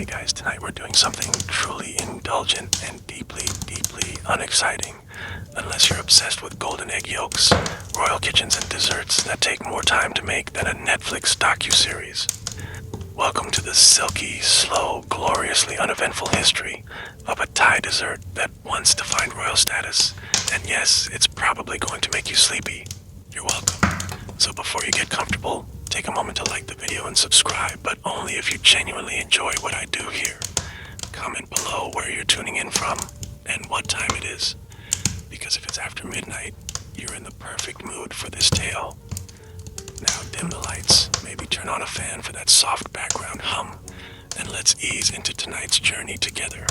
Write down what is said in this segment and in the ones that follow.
Hey guys, tonight we're doing something truly indulgent and deeply, deeply unexciting. Unless you're obsessed with golden egg yolks, royal kitchens, and desserts that take more time to make than a Netflix docuseries. Welcome to the silky, slow, gloriously uneventful history of a Thai dessert that once defined royal status. And yes, it's probably going to make you sleepy. You're welcome. So before you get comfortable, take a moment to like the video and subscribe, but only if you genuinely enjoy what I do here. Comment below where you're tuning in from and what time it is, because if it's after midnight, you're in the perfect mood for this tale. Now dim the lights, maybe turn on a fan for that soft background hum, and let's ease into tonight's journey together.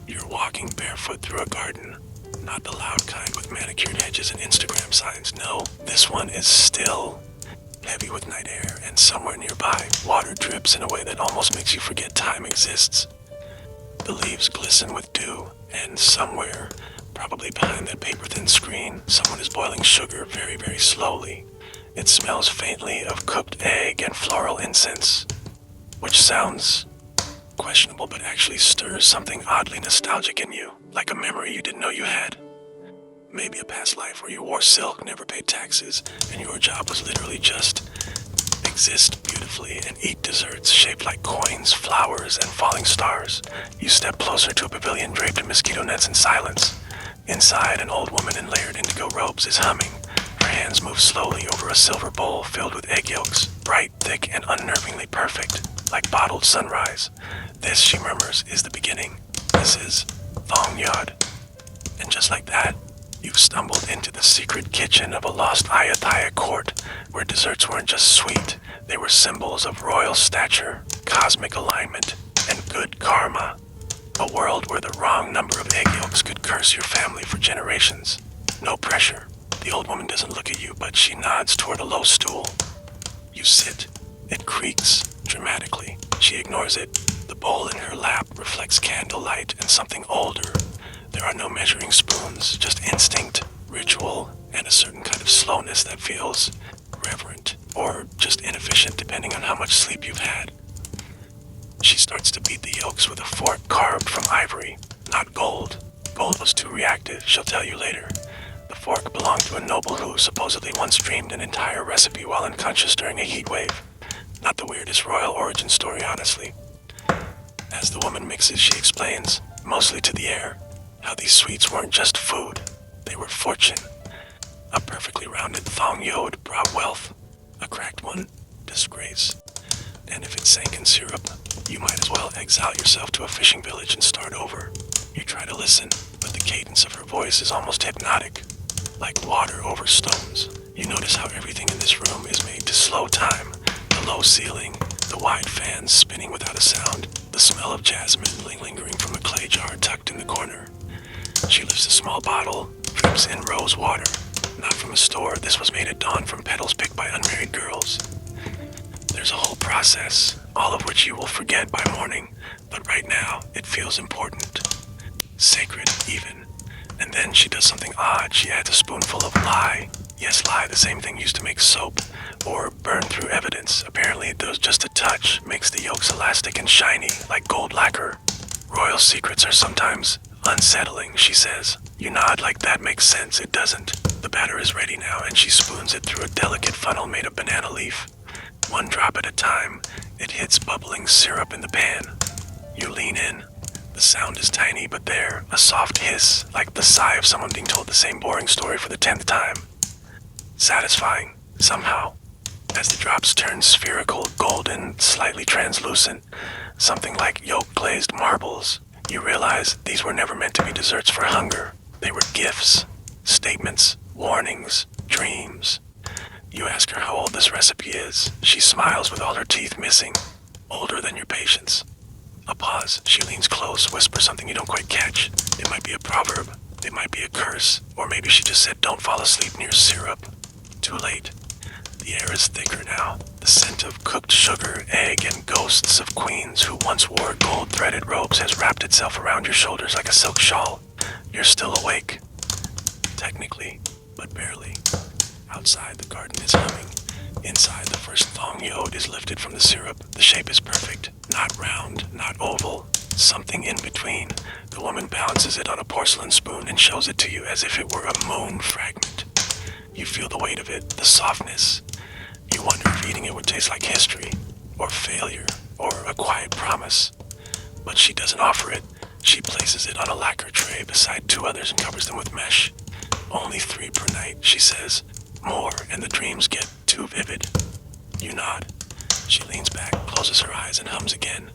You're walking barefoot through a garden, not the loud kind with manicured hedges and Instagram signs. No, this one is still, heavy with night air, and somewhere nearby, water drips in a way that almost makes you forget time exists. The leaves glisten with dew, and somewhere, probably behind that paper-thin screen, someone is boiling sugar very, very slowly. It smells faintly of cooked egg and floral incense, which sounds questionable but actually stirs something oddly nostalgic in you, like a memory you didn't know you had. Maybe a past life where you wore silk, never paid taxes, and your job was literally just exist beautifully and eat desserts shaped like coins, flowers, and falling stars. You step closer to a pavilion draped in mosquito nets and silence. Inside, an old woman in layered indigo robes is humming. Her hands move slowly over a silver bowl filled with egg yolks, bright, thick, and unnervingly perfect, like bottled sunrise. This, she murmurs, is the beginning. This is Thong Yod. And just like that, you've stumbled into the secret kitchen of a lost Ayutthaya court, where desserts weren't just sweet, they were symbols of royal stature, cosmic alignment, and good karma. A world where the wrong number of egg yolks could curse your family for generations. No pressure. The old woman doesn't look at you, but she nods toward a low stool. You sit. It creaks dramatically. She ignores it. The bowl in her lap reflects candlelight and something older. There are no measuring spoons, just instinct, ritual, and a certain kind of slowness that feels reverent, or just inefficient depending on how much sleep you've had. She starts to beat the yolks with a fork carved from ivory, not gold. Gold was too reactive, she'll tell you later. The fork belonged to a noble who supposedly once dreamed an entire recipe while unconscious during a heat wave. Not the weirdest royal origin story, honestly. As the woman mixes, she explains, mostly to the air, how these sweets weren't just food, they were fortune. A perfectly rounded Thong Yod brought wealth, a cracked one, disgrace. And if it sank in syrup, you might as well exile yourself to a fishing village and start over. You try to listen, but the cadence of her voice is almost hypnotic, like water over stones. You notice how everything in this room is made to slow time. The low ceiling, the wide fans spinning without a sound, the smell of jasmine lingering from a clay jar tucked in the corner. She lifts a small bottle, drips in rose water. Not from a store, this was made at dawn from petals picked by unmarried girls. There's a whole process, all of which you will forget by morning, but right now, it feels important. Sacred, even. And then she does something odd. She adds a spoonful of lye. Yes, lye, the same thing used to make soap, or burn through evidence. Apparently it does just a touch, makes the yolks elastic and shiny, like gold lacquer. Royal secrets are sometimes unsettling, she says. You nod like that makes sense. It doesn't. The batter is ready now, and she spoons it through a delicate funnel made of banana leaf. One drop at a time, it hits bubbling syrup in the pan. You lean in. The sound is tiny, but there, a soft hiss, like the sigh of someone being told the same boring story for the 10th time. Satisfying, somehow, as the drops turn spherical, golden, slightly translucent, something like yolk-glazed marbles. You realize these were never meant to be desserts for hunger. They were gifts, statements, warnings, dreams. You ask her how old this recipe is. She smiles with all her teeth missing. Older than your patience. A pause. She leans close, whispers something you don't quite catch. It might be a proverb. It might be a curse. Or maybe she just said don't fall asleep near syrup. Too late. The air is thicker now. The scent of cooked sugar, egg, and ghosts of queens who once wore gold-threaded robes has wrapped itself around your shoulders like a silk shawl. You're still awake. Technically, but barely. Outside, the garden is humming. Inside, the first Thong Yod is lifted from the syrup. The shape is perfect. Not round, not oval, something in between. The woman balances it on a porcelain spoon and shows it to you as if it were a moon fragment. You feel the weight of it, the softness. You wonder if eating it would taste like history, or failure, or a quiet promise. But she doesn't offer it. She places it on a lacquer tray beside two others and covers them with mesh. Only 3 per night, she says. More, and the dreams get too vivid. You nod. She leans back, closes her eyes, and hums again.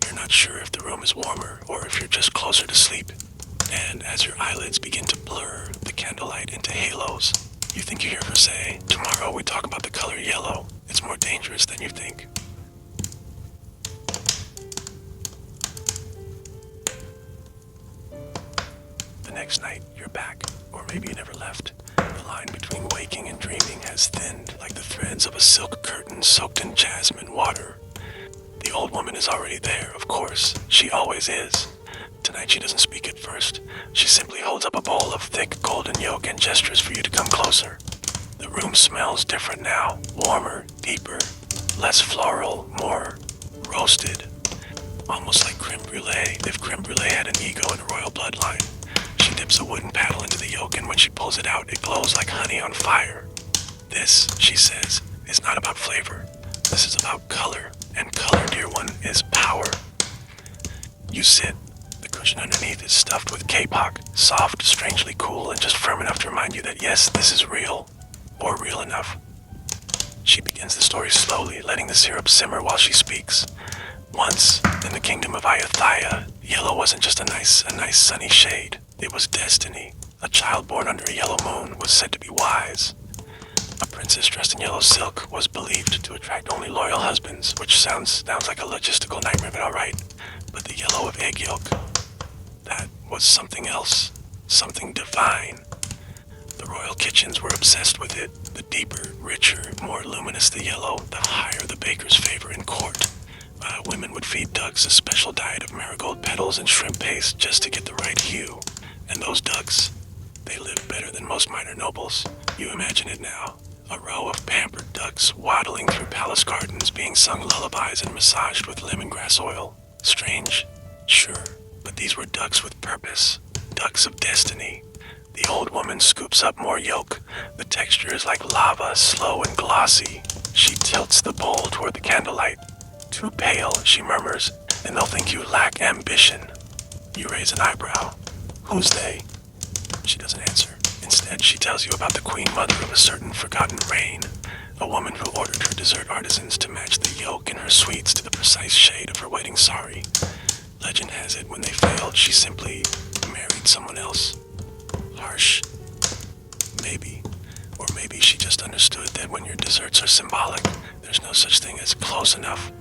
You're not sure if the room is warmer or if you're just closer to sleep. And as your eyelids begin to blur the candlelight into halos, you think you hear her say, "Tomorrow we talk about the color yellow. It's more dangerous than you think." The next night, you're back, or maybe you never left. The line between waking and dreaming has thinned like the threads of a silk curtain soaked in jasmine water. The old woman is already there, of course. She always is. Tonight she doesn't speak at first. She simply holds up a bowl of thick golden yolk and gestures for you to come closer. The room smells different now. Warmer, deeper, less floral, more roasted. Almost like creme brulee, if creme brulee had an ego and a royal bloodline. She dips a wooden paddle into the yolk, and when she pulls it out, it glows like honey on fire. This, she says, is not about flavor. This is about color, and color, dear one, is power. You sit. The cushion underneath is stuffed with kapok, soft, strangely cool, and just firm enough to remind you that yes, this is real, or real enough. She begins the story slowly, letting the syrup simmer while she speaks. Once, in the kingdom of Ayutthaya, yellow wasn't just a nice sunny shade. It was destiny. A child born under a yellow moon was said to be wise. A princess dressed in yellow silk was believed to attract only loyal husbands, which sounds like a logistical nightmare, but alright. But the yellow of egg yolk, that was something else, something divine. The royal kitchens were obsessed with it. The deeper, richer, more luminous the yellow, the higher the baker's favor in court. Women would feed ducks a special diet of marigold petals and shrimp paste just to get the right hue. And those ducks, they lived better than most minor nobles. You imagine it now. A row of pampered ducks waddling through palace gardens, being sung lullabies and massaged with lemongrass oil. Strange? Sure. But these were ducks with purpose. Ducks of destiny. The old woman scoops up more yolk. The texture is like lava, slow and glossy. She tilts the bowl toward the candlelight. "Too pale," she murmurs, "and they'll think you lack ambition." You raise an eyebrow. "Who's they?" She doesn't answer. Instead, she tells you about the queen mother of a certain forgotten reign, a woman who ordered her dessert artisans to match the yolk in her sweets to the precise shade of her wedding sari. Legend has it, when they failed, she simply married someone else. Harsh? Maybe. Or maybe she just understood that when your desserts are symbolic, there's no such thing as close enough.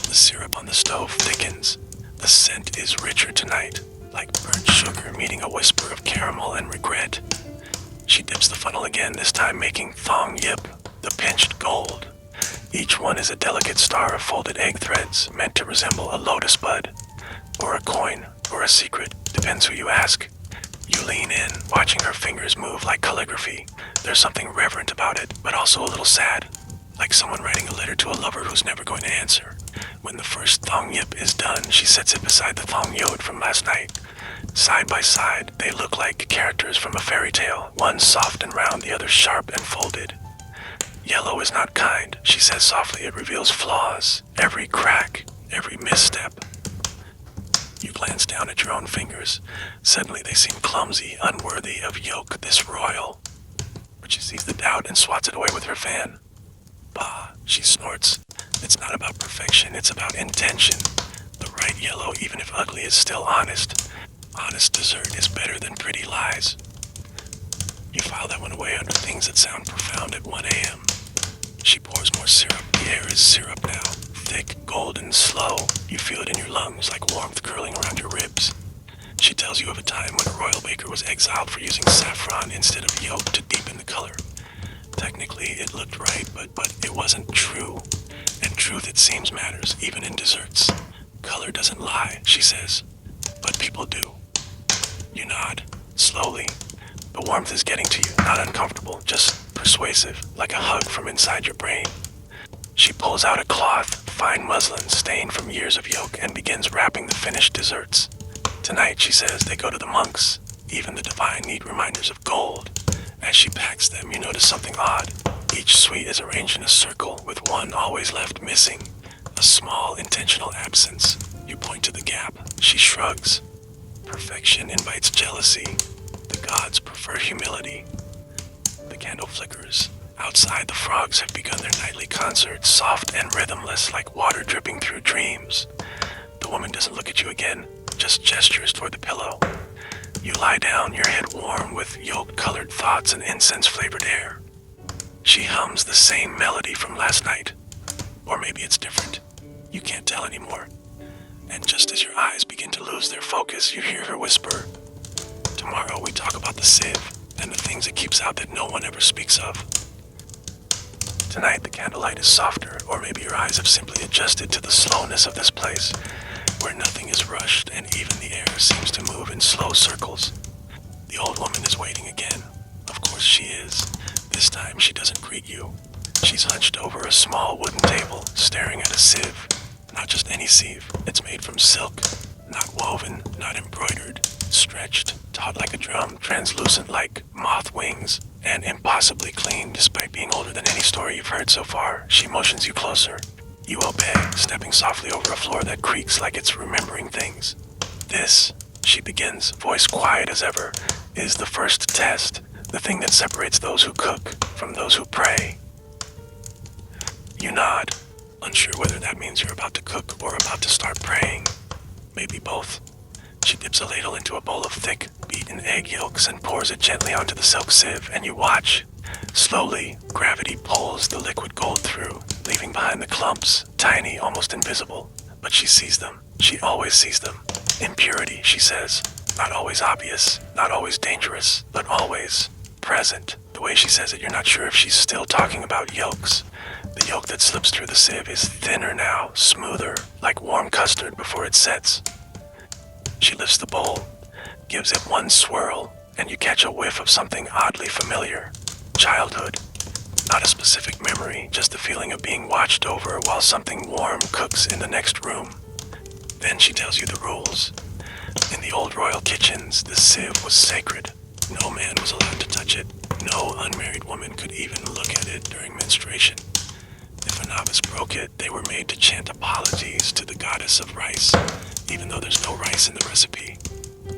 The syrup on the stove thickens. The scent is richer tonight, like burnt sugar meeting a whisper of caramel and regret. She dips the funnel again, this time making thong yip, the pinched gold. Each one is a delicate star of folded egg threads, meant to resemble a lotus bud, or a coin, or a secret, depends who you ask. You lean in, watching her fingers move like calligraphy. There's something reverent about it, but also a little sad, like someone writing a letter to a lover who's never going to answer. When the first thong yip is done, she sets it beside the thong yod from last night. Side by side, they look like characters from a fairy tale, one soft and round, the other sharp and folded. "Yellow is not kind," she says softly. "It reveals flaws, every crack, every misstep." You glance down at your own fingers. Suddenly they seem clumsy, unworthy of yolk this royal. But she sees the doubt and swats it away with her fan. "Bah," she snorts. "It's not about perfection, it's about intention. The right yellow, even if ugly, is still honest. Honest dessert is better than pretty lies." You file that one away under things that sound profound at 1 a.m. She pours more syrup. The air is syrup now. Thick, golden, slow. You feel it in your lungs like warmth curling around your ribs. She tells you of a time when a royal baker was exiled for using saffron instead of yolk to deepen the color. Technically, it looked right, but it wasn't true. And truth, it seems, matters, even in desserts. Color doesn't lie, she says. But people do. You nod, slowly. The warmth is getting to you, not uncomfortable, just persuasive, like a hug from inside your brain. She pulls out a cloth, fine muslin stained from years of yolk and begins wrapping the finished desserts. Tonight, she says, they go to the monks. Even the divine need reminders of gold. As she packs them, you notice something odd. Each sweet is arranged in a circle, with one always left missing. A small, intentional absence. You point to the gap. She shrugs. Perfection invites jealousy. The gods prefer humility. The candle flickers. Outside, the frogs have begun their nightly concert, soft and rhythmless like water dripping through dreams. The woman doesn't look at you again, just gestures toward the pillow. You lie down, your head warm with yolk-colored thoughts and incense-flavored air. She hums the same melody from last night. Or maybe it's different. You can't tell anymore. And just as your eyes begin to lose their focus, you hear her whisper, "Tomorrow we talk about the sieve and the things it keeps out that no one ever speaks of." Tonight the candlelight is softer, or maybe your eyes have simply adjusted to the slowness of this place, where nothing is rushed and even the air seems to move in slow circles. The old woman is waiting again. Of course she is. This time she doesn't greet you. She's hunched over a small wooden table, staring at a sieve. Not just any sieve. It's made from silk. Not woven, not embroidered. Stretched, taut like a drum, translucent like moth wings, and impossibly clean despite being older than any story you've heard so far. She motions you closer. You obey, stepping softly over a floor that creaks like it's remembering things. "This," she begins, voice quiet as ever, "is the first test, the thing that separates those who cook from those who pray." You nod, unsure whether that means you're about to cook or about to start praying. Maybe both. She dips a ladle into a bowl of thick, beaten egg yolks and pours it gently onto the silk sieve, and you watch. Slowly, gravity pulls the liquid gold through, leaving behind the clumps, tiny, almost invisible. But she sees them. She always sees them. Impurity, she says. Not always obvious, not always dangerous, but always present. The way she says it, you're not sure if she's still talking about yolks. The yolk that slips through the sieve is thinner now, smoother, like warm custard before it sets. She lifts the bowl, gives it one swirl, and you catch a whiff of something oddly familiar. Childhood. Not a specific memory, just the feeling of being watched over while something warm cooks in the next room. Then she tells you the rules. In the old royal kitchens, the sieve was sacred. No man was allowed to touch it. No unmarried woman could even look at it during menstruation. If a novice broke it, they were made to chant apologies to the goddess of rice, even though there's no rice in the recipe.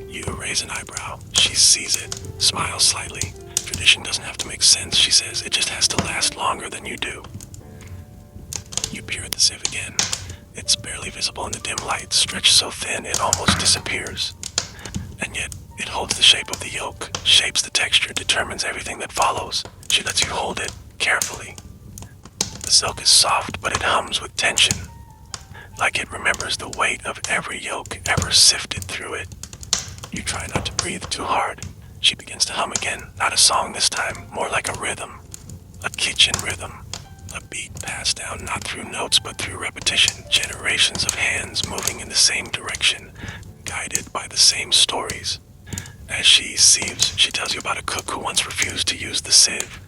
You raise an eyebrow. She sees it, smiles slightly. Tradition doesn't have to make sense, she says. It just has to last longer than you do. You peer at the sieve again. It's barely visible in the dim light, stretched so thin it almost disappears. And yet, it holds the shape of the yolk, shapes the texture, determines everything that follows. She lets you hold it, carefully. The silk is soft, but it hums with tension. Like it remembers the weight of every yolk ever sifted through it. You try not to breathe too hard. She begins to hum again, not a song this time, more like a rhythm. A kitchen rhythm. A beat passed down not through notes but through repetition, generations of hands moving in the same direction, guided by the same stories. As she sieves, she tells you about a cook who once refused to use the sieve,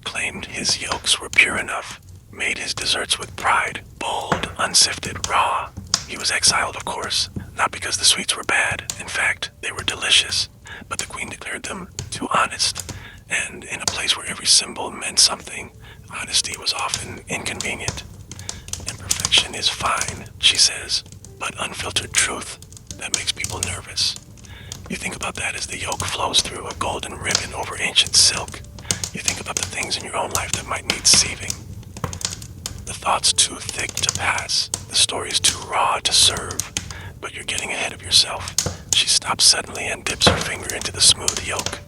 claimed his yolks were pure enough, made his desserts with pride, bold, unsifted, raw. He was exiled, of course, not because the sweets were bad. In fact, they were delicious, but the queen declared them too honest, and in a place where every symbol meant something, honesty was often inconvenient. Imperfection is fine, she says, but unfiltered truth, that makes people nervous. You think about that as the yolk flows through a golden ribbon over ancient silk. You think about the things in your own life that might need sieving. The thoughts too thick to pass, the stories too raw to serve, but you're getting ahead of yourself. She stops suddenly and dips her finger into the smooth yolk,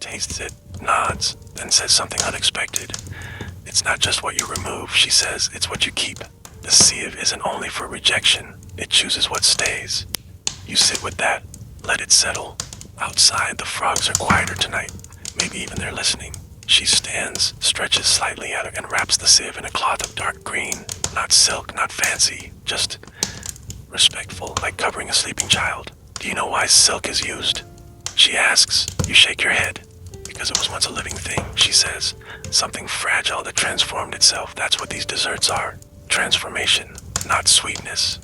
tastes it, nods, then says something unexpected. It's not just what you remove, she says, it's what you keep. The sieve isn't only for rejection, it chooses what stays. You sit with that, let it settle. Outside, the frogs are quieter tonight. Maybe even they're listening. She stands, stretches slightly out and wraps the sieve in a cloth of dark green. Not silk, not fancy, just respectful, like covering a sleeping child. Do you know why silk is used? She asks. You shake your head. Because it was once a living thing, she says. Something fragile that transformed itself. That's what these desserts are. Transformation. not sweetness.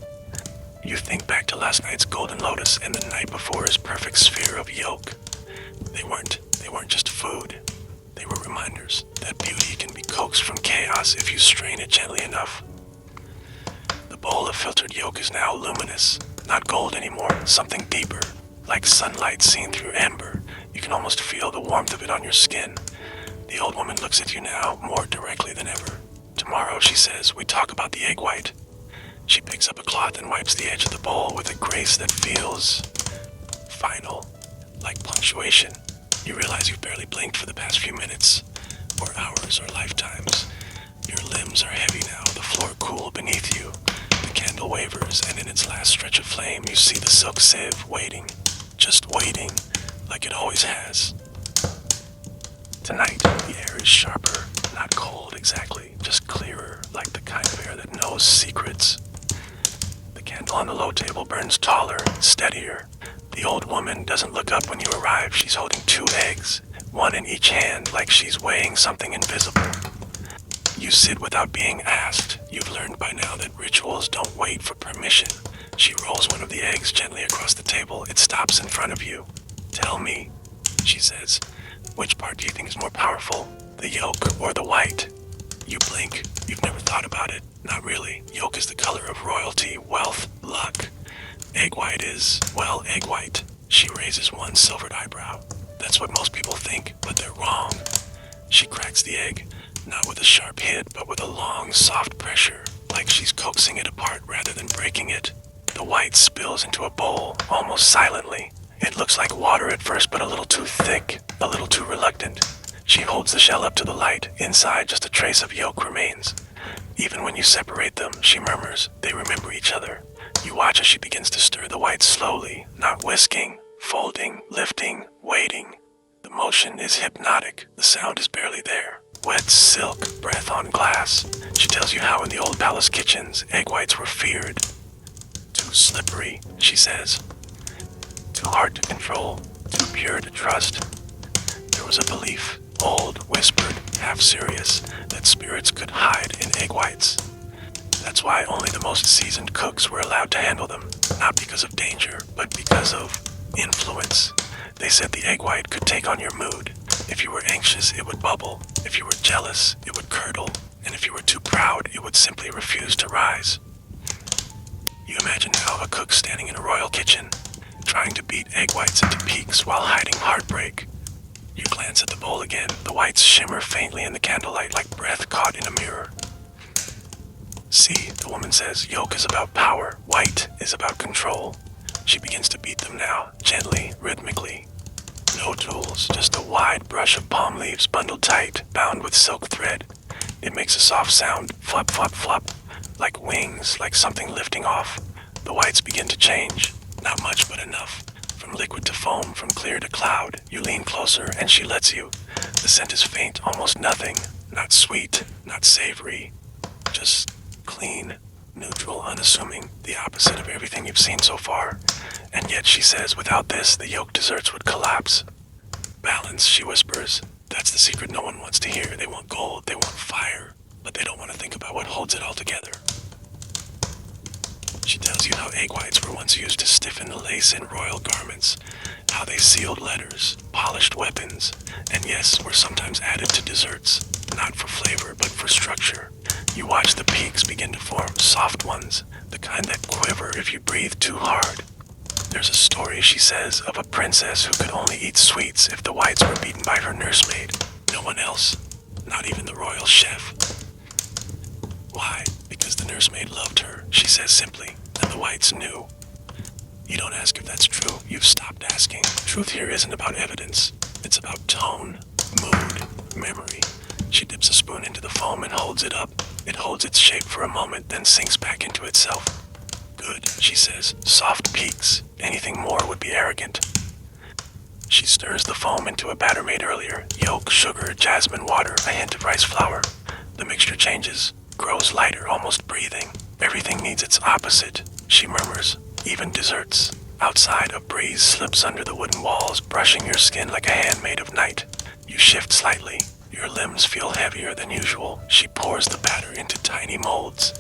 You think back to last night's golden lotus and the night before's perfect sphere of yolk. They weren't just food. They were reminders that beauty can be coaxed from chaos if you strain it gently enough. The bowl of filtered yolk is now luminous, not gold anymore, something deeper, like sunlight seen through amber. You can almost feel the warmth of it on your skin. The old woman looks at you now more directly than ever. Tomorrow, she says, we talk about the egg white. She picks up a cloth and wipes the edge of the bowl with a grace that feels final, like punctuation. You realize you've barely blinked for the past few minutes, or hours, or lifetimes. Your limbs are heavy now, the floor cool beneath you. The candle wavers, and in its last stretch of flame, you see the silk sieve waiting, just waiting, like it always has. Tonight, the air is sharper, not cold exactly, just clearer, like the kind of air that knows secrets. The candle on the low table burns taller, steadier. The old woman doesn't look up when you arrive. She's holding 2 eggs, one in each hand, like she's weighing something invisible. You sit without being asked. You've learned by now that rituals don't wait for permission. She rolls one of the eggs gently across the table. It stops in front of you. Tell me, she says, which part do you think is more powerful, the yolk or the white? You blink. You've never thought about it. Not really. Yolk is the color of royalty, wealth, luck. Egg white is, well, egg white. She raises one silvered eyebrow. That's what most people think, but they're wrong. She cracks the egg, not with a sharp hit, but with a long, soft pressure, like she's coaxing it apart rather than breaking it. The white spills into a bowl, almost silently. It looks like water at first, but a little too thick, a little too reluctant. She holds the shell up to the light. Inside, just a trace of yolk remains. Even when you separate them, she murmurs, they remember each other. You watch as she begins to stir the white slowly, not whisking, folding, lifting, waiting. The motion is hypnotic. The sound is barely there. Wet silk, breath on glass. She tells you how in the old palace kitchens, egg whites were feared. Too slippery, she says. Too hard to control, too pure to trust. There was a belief, old, whispered, half serious, that spirits could hide in egg whites. That's why only the most seasoned cooks were allowed to handle them, not because of danger, but because of influence. They said the egg white could take on your mood. If you were anxious, it would bubble. If you were jealous, it would curdle. And if you were too proud, it would simply refuse to rise. You imagine now a cook standing in a royal kitchen, trying to beat egg whites into peaks while hiding heartbreak. You glance at the bowl again. The whites shimmer faintly in the candlelight like breath caught in a mirror. See, the woman says, yolk is about power, white is about control. She begins to beat them now, gently, rhythmically. No tools, just a wide brush of palm leaves bundled tight, bound with silk thread. It makes a soft sound, flop, flop, flop, like wings, like something lifting off. The whites begin to change, not much but enough. From liquid to foam, from clear to cloud. You lean closer and she lets you. The scent is faint, almost nothing. Not sweet, not savory, just clean, neutral, unassuming, the opposite of everything you've seen so far. And yet, she says, without this, the yolk desserts would collapse. Balance, she whispers. That's the secret no one wants to hear. They want gold, they want fire, but they don't want to think about what holds it all together. She tells you how egg whites were once used to stiffen the lace in royal garments, how they sealed letters, polished weapons, and yes, were sometimes added to desserts, not for flavor, but for structure. You watch the peaks begin to form, soft ones, the kind that quiver if you breathe too hard. There's a story, she says, of a princess who could only eat sweets if the whites were beaten by her nursemaid. No one else, not even the royal chef. Why? Because the nursemaid loved her, she says simply, and the whites knew. You don't ask if that's true, you've stopped asking. Truth here isn't about evidence, it's about tone, mood, memory. She dips a spoon into the foam and holds it up. It holds its shape for a moment, then sinks back into itself. Good, she says, soft peaks. Anything more would be arrogant. She stirs the foam into a batter made earlier. Yolk, sugar, jasmine water, a hint of rice flour. The mixture changes, grows lighter, almost breathing. Everything needs its opposite, she murmurs, even desserts. Outside, a breeze slips under the wooden walls, brushing your skin like a hand made of night. You shift slightly. Your limbs feel heavier than usual. She pours the batter into tiny molds.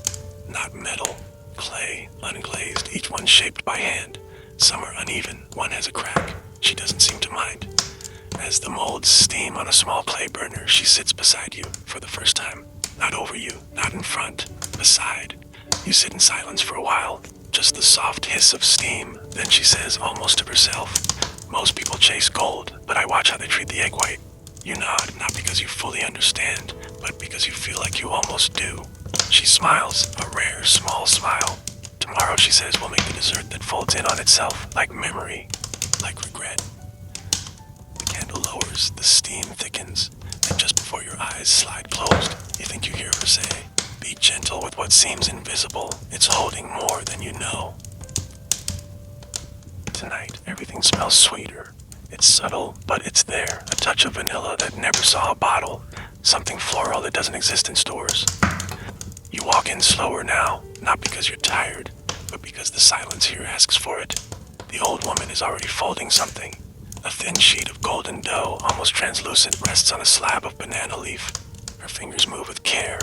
not metal, clay, unglazed, each one shaped by hand. Some are uneven, one has a crack. She doesn't seem to mind. As the molds steam on a small clay burner, she sits beside you for the first time. Not over you, not in front, beside. You sit in silence for a while, just the soft hiss of steam. Then she says, almost to herself, most people chase gold, but I watch how they treat the egg white. You nod, not because you fully understand, but because you feel like you almost do. She smiles, a rare, small smile. Tomorrow, she says, we'll make the dessert that folds in on itself, like memory, like regret. The candle lowers, the steam thickens, and just before your eyes slide closed, you think you hear her say, be gentle with what seems invisible. It's holding more than you know. Tonight, everything smells sweeter. It's subtle, but it's there. A touch of vanilla that never saw a bottle. Something floral that doesn't exist in stores. You walk in slower now, not because you're tired, but because the silence here asks for it. The old woman is already folding something. A thin sheet of golden dough, almost translucent, rests on a slab of banana leaf. Her fingers move with care,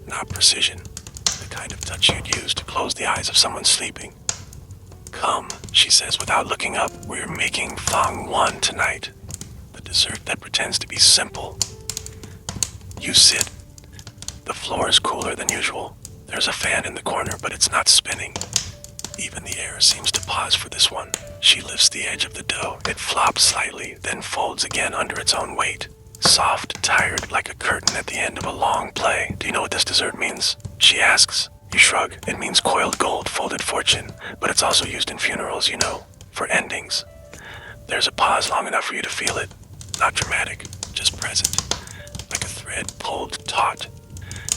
not precision. The kind of touch you'd use to close the eyes of someone sleeping. Come, she says without looking up, we're making Thong One tonight. The dessert that pretends to be simple. You sit. The floor is cooler than usual. There's a fan in the corner, but it's not spinning. Even the air seems to pause for this one. She lifts the edge of the dough. It flops slightly, then folds again under its own weight. Soft, tired, like a curtain at the end of a long play. Do you know what this dessert means? She asks. You shrug. It means coiled gold, folded fortune, but it's also used in funerals, you know, for endings. There's a pause long enough for you to feel it. Not dramatic, just present. Like a thread pulled taut.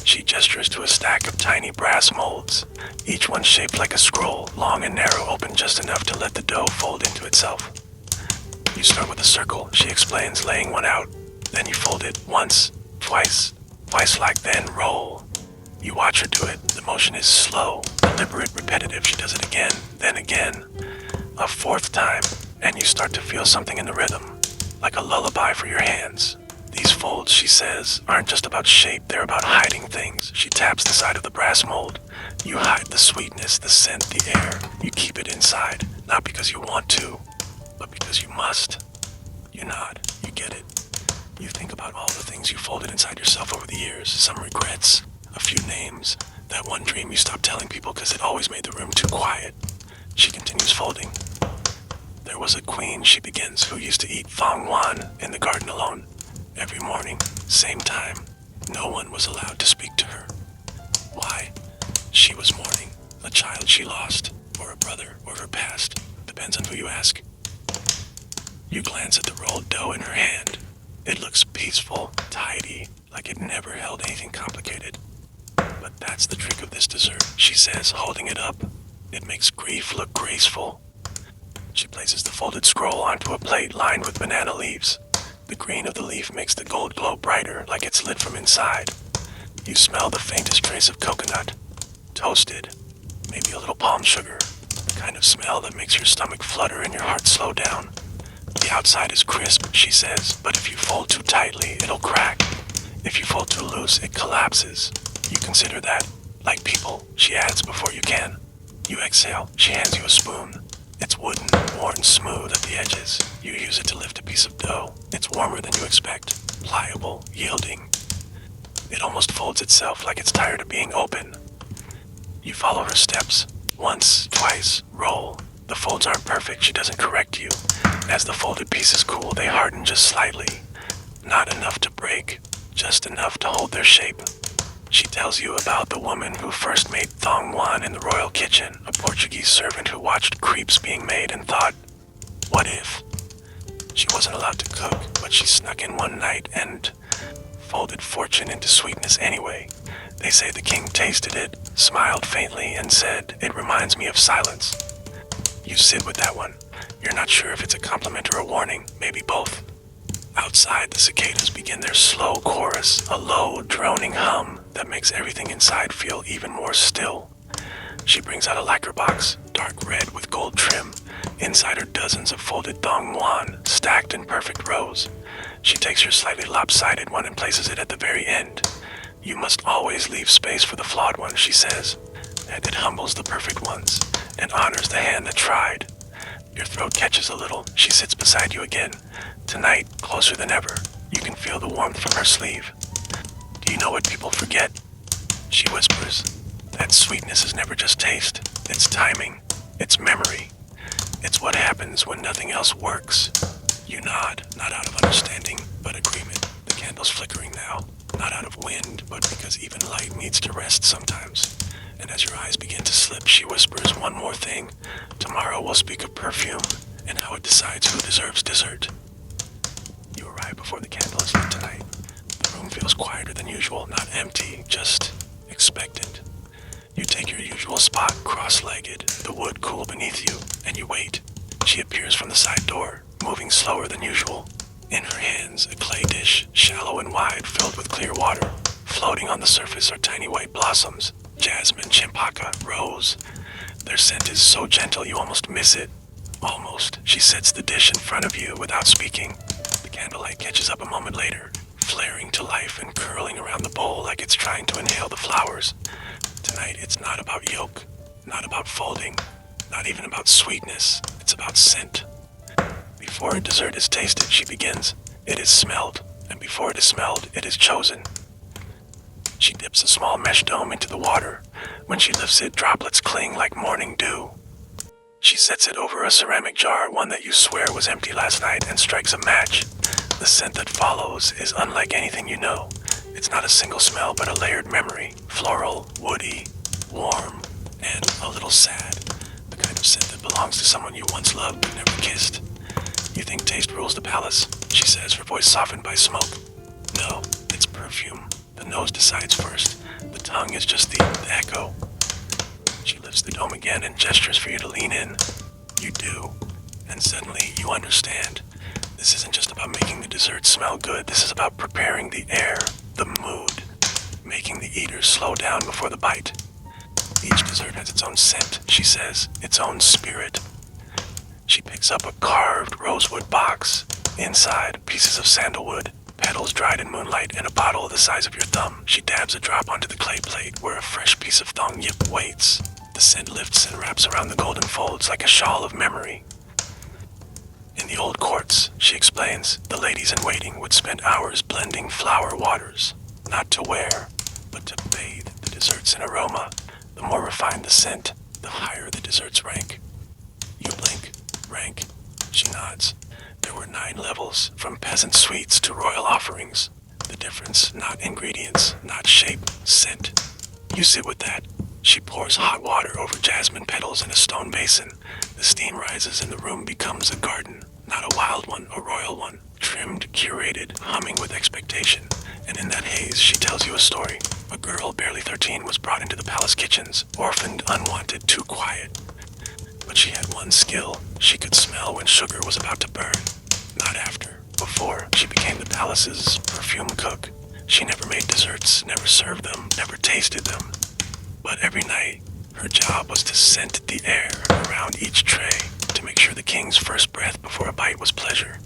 She gestures to a stack of tiny brass molds, each one shaped like a scroll, long and narrow, open just enough to let the dough fold into itself. You start with a circle, she explains, laying one out. Then you fold it once, twice like, then roll. You watch her do it. The motion is slow, deliberate, repetitive. She does it again, then again. A fourth time, and you start to feel something in the rhythm, like a lullaby for your hands. These folds, she says, aren't just about shape, they're about hiding things. She taps the side of the brass mold. You hide the sweetness, the scent, the air. You keep it inside, not because you want to, but because you must. You nod, you get it. You think about all the things you folded inside yourself over the years, some regrets, a few names, that one dream you stopped telling people because it always made the room too quiet. She continues folding. There was a queen, she begins, who used to eat Thong Wan in the garden alone. Every morning, same time, no one was allowed to speak to her. Why? She was mourning, a child she lost, or a brother, or her past. Depends on who you ask. You glance at the rolled dough in her hand. It looks peaceful, tidy, like it never held anything complicated. But that's the trick of this dessert, she says, holding it up. It makes grief look graceful. She places the folded scroll onto a plate lined with banana leaves. The green of the leaf makes the gold glow brighter, like it's lit from inside. You smell the faintest trace of coconut. Toasted. Maybe a little palm sugar. The kind of smell that makes your stomach flutter and your heart slow down. The outside is crisp, she says, but if you fold too tightly, it'll crack. If you fold too loose, it collapses. You consider that. Like people, she adds before you can. You exhale. She hands you a spoon. It's wooden, worn smooth at the edges. You use it to lift a piece of dough. It's warmer than you expect. Pliable, yielding. It almost folds itself like it's tired of being open. You follow her steps. Once, twice, roll. The folds aren't perfect, she doesn't correct you. As the folded pieces cool, they harden just slightly. Not enough to break, just enough to hold their shape. She tells you about the woman who first made Thong Wan in the royal kitchen, a Portuguese servant who watched crepes being made and thought, what if? She wasn't allowed to cook, but she snuck in one night and folded fortune into sweetness anyway. They say the king tasted it, smiled faintly, and said, it reminds me of silence. You sit with that one. You're not sure if it's a compliment or a warning, maybe both. Outside, the cicadas begin their slow chorus, a low, droning hum that makes everything inside feel even more still. She brings out a lacquer box, dark red with gold trim. Inside are dozens of folded Thong Wan, stacked in perfect rows. She takes her slightly lopsided one and places it at the very end. You must always leave space for the flawed one, she says. It humbles the perfect ones and honors the hand that tried. Your throat catches a little. She sits beside you again. Tonight, closer than ever, you can feel the warmth from her sleeve. Do you know what people forget? She whispers. That sweetness is never just taste. It's timing. It's memory. It's what happens when nothing else works. You nod, not out of understanding, but agreement. The candle's flickering now, not out of wind, but because even light needs to rest sometimes. And as your eyes begin to slip, she whispers one more thing. Tomorrow we'll speak of perfume and how it decides who deserves dessert. You arrive before the candle is lit tonight. The room feels quieter than usual, not empty, just expectant. You take your usual spot, cross-legged, the wood cool beneath you, and you wait. She appears from the side door, moving slower than usual. In her hands, a clay dish, shallow and wide, filled with clear water. Floating on the surface are tiny white blossoms, jasmine, champaka, rose. Their scent is so gentle you almost miss it. Almost. She sets the dish in front of you without speaking. The candlelight catches up a moment later, flaring to life and curling around the bowl like it's trying to inhale the flowers. Tonight, it's not about yolk, not about folding, not even about sweetness. It's about scent. Before a dessert is tasted, she begins. It is smelled, and before it is smelled, it is chosen. She dips a small mesh dome into the water. When she lifts it, droplets cling like morning dew. She sets it over a ceramic jar, one that you swear was empty last night, and strikes a match. The scent that follows is unlike anything you know. It's not a single smell, but a layered memory. Floral, woody, warm, and a little sad. The kind of scent that belongs to someone you once loved but never kissed. You think taste rules the palace, she says, her voice softened by smoke. No, it's perfume. The nose decides first. The tongue is just the echo. She lifts the dome again and gestures for you to lean in. You do. And suddenly you understand. This isn't just about making the dessert smell good. This is about preparing the air, the mood, making the eaters slow down before the bite. Each dessert has its own scent, she says, its own spirit. She picks up a carved rosewood box. Inside, pieces of sandalwood, petals dried in moonlight, and a bottle the size of your thumb. She dabs a drop onto the clay plate where a fresh piece of thong yip waits. The scent lifts and wraps around the golden folds like a shawl of memory. In the old courts, she explains, the ladies in waiting would spend hours blending flower waters, not to wear, but to bathe the desserts in aroma. The more refined the scent, the higher the dessert's rank. You blink. Rank. She nods. There were 9 levels, from peasant sweets to royal offerings. The difference, not ingredients, not shape, scent. You sit with that. She pours hot water over jasmine petals in a stone basin. The steam rises and the room becomes a garden. Not a wild one, a royal one. Trimmed, curated, humming with expectation. And in that haze, she tells you a story. A girl, barely 13, was brought into the palace kitchens, orphaned, unwanted, too quiet. But she had one skill. She could smell when sugar was about to burn. Not after. Before, she became the palace's perfume cook. She never made desserts, never served them, never tasted them. But every night, her job was to scent the air around each tray to make sure the king's first breath before a bite was pleasure.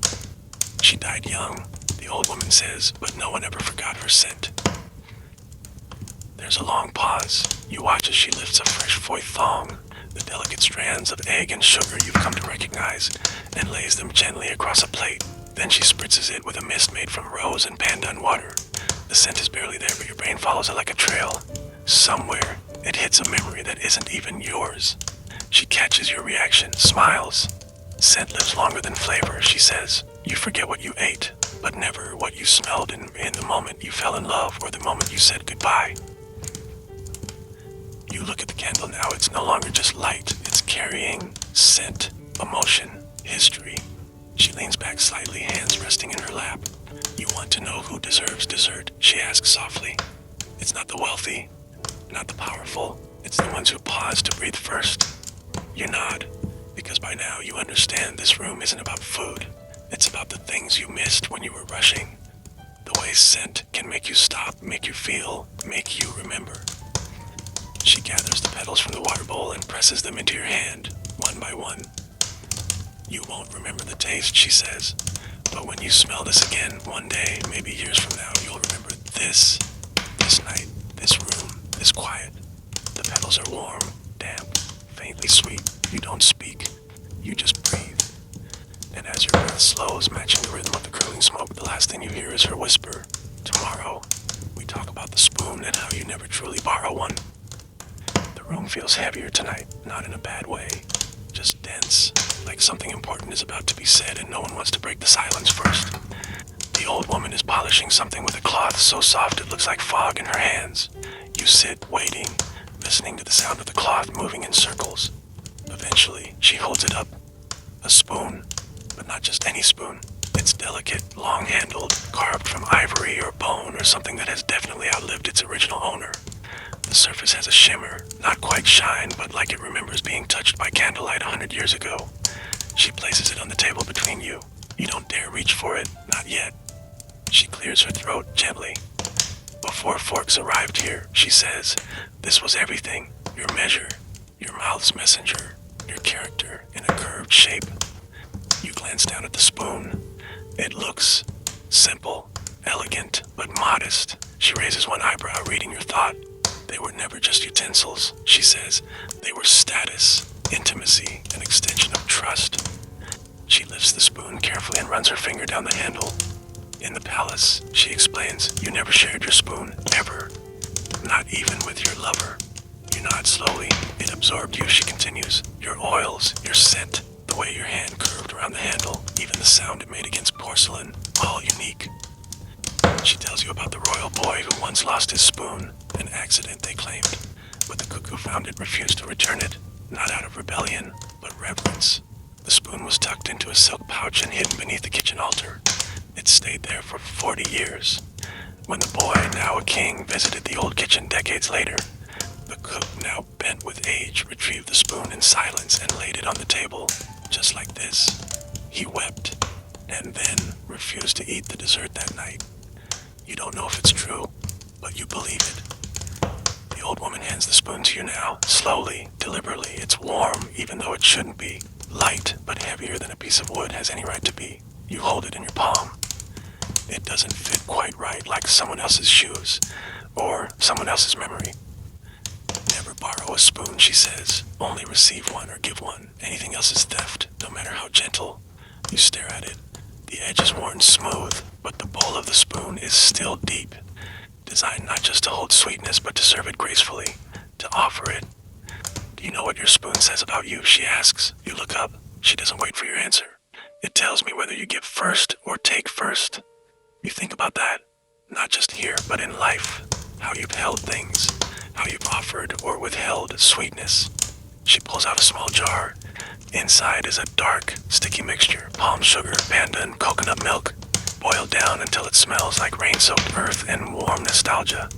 She died young, the old woman says, but no one ever forgot her scent. There's a long pause. You watch as she lifts a fresh foy thong, the delicate strands of egg and sugar you've come to recognize, and lays them gently across a plate. Then she spritzes it with a mist made from rose and pandan water. The scent is barely there, but your brain follows it like a trail. Somewhere, it hits a memory that isn't even yours. She catches your reaction, smiles. Scent lives longer than flavor, she says. You forget what you ate, but never what you smelled in the moment you fell in love or the moment you said goodbye. You look at the candle now, it's no longer just light. It's carrying scent, emotion, history. She leans back slightly, hands resting in her lap. You want to know who deserves dessert, she asks softly. It's not the wealthy, not the powerful. It's the ones who pause to breathe first. You nod, because by now you understand this room isn't about food. It's about the things you missed when you were rushing. The way scent can make you stop, make you feel, make you remember. She gathers the petals from the water bowl and presses them into your hand, one by one. You won't remember the taste, she says, but when you smell this again, one day, maybe years from now, you'll remember this night, this room, this quiet. The petals are warm, damp, faintly sweet. You don't speak. You just breathe. And as your breath slows, matching the rhythm of the curling smoke, the last thing you hear is her whisper. Tomorrow, we talk about the spoon and how you never truly borrow one. The room feels heavier tonight, not in a bad way. Just dense, like something important is about to be said and no one wants to break the silence first. The old woman is polishing something with a cloth so soft it looks like fog in her hands. You sit, waiting, listening to the sound of the cloth moving in circles. Eventually, she holds it up. A spoon, but not just any spoon. It's delicate, long-handled, carved from ivory or bone or something that has definitely outlived its original owner. The surface has a shimmer, not quite shine, but like it remembers being touched by candlelight 100 years ago. She places it on the table between you. You don't dare reach for it, not yet. She clears her throat gently. Before forks arrived here, she says, this was everything. Your measure, your mouth's messenger, your character in a curved shape. You glance down at the spoon. It looks simple, elegant, but modest. She raises one eyebrow, reading your thought. They were never just utensils, she says. They were status, intimacy, an extension of trust. She lifts the spoon carefully and runs her finger down the handle. In the palace, she explains, you never shared your spoon, ever. Not even with your lover. You nod slowly. It absorbed you, she continues. Your oils, your scent, the way your hand curved around the handle, even the sound it made against porcelain, all unique. She tells you about the royal boy who once lost his spoon, an accident they claimed, but the cook who found it refused to return it, not out of rebellion, but reverence. The spoon was tucked into a silk pouch and hidden beneath the kitchen altar. It stayed there for 40 years. When the boy, now a king, visited the old kitchen decades later, the cook, now bent with age, retrieved the spoon in silence and laid it on the table, just like this. He wept, and then refused to eat the dessert that night. You don't know if it's true, but you believe it. The old woman hands the spoon to you now, slowly, deliberately. It's warm, even though it shouldn't be. Light, but heavier than a piece of wood has any right to be. You hold it in your palm. It doesn't fit quite right, like someone else's shoes, or someone else's memory. Never borrow a spoon, she says. Only receive one or give one. Anything else is theft, no matter how gentle. You stare at it. The edge is worn smooth, but the bowl of the spoon is still deep. Designed not just to hold sweetness, but to serve it gracefully, to offer it. Do you know what your spoon says about you, she asks. You look up. She doesn't wait for your answer. It tells me whether you give first or take first. You think about that, not just here, but in life. How you've held things, how you've offered or withheld sweetness. She pulls out a small jar. Inside is a dark, sticky mixture, palm sugar, panda, and coconut milk, boiled down until it smells like rain-soaked earth and warm nostalgia.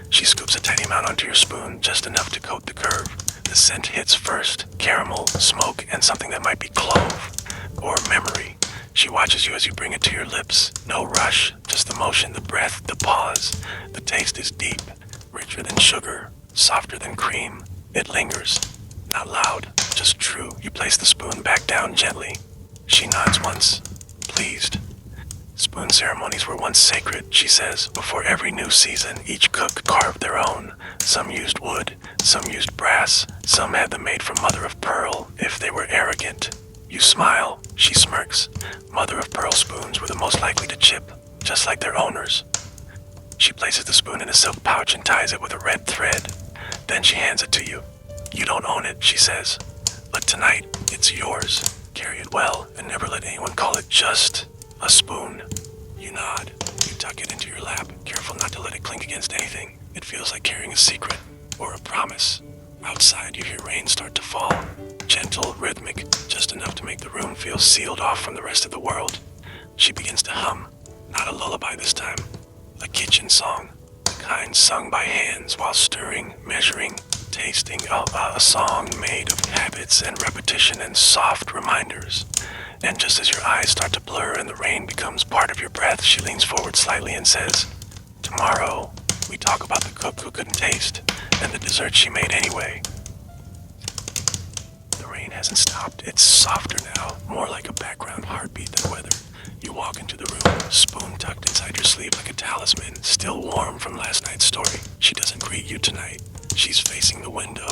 She scoops a tiny amount onto your spoon, just enough to coat the curve. The scent hits first, caramel, smoke, and something that might be clove, or memory. She watches you as you bring it to your lips. No rush, just the motion, the breath, the pause. The taste is deep, richer than sugar, softer than cream. It lingers, not loud, just true. You place the spoon back down gently. She nods once, pleased. Spoon ceremonies were once sacred, she says. Before every new season, each cook carved their own. Some used wood, some used brass, some had them made from mother of pearl, if they were arrogant. You smile, she smirks. Mother of pearl spoons were the most likely to chip, just like their owners. She places the spoon in a silk pouch and ties it with a red thread. Then she hands it to you. You don't own it, she says, but tonight it's yours. Carry it well and never let anyone call it just a spoon. You nod. You tuck it into your lap, careful not to let it clink against anything. It feels like carrying a secret or a promise. Outside, you hear rain start to fall. Gentle, rhythmic, just enough to make the room feel sealed off from the rest of the world. She begins to hum, not a lullaby this time, a kitchen song, the kind sung by hands while stirring, measuring, tasting, a song made of habits and repetition and soft reminders. And just as your eyes start to blur and the rain becomes part of your breath, she leans forward slightly and says, tomorrow, we talk about the cook who couldn't taste, and the dessert she made anyway. The rain hasn't stopped. It's softer now, more like a background heartbeat than weather. You walk into the room, spoon tucked inside your sleeve like a talisman, still warm from last night's story. She doesn't greet you tonight. She's facing the window,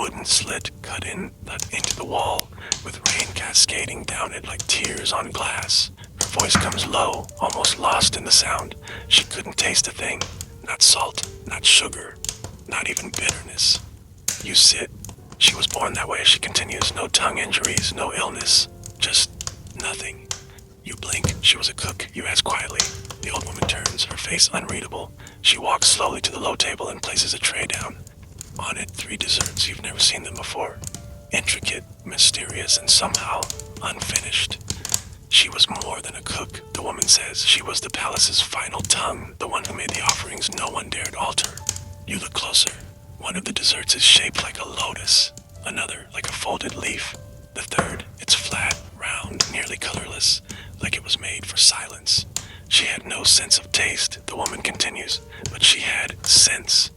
wooden slit cut into the wall, with rain cascading down it like tears on glass. Her voice comes low, almost lost in the sound. She couldn't taste a thing. Not salt, not sugar, not even bitterness. You sit. She was born that way, she continues. No tongue injuries, no illness. Just nothing. You blink. She was a cook, you ask quietly. The old woman turns, her face unreadable. She walks slowly to the low table and places a tray down. On it, 3 desserts. You've never seen them before. Intricate, mysterious, and somehow unfinished. She was more than a cook, the woman says. She was the palace's final tongue, the one who made the offerings no one dared alter. You look closer. One of the desserts is shaped like a lotus, another like a folded leaf. The third, it's flat, round, nearly colorless, like it was made for silence. She had no sense of taste, the woman continues, but she had sense.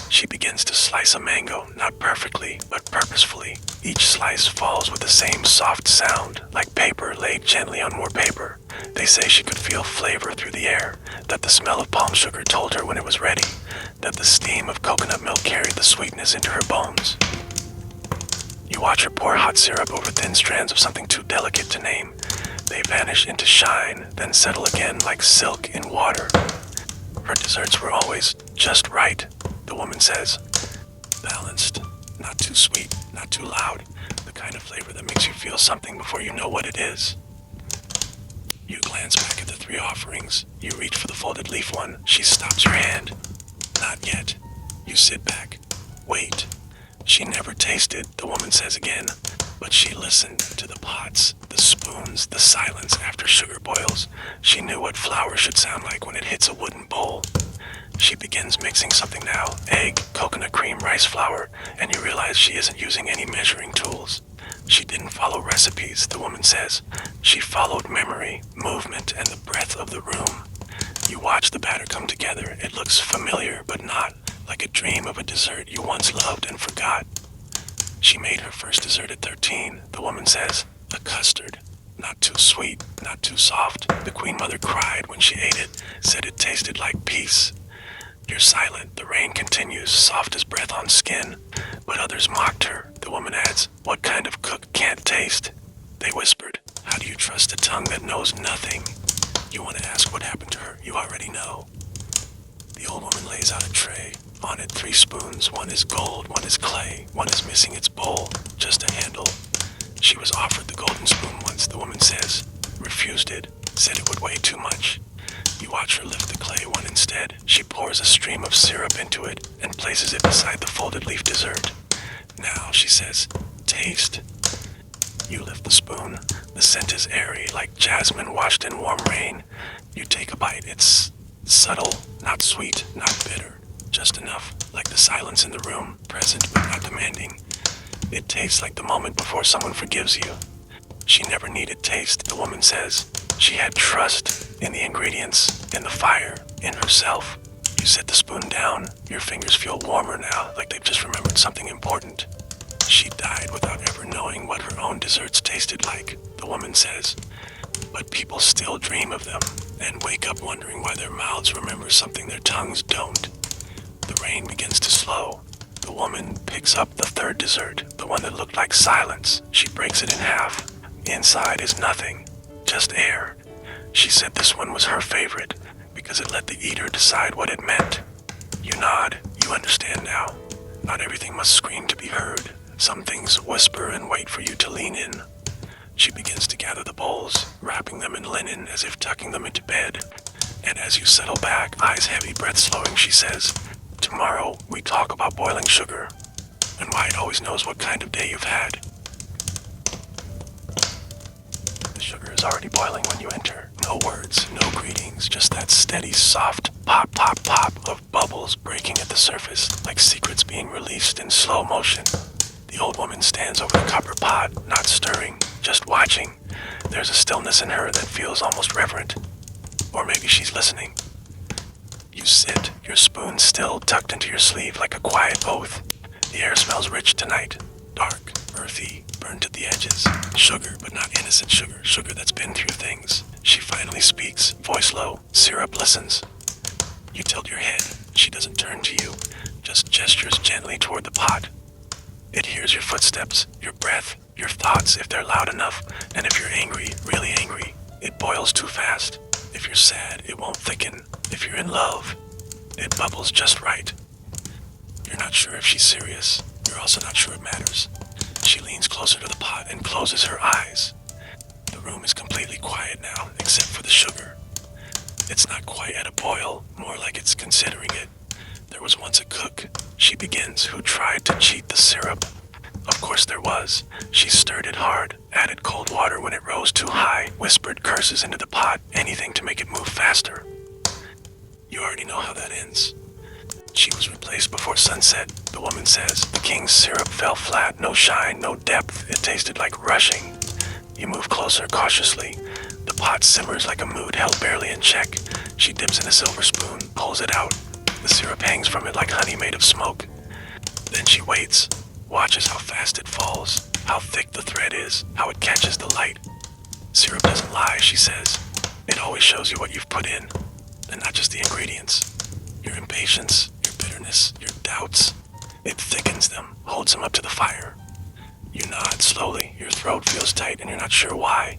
She begins to slice a mango, not perfectly, but purposefully. Each slice falls with the same soft sound, like paper laid gently on more paper. They say she could feel flavor through the air, that the smell of palm sugar told her when it was ready, that the steam of coconut milk carried the sweetness into her bones. You watch her pour hot syrup over thin strands of something too delicate to name. They vanish into shine, then settle again like silk in water. Her desserts were always just right, the woman says. Balanced, not too sweet, not too loud, the kind of flavor that makes you feel something before you know what it is. You glance back at the 3 offerings. You reach for the folded leaf one. She stops your hand. Not yet. You sit back. Wait. She never tasted, the woman says again, but she listened to the pots, the spoons, the silence after sugar boils. She knew what flour should sound like when it hits a wooden bowl. She begins mixing something now, egg, coconut cream, rice flour, and you realize she isn't using any measuring tools. She didn't follow recipes, the woman says. She followed memory, movement, and the breath of the room. You watch the batter come together. It looks familiar, but not, like a dream of a dessert you once loved and forgot. She made her first dessert at 13, the woman says. A custard. Not too sweet, not too soft. The Queen Mother cried when she ate it, said it tasted like peace. You're silent. The rain continues, soft as breath on skin. But others mocked her. The woman adds, what kind of cook can't taste? They whispered, how do you trust a tongue that knows nothing? You want to ask what happened to her. You already know. The old woman lays out a tray. On it 3 spoons. One is gold, one is clay, one is missing its bowl, just a handle. She was offered the golden spoon once, the woman says. Refused it. Said it would weigh too much. You watch her lift the clay one instead. She pours a stream of syrup into it and places it beside the folded leaf dessert. Now, she says, taste. You lift the spoon. The scent is airy, like jasmine washed in warm rain. You take a bite. It's subtle, not sweet, not bitter. Just enough, like the silence in the room, present but not demanding. It tastes like the moment before someone forgives you. She never needed taste, the woman says. She had trust in the ingredients, in the fire, in herself. You set the spoon down. Your fingers feel warmer now, like they've just remembered something important. She died without ever knowing what her own desserts tasted like, the woman says. But people still dream of them, and wake up wondering why their mouths remember something their tongues don't. The rain begins to slow. The woman picks up the 3rd dessert, the one that looked like silence. She breaks it in half. Inside is nothing, just air. She said this one was her favorite, because it let the eater decide what it meant. You nod. You understand now. Not everything must scream to be heard. Some things whisper and wait for you to lean in. She begins to gather the bowls, wrapping them in linen as if tucking them into bed. And as you settle back, eyes heavy, breath slowing, she says, tomorrow we talk about boiling sugar, and why it always knows what kind of day you've had. The sugar is already boiling when you enter. No words, no greetings, just that steady, soft pop, pop, pop of bubbles breaking at the surface, like secrets being released in slow motion. The old woman stands over the copper pot, not stirring, just watching. There's a stillness in her that feels almost reverent. Or maybe she's listening. You sit, your spoon still tucked into your sleeve like a quiet oath. The air smells rich tonight. Dark, earthy, burnt at the edges. Sugar, but not innocent sugar. Sugar that's been through things. She finally speaks, voice low. Syrup listens. You tilt your head. She doesn't turn to you, just gestures gently toward the pot. It hears your footsteps, your breath, your thoughts if they're loud enough, and if you're angry, really angry, it boils too fast. If you're sad, it won't thicken. If you're in love, it bubbles just right. You're not sure if she's serious. You're also not sure it matters. She leans closer to the pot and closes her eyes. The room is completely quiet now, except for the sugar. It's not quite at a boil, more like it's considering it. There was once a cook, she begins, who tried to cheat the syrup. Of course there was. She stirred it hard, added cold water when it rose too high, whispered curses into the pot, anything to make it move faster. You already know how that ends. She was replaced before sunset, the woman says. The king's syrup fell flat, no shine, no depth. It tasted like rushing. You move closer cautiously. The pot simmers like a mood held barely in check. She dips in a silver spoon, pulls it out. The syrup hangs from it like honey made of smoke. Then she waits, watches how fast it falls, how thick the thread is, how it catches the light. Syrup doesn't lie, she says. It always shows you what you've put in, and not just the ingredients. Your impatience, your bitterness, your doubts. It thickens them, holds them up to the fire. You nod slowly, your throat feels tight and you're not sure why.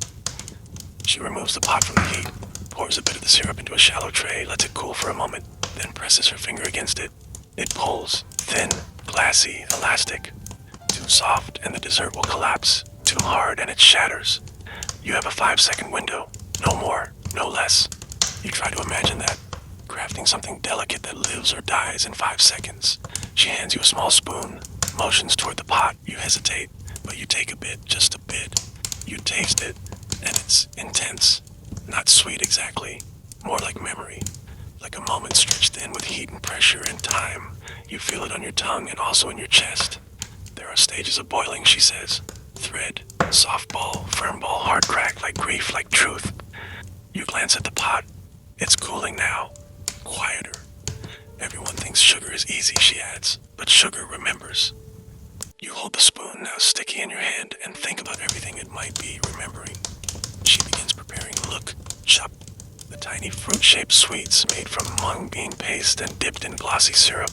She removes the pot from the heat, pours a bit of the syrup into a shallow tray, lets it cool for a moment, then presses her finger against it. It pulls, thin, glassy, elastic. Too soft and the dessert will collapse. Too hard and it shatters. You have a 5-second window. No more, no less. You try to imagine that. Crafting something delicate that lives or dies in 5 seconds. She hands you a small spoon, motions toward the pot. You hesitate, but you take a bit, just a bit. You taste it, and it's intense. Not sweet exactly, more like memory. Like a moment stretched thin with heat and pressure and time. You feel it on your tongue and also in your chest. There are stages of boiling, she says. Thread, soft ball, firm ball, hard crack, like grief, like truth. You glance at the pot. It's cooling now. Quieter. Everyone thinks sugar is easy, she adds, but sugar remembers. You hold the spoon, now sticky in your hand, and think about everything it might be remembering. She begins preparing. Look, chop. The tiny fruit-shaped sweets made from mung bean paste and dipped in glossy syrup.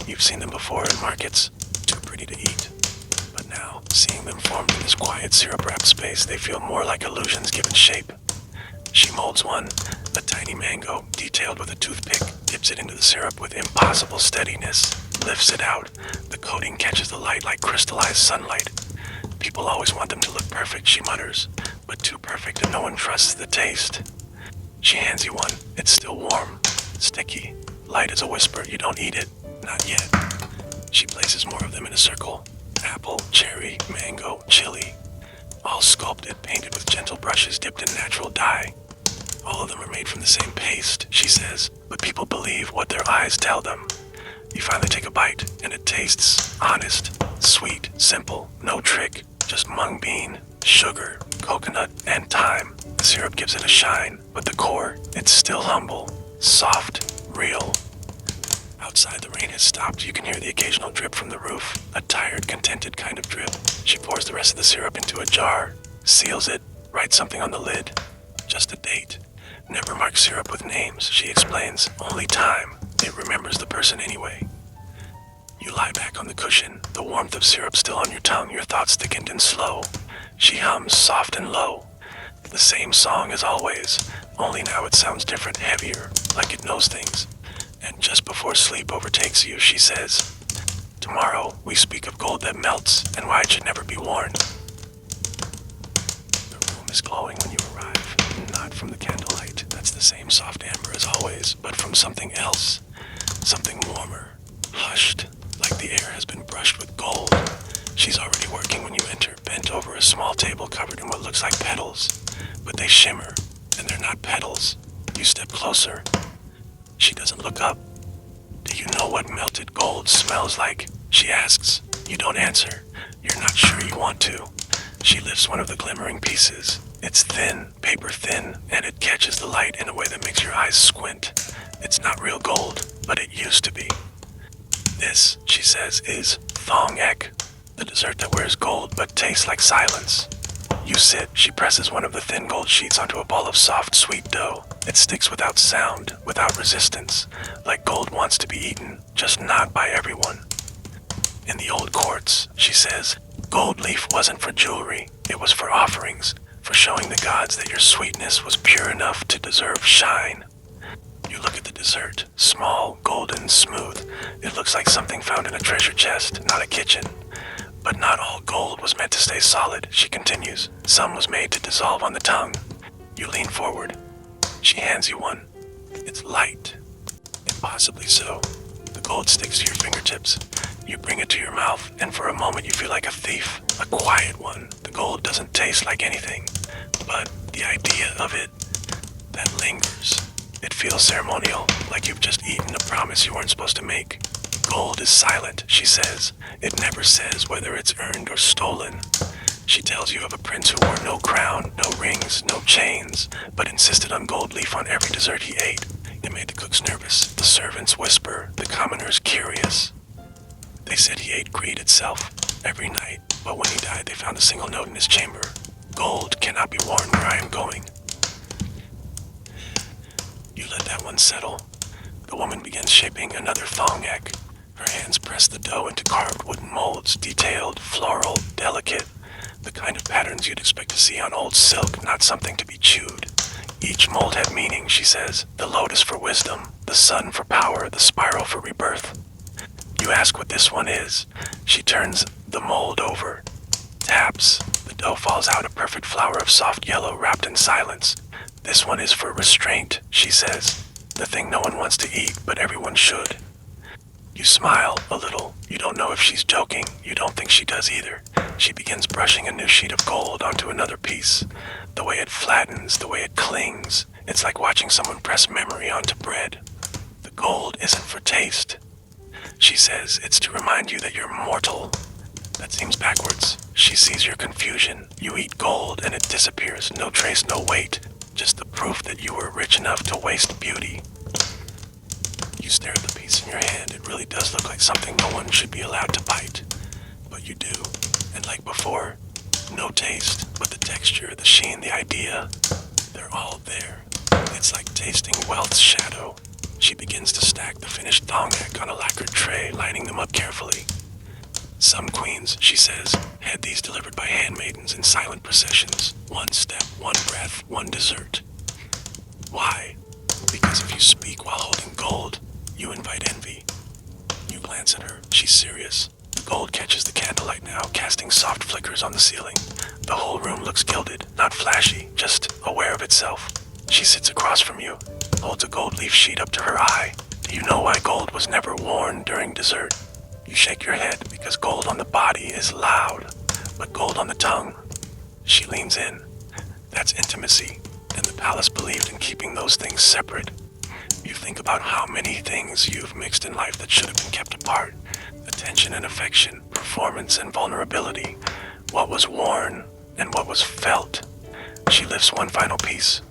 You've seen them before in markets, too pretty to eat. But now, seeing them formed in this quiet syrup-wrapped space, they feel more like illusions given shape. She molds one, a tiny mango, detailed with a toothpick, dips it into the syrup with impossible steadiness, lifts it out. The coating catches the light like crystallized sunlight. People always want them to look perfect, she mutters, but too perfect and no one trusts the taste. She hands you one. It's still warm, sticky, light as a whisper. You don't eat it, not yet. She places more of them in a circle. Apple, cherry, mango, chili. All sculpted, painted with gentle brushes dipped in natural dye. All of them are made from the same paste, she says, but people believe what their eyes tell them. You finally take a bite, and it tastes honest, sweet, simple, no trick, just mung bean, sugar, coconut, and thyme. The syrup gives it a shine, but the core, it's still humble, soft, real. Outside, the rain has stopped. You can hear the occasional drip from the roof, a tired, contented kind of drip. She pours the rest of the syrup into a jar, seals it, writes something on the lid. Just a date. Never mark syrup with names, she explains. Only time. It remembers the person anyway. You lie back on the cushion, the warmth of syrup still on your tongue, your thoughts thickened and slow. She hums soft and low. The same song as always, only now it sounds different, heavier, like it knows things. And just before sleep overtakes you, she says, tomorrow we speak of gold that melts and why it should never be worn. The room is glowing when you arrive, not from the candlelight. That's the same soft amber as always, but from something else. Something warmer, hushed, like the air has been brushed with gold. She's already working when you enter, bent over a small table covered in what looks like petals. But they shimmer, and they're not petals. You step closer. She doesn't look up. Do you know what melted gold smells like? She asks. You don't answer. You're not sure you want to. She lifts one of the glimmering pieces. It's thin, paper thin, and it catches the light in a way that makes your eyes squint. It's not real gold, but it used to be. This, she says, is thong ek, the dessert that wears gold but tastes like silence. You sit. She presses one of the thin gold sheets onto a ball of soft, sweet dough. It sticks without sound, without resistance, like gold wants to be eaten, just not by everyone. In the old courts, she says, gold leaf wasn't for jewelry, it was for offerings, for showing the gods that your sweetness was pure enough to deserve shine. You look at the dessert, small, golden, smooth. It looks like something found in a treasure chest, not a kitchen. But not all gold was meant to stay solid, she continues. Some was made to dissolve on the tongue. You lean forward. She hands you one. It's light. Impossibly so. The gold sticks to your fingertips. You bring it to your mouth, and for a moment you feel like a thief, a quiet one. The gold doesn't taste like anything, but the idea of it, that lingers. It feels ceremonial, like you've just eaten a promise you weren't supposed to make. Gold is silent, she says. It never says whether it's earned or stolen. She tells you of a prince who wore no crown, no rings, no chains, but insisted on gold leaf on every dessert he ate. It made the cooks nervous, the servants whisper, the commoners curious. They said he ate greed itself, every night, but when he died they found a single note in his chamber. Gold cannot be worn where I am going. You let that one settle. The woman begins shaping another thong egg. Her hands press the dough into carved wooden molds, detailed, floral, delicate. The kind of patterns you'd expect to see on old silk, not something to be chewed. Each mold had meaning, she says. The lotus for wisdom, the sun for power, the spiral for rebirth. You ask what this one is. She turns the mold over, taps. The dough falls out, a perfect flower of soft yellow wrapped in silence. This one is for restraint, she says. The thing no one wants to eat, but everyone should. You smile a little. You don't know if she's joking. You don't think she does either. She begins brushing a new sheet of gold onto another piece. The way it flattens, the way it clings. It's like watching someone press memory onto bread. The gold isn't for taste. She says it's to remind you that you're mortal. That seems backwards. She sees your confusion. You eat gold and it disappears. No trace, no weight. Just the proof that you were rich enough to waste beauty. You stare at the piece in your hand. It really does look like something no one should be allowed to bite. But you do. And like before, no taste, but the texture, the sheen, the idea, they're all there. It's like tasting wealth's shadow. She begins to stack the finished thong egg on a lacquered tray, lining them up carefully. Some queens, she says, had these delivered by handmaidens in silent processions. One step, one breath, one dessert. Why? Because if you speak while holding gold, you invite envy. You glance at her. She's serious. The gold catches the candlelight now, casting soft flickers on the ceiling. The whole room looks gilded, not flashy, just aware of itself. She sits across from you, holds a gold leaf sheet up to her eye. You know why gold was never worn during dessert. You shake your head because gold on the body is loud, but gold on the tongue. She leans in. That's intimacy, and the palace believed in keeping those things separate. You think about how many things you've mixed in life that should have been kept apart. Attention and affection, performance and vulnerability. What was worn and what was felt. She lifts one final piece,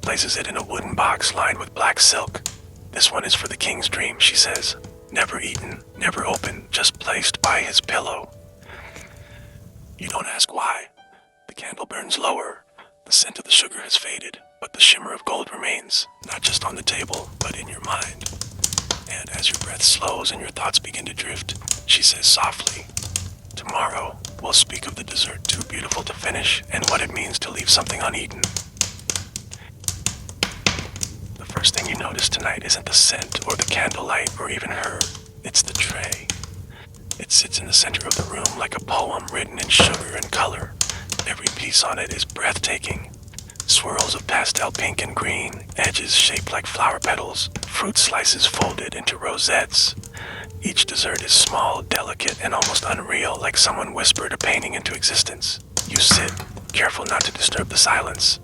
places it in a wooden box lined with black silk. This one is for the king's dream, she says. Never eaten, never opened, just placed by his pillow. You don't ask why. The candle burns lower. The scent of the sugar has faded, but the shimmer of gold remains, not just on the table, but in your mind. And as your breath slows and your thoughts begin to drift, she says softly, tomorrow we'll speak of the dessert too beautiful to finish and what it means to leave something uneaten. The first thing you notice tonight isn't the scent or the candlelight or even her. It's the tray. It sits in the center of the room like a poem written in sugar and color. Every piece on it is breathtaking. Swirls of pastel pink and green, edges shaped like flower petals, fruit slices folded into rosettes. Each dessert is small, delicate, and almost unreal, like someone whispered a painting into existence. You sit, careful not to disturb the silence.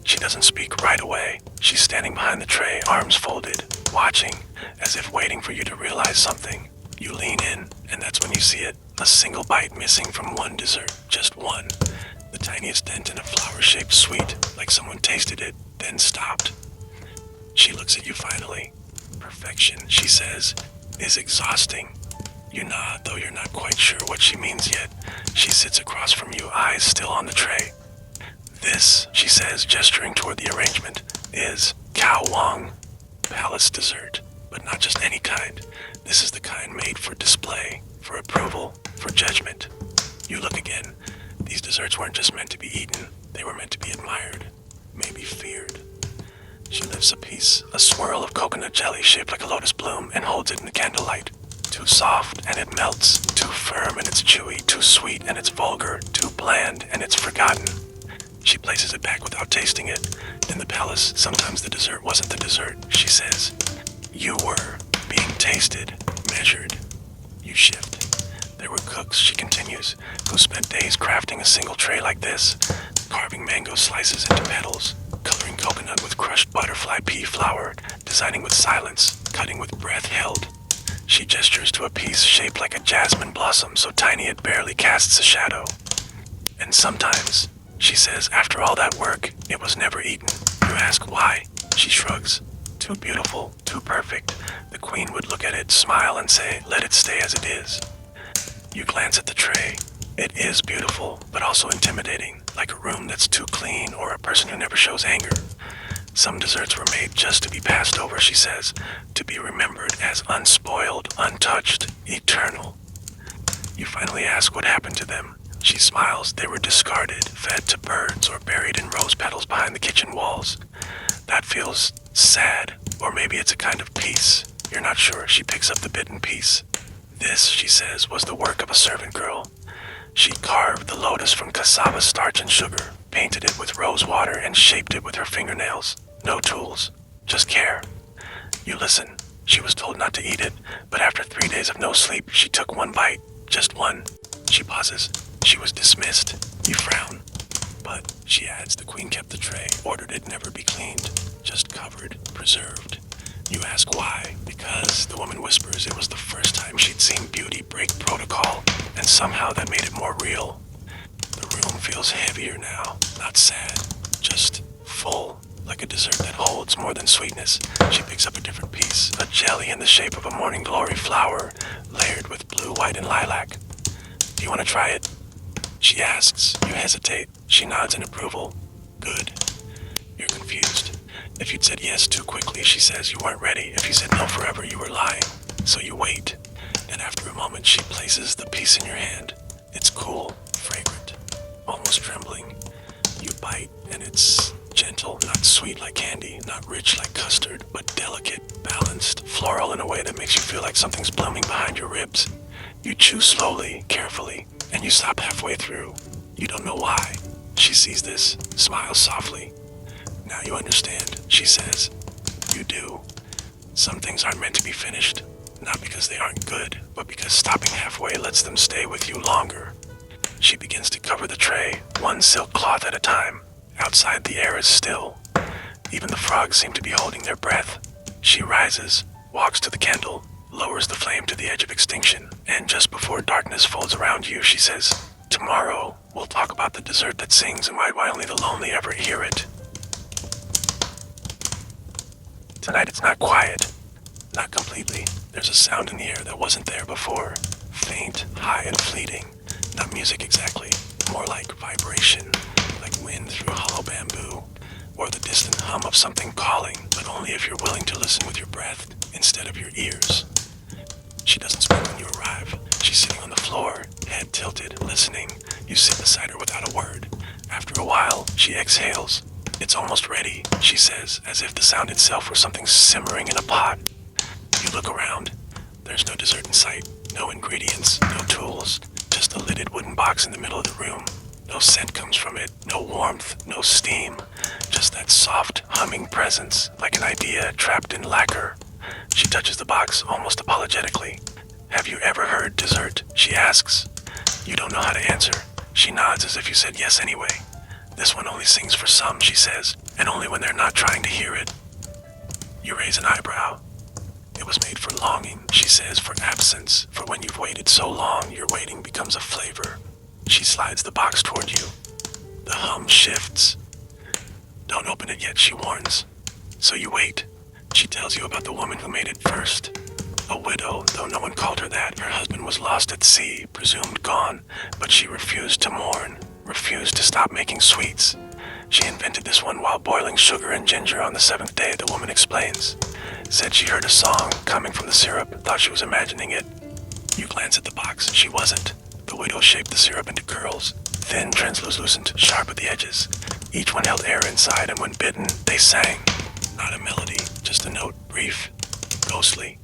She doesn't speak right away. She's standing behind the tray, arms folded, watching, as if waiting for you to realize something. You lean in, and that's when you see it. A single bite missing from one dessert, just one. The tiniest dent in a flower-shaped sweet, like someone tasted it, then stopped. She looks at you finally. Perfection, she says, is exhausting. You nod, though you're not quite sure what she means yet. She sits across from you, eyes still on the tray. This, she says, gesturing toward the arrangement, is Cow Wong, palace dessert, but not just any kind. This is the kind made for display, for approval, for judgment. You look again. These desserts weren't just meant to be eaten, they were meant to be admired, maybe feared. She lifts a piece, a swirl of coconut jelly shaped like a lotus bloom, and holds it in the candlelight. Too soft and it melts, too firm and it's chewy, too sweet and it's vulgar, too bland and it's forgotten. She places it back without tasting it. In the palace, sometimes the dessert wasn't the dessert, she says. You were being tasted, measured. You shift. There were cooks, she continues, who spent days crafting a single tray like this, carving mango slices into petals, coloring coconut with crushed butterfly pea flour, designing with silence, cutting with breath held. She gestures to a piece shaped like a jasmine blossom so tiny it barely casts a shadow. And sometimes, she says, after all that work, it was never eaten. You ask why. She shrugs. Too beautiful, too perfect. The queen would look at it, smile, and say, let it stay as it is. You glance at the tray. It is beautiful, but also intimidating, like a room that's too clean or a person who never shows anger. Some desserts were made just to be passed over, she says, to be remembered as unspoiled, untouched, eternal. You finally ask what happened to them. She smiles. They were discarded, fed to birds, or buried in rose petals behind the kitchen walls. That feels sad, or maybe it's a kind of peace. You're not sure. She picks up the bitten piece. This, she says, was the work of a servant girl. She carved the lotus from cassava starch and sugar, painted it with rose water, and shaped it with her fingernails. No tools, just care. You listen. She was told not to eat it, but after 3 days of no sleep, she took one bite. Just one. She pauses. She was dismissed. You frown. But, she adds, the queen kept the tray, ordered it never be cleaned, just covered, preserved. You ask why. Because, the woman whispers, it was the first time she'd seen beauty break protocol, and somehow that made it more real. The room feels heavier now, not sad, just full, like a dessert that holds more than sweetness. She picks up a different piece, a jelly in the shape of a morning glory flower, layered with blue, white, and lilac. Do you want to try it? She asks. You hesitate. She nods in approval. Good. You're confused. If you'd said yes too quickly, she says, you weren't ready. If you said no forever, you were lying. So you wait. And after a moment, she places the piece in your hand. It's cool, fragrant, almost trembling. You bite, and it's gentle, not sweet like candy, not rich like custard, but delicate, balanced, floral in a way that makes you feel like something's blooming behind your ribs. You chew slowly, carefully, and you stop halfway through. You don't know why. She sees this, smiles softly. Now you understand, she says. You do. Some things aren't meant to be finished, not because they aren't good, but because stopping halfway lets them stay with you longer. She begins to cover the tray, one silk cloth at a time. Outside, the air is still. Even the frogs seem to be holding their breath. She rises, walks to the candle, lowers the flame to the edge of extinction, and just before darkness folds around you, she says, tomorrow, we'll talk about the dessert that sings and why only the lonely ever hear it. Tonight it's not quiet. Not completely. There's a sound in the air that wasn't there before. Faint, high, and fleeting. Not music exactly. More like vibration. Like wind through hollow bamboo. Or the distant hum of something calling, but only if you're willing to listen with your breath instead of your ears. She doesn't speak when you arrive. She's sitting on the floor, head tilted, listening. You sit beside her without a word. After a while, she exhales. It's almost ready, she says, as if the sound itself were something simmering in a pot. You look around. There's no dessert in sight, no ingredients, no tools, just a lidded wooden box in the middle of the room. No scent comes from it, no warmth, no steam, just that soft, humming presence, like an idea trapped in lacquer. She touches the box almost apologetically. Have you ever heard dessert? She asks. You don't know how to answer. She nods as if you said yes anyway. This one only sings for some, she says, and only when they're not trying to hear it. You raise an eyebrow. It was made for longing, she says, for absence, for when you've waited so long, your waiting becomes a flavor. She slides the box toward you. The hum shifts. Don't open it yet, she warns. So you wait. She tells you about the woman who made it first. A widow, though no one called her that. Her husband was lost at sea, presumed gone, but she refused to mourn, refused to stop making sweets. She invented this one while boiling sugar and ginger on the 7th day, the woman explains. Said she heard a song coming from the syrup, thought she was imagining it. You glance at the box. She wasn't. The widow shaped the syrup into curls, thin, translucent, sharp at the edges. Each one held air inside, and when bitten, they sang. Not a melody, just a note, brief, ghostly.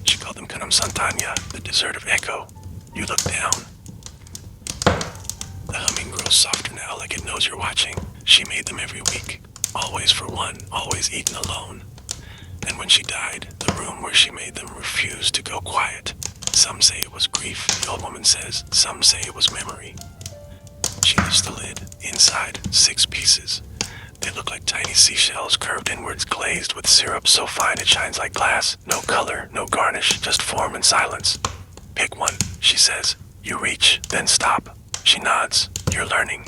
She called them Kanam Santanya, the dessert of echo. You look down. The humming grows softer now, like it knows you're watching. She made them every week, always for one, always eaten alone. And when she died, the room where she made them refused to go quiet. Some say it was grief, the old woman says. Some say it was memory. She lifts the lid. Inside, 6 pieces. They look like tiny seashells, curved inwards, glazed with syrup so fine it shines like glass. No color, no garnish, just form and silence. Pick one, she says. You reach, then stop. She nods. You're learning.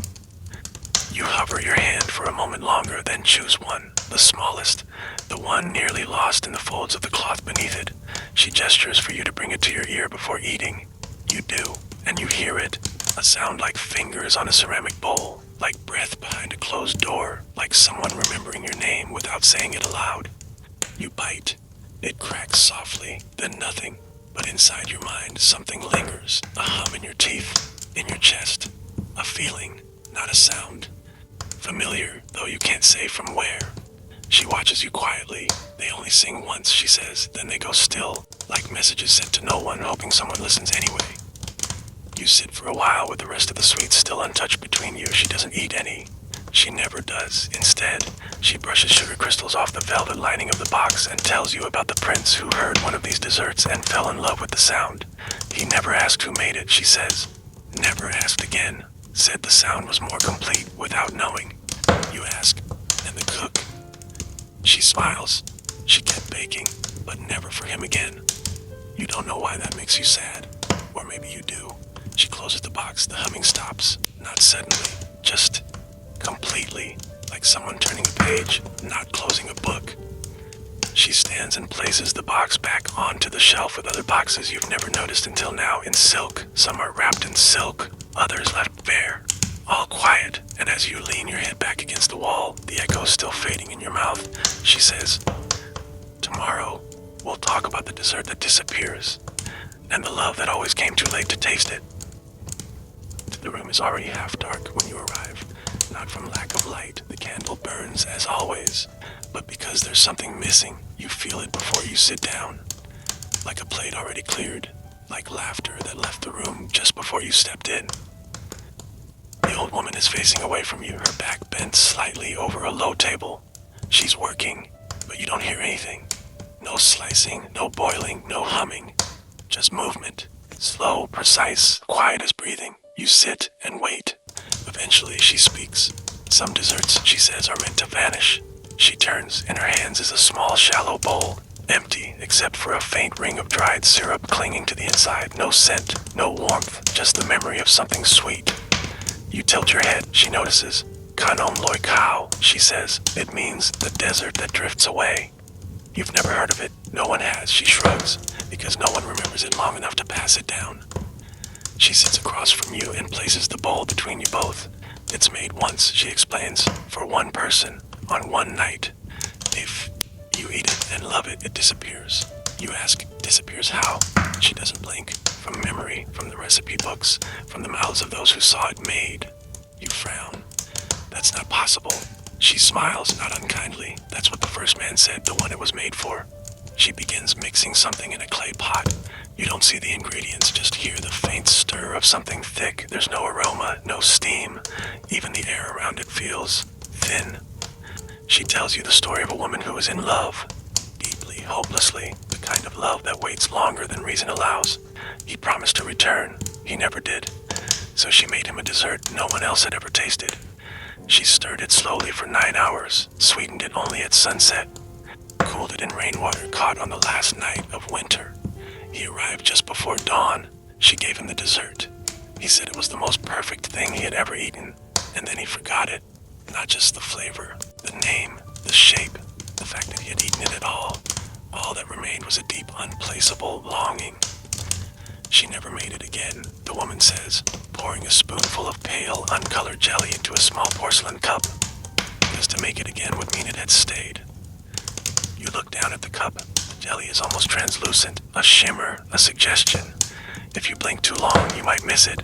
You hover your hand for a moment longer, then choose one, the smallest, the one nearly lost in the folds of the cloth beneath it. She gestures for you to bring it to your ear before eating. You do, and you hear it. A sound like fingers on a ceramic bowl, like breath behind a closed door, like someone remembering your name without saying it aloud. You bite. It cracks softly, then nothing. But inside your mind, something lingers, a hum in your teeth, in your chest. A feeling, not a sound. Familiar, though you can't say from where. She watches you quietly. They only sing once, she says, then they go still, like messages sent to no one, hoping someone listens anyway. You sit for a while with the rest of the sweets still untouched between you. She doesn't eat any. She never does. Instead, she brushes sugar crystals off the velvet lining of the box and tells you about the prince who heard one of these desserts and fell in love with the sound. He never asked who made it, she says. Never asked again. Said the sound was more complete without knowing. You ask, and the cook? She smiles. She kept baking, but never for him again. You don't know why that makes you sad. Or maybe you do. She closes the box. The humming stops. Not suddenly, just completely, like someone turning a page, not closing a book. She stands and places the box back onto the shelf with other boxes you've never noticed until now, in silk. Some are wrapped in silk, others left bare. All quiet, and as you lean your head back against the wall, the echo still fading in your mouth, she says, tomorrow, we'll talk about the dessert that disappears, and the love that always came too late to taste it. The room is already half dark when you arrive. Not from lack of light, the candle burns as always, but because there's something missing, you feel it before you sit down. Like a plate already cleared, like laughter that left the room just before you stepped in. The old woman is facing away from you, her back bent slightly over a low table. She's working, but you don't hear anything. No slicing, no boiling, no humming. Just movement. Slow, precise, quiet as breathing. You sit and wait. Eventually she speaks. Some desserts, she says, are meant to vanish. She turns. In her hands is a small, shallow bowl. Empty, except for a faint ring of dried syrup clinging to the inside. No scent, no warmth, just the memory of something sweet. You tilt your head. She notices. Kanom Loi Kao, she says. It means the desert that drifts away. You've never heard of it. No one has, she shrugs, because no one remembers it long enough to pass it down. She sits across from you and places the bowl between you both. It's made once, she explains, for one person, on one night. If you eat it and love it, it disappears. You ask, disappears how? She doesn't blink. From memory, from the recipe books, from the mouths of those who saw it made. You frown. That's not possible. She smiles, not unkindly. That's what the first man said, the one it was made for. She begins mixing something in a clay pot. You don't see the ingredients, just hear the faint stir of something thick. There's no aroma, no steam. Even the air around it feels thin. She tells you the story of a woman who is in love. Deeply, hopelessly, the kind of love that waits longer than reason allows. He promised to return. He never did. So she made him a dessert no one else had ever tasted. She stirred it slowly for 9 hours, sweetened it only at sunset, cooled it in rainwater caught on the last night of winter. He arrived just before dawn. She gave him the dessert. He said it was the most perfect thing he had ever eaten, and then he forgot it. Not just the flavor, the name, the shape, the fact that he had eaten it at all. All that remained was a deep, unplaceable longing. She never made it again, the woman says, pouring a spoonful of pale, uncolored jelly into a small porcelain cup, because to make it again would mean it had stayed. You look down at the cup. The jelly is almost translucent, a shimmer, a suggestion. If you blink too long, you might miss it.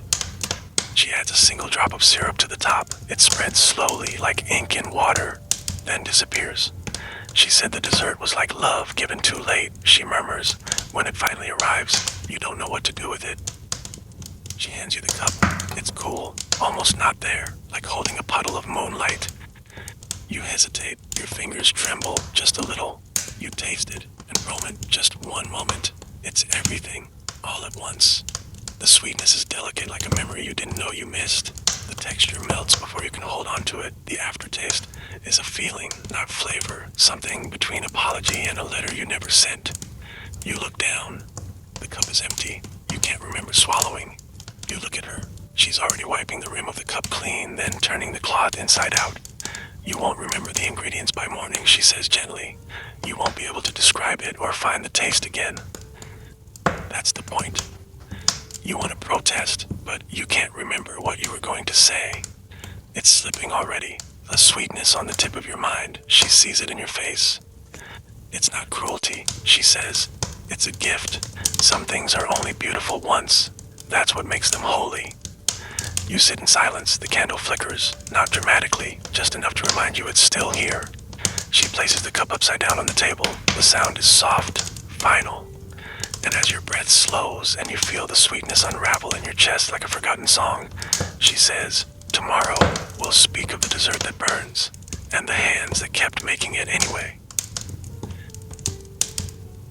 She adds a single drop of syrup to the top. It spreads slowly like ink in water, then disappears. She said the dessert was like love given too late, she murmurs. When it finally arrives, you don't know what to do with it. She hands you the cup. It's cool, almost not there, like holding a puddle of moonlight. You hesitate, your fingers tremble just a little. You taste it, and moment, just one moment. It's everything, all at once. The sweetness is delicate like a memory you didn't know you missed. The texture melts before you can hold on to it. The aftertaste is a feeling, not flavor, something between apology and a letter you never sent. You look down. The cup is empty. You can't remember swallowing. You look at her. She's already wiping the rim of the cup clean, then turning the cloth inside out. You won't remember the ingredients by morning, she says gently. You won't be able to describe it or find the taste again. That's the point. You want to protest, but you can't remember what you were going to say. It's slipping already. The sweetness on the tip of your mind. She sees it in your face. It's not cruelty, she says. It's a gift. Some things are only beautiful once. That's what makes them holy. You sit in silence. The candle flickers, not dramatically, just enough to remind you it's still here. She places the cup upside down on the table. The sound is soft, final. And as your breath slows and you feel the sweetness unravel in your chest like a forgotten song, she says, tomorrow we'll speak of the dessert that burns, and the hands that kept making it anyway.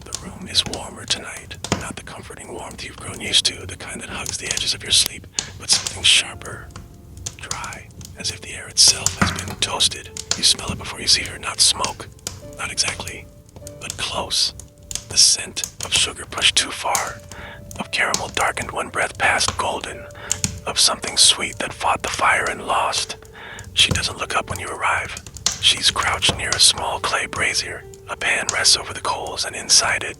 The room is warmer tonight, not the comforting warmth you've grown used to, the kind that hugs the edges of your sleep, but something sharper, dry, as if the air itself has been toasted. You smell it before you see her, not smoke, not exactly, but close. The scent of sugar pushed too far, of caramel darkened one breath past golden, of something sweet that fought the fire and lost. She doesn't look up when you arrive. She's crouched near a small clay brazier. A pan rests over the coals, and inside it,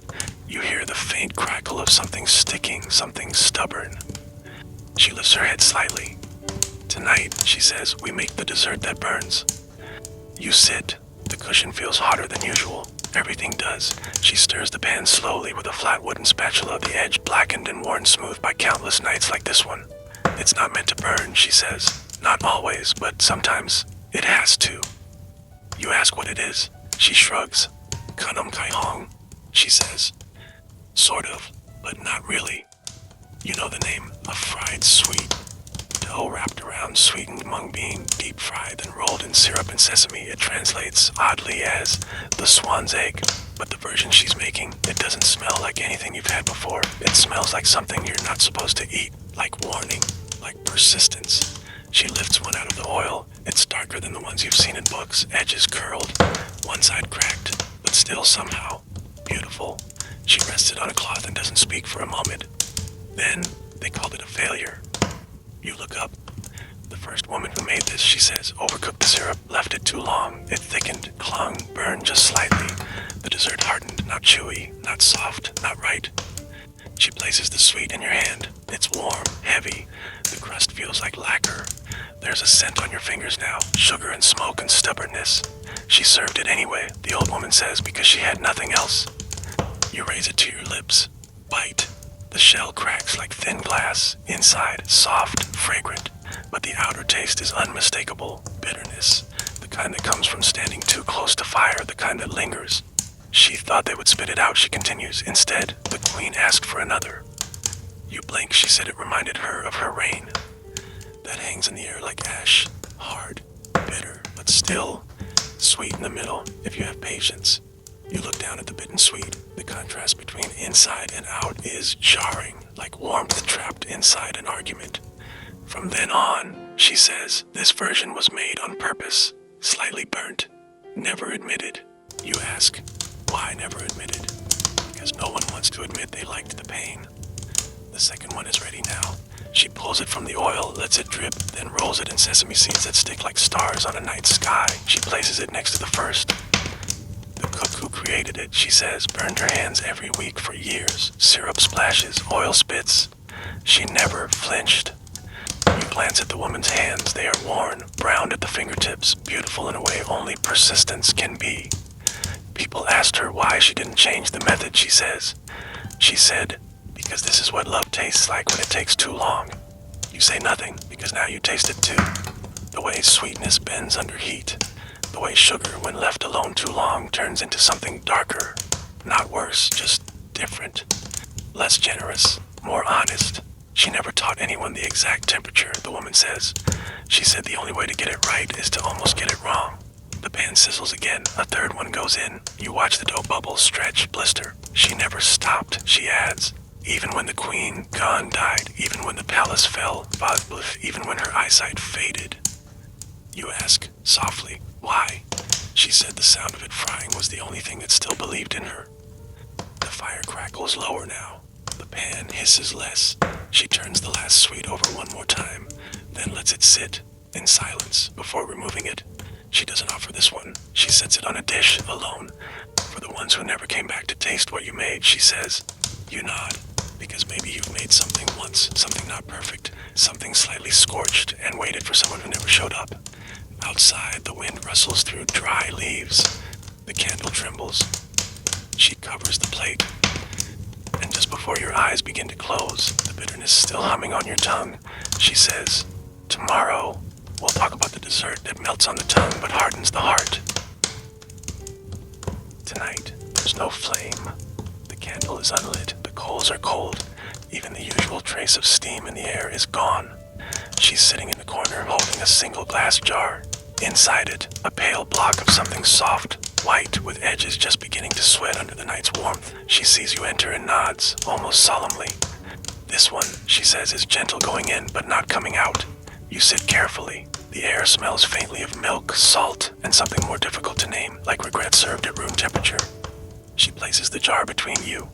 you hear the faint crackle of something sticking, something stubborn. She lifts her head slightly. Tonight, she says, we make the dessert that burns. You sit. The cushion feels hotter than usual. Everything does. She stirs the pan slowly with a flat wooden spatula, the edge blackened and worn smooth by countless nights like this one. It's not meant to burn, she says. Not always, but sometimes it has to. You ask what it is. She shrugs. Kanam kai hong, she says. Sort of, but not really. You know the name, a fried sweet. Dough wrapped around sweetened mung bean, deep fried, then rolled in syrup and sesame. It translates oddly as the swan's egg. But the version she's making, it doesn't smell like anything you've had before. It smells like something you're not supposed to eat, like warning, like persistence. She lifts one out of the oil. It's darker than the ones you've seen in books, edges curled, one side cracked, but still somehow beautiful. She rests it on a cloth and doesn't speak for a moment. Then, they called it a failure. You look up. The first woman who made this, she says, overcooked the syrup, left it too long. It thickened, clung, burned just slightly. The dessert hardened, not chewy, not soft, not right. She places the sweet in your hand. It's warm, heavy. The crust feels like lacquer. There's a scent on your fingers now, sugar and smoke and stubbornness. She served it anyway, the old woman says, because she had nothing else. You raise it to your lips. Bite. The shell cracks like thin glass, inside soft, fragrant, but the outer taste is unmistakable. Bitterness, the kind that comes from standing too close to fire, the kind that lingers. She thought they would spit it out, she continues. Instead, the queen asked for another. You blink, she said it reminded her of her reign. That hangs in the air like ash, hard, bitter, but still sweet in the middle, if you have patience. You look down at the bitten sweet. The contrast between inside and out is jarring, like warmth trapped inside an argument. From then on, she says, this version was made on purpose, slightly burnt, never admitted. You ask, why never admitted? Because no one wants to admit they liked the pain. The second one is ready now. She pulls it from the oil, lets it drip, then rolls it in sesame seeds that stick like stars on a night sky. She places it next to the first. The cook who created it, she says, burned her hands every week for years. Syrup splashes, oil spits. She never flinched. You glance at the woman's hands. They are worn, browned at the fingertips, beautiful in a way only persistence can be. People asked her why she didn't change the method, she says. She said, because this is what love tastes like when it takes too long. You say nothing, because now you taste it too. The way sweetness bends under heat. The way sugar, when left alone too long, turns into something darker. Not worse, just different. Less generous, more honest. She never taught anyone the exact temperature, the woman says. She said the only way to get it right is to almost get it wrong. The pan sizzles again, a third one goes in. You watch the dough bubble, stretch, blister. She never stopped, she adds. Even when the queen, Khan, died, even when the palace fell, even when her eyesight faded. You ask, softly, why? She said the sound of it frying was the only thing that still believed in her. The fire crackles lower now. The pan hisses less. She turns the last sweet over one more time, then lets it sit, in silence, before removing it. She doesn't offer this one. She sets it on a dish, alone. For the ones who never came back to taste what you made, she says. You nod, because maybe you've made something once, something not perfect, something slightly scorched, and waited for someone who never showed up. Outside, the wind rustles through dry leaves. The candle trembles. She covers the plate. And just before your eyes begin to close, the bitterness still humming on your tongue, she says, tomorrow, we'll talk about the dessert that melts on the tongue but hardens the heart. Tonight, there's no flame. The candle is unlit, the coals are cold. Even the usual trace of steam in the air is gone. She's sitting in the corner holding a single glass jar. Inside it, a pale block of something soft, white, with edges just beginning to sweat under the night's warmth. She sees you enter and nods, almost solemnly. This one, she says, is gentle going in, but not coming out. You sit carefully. The air smells faintly of milk, salt, and something more difficult to name, like regret served at room temperature. She places the jar between you.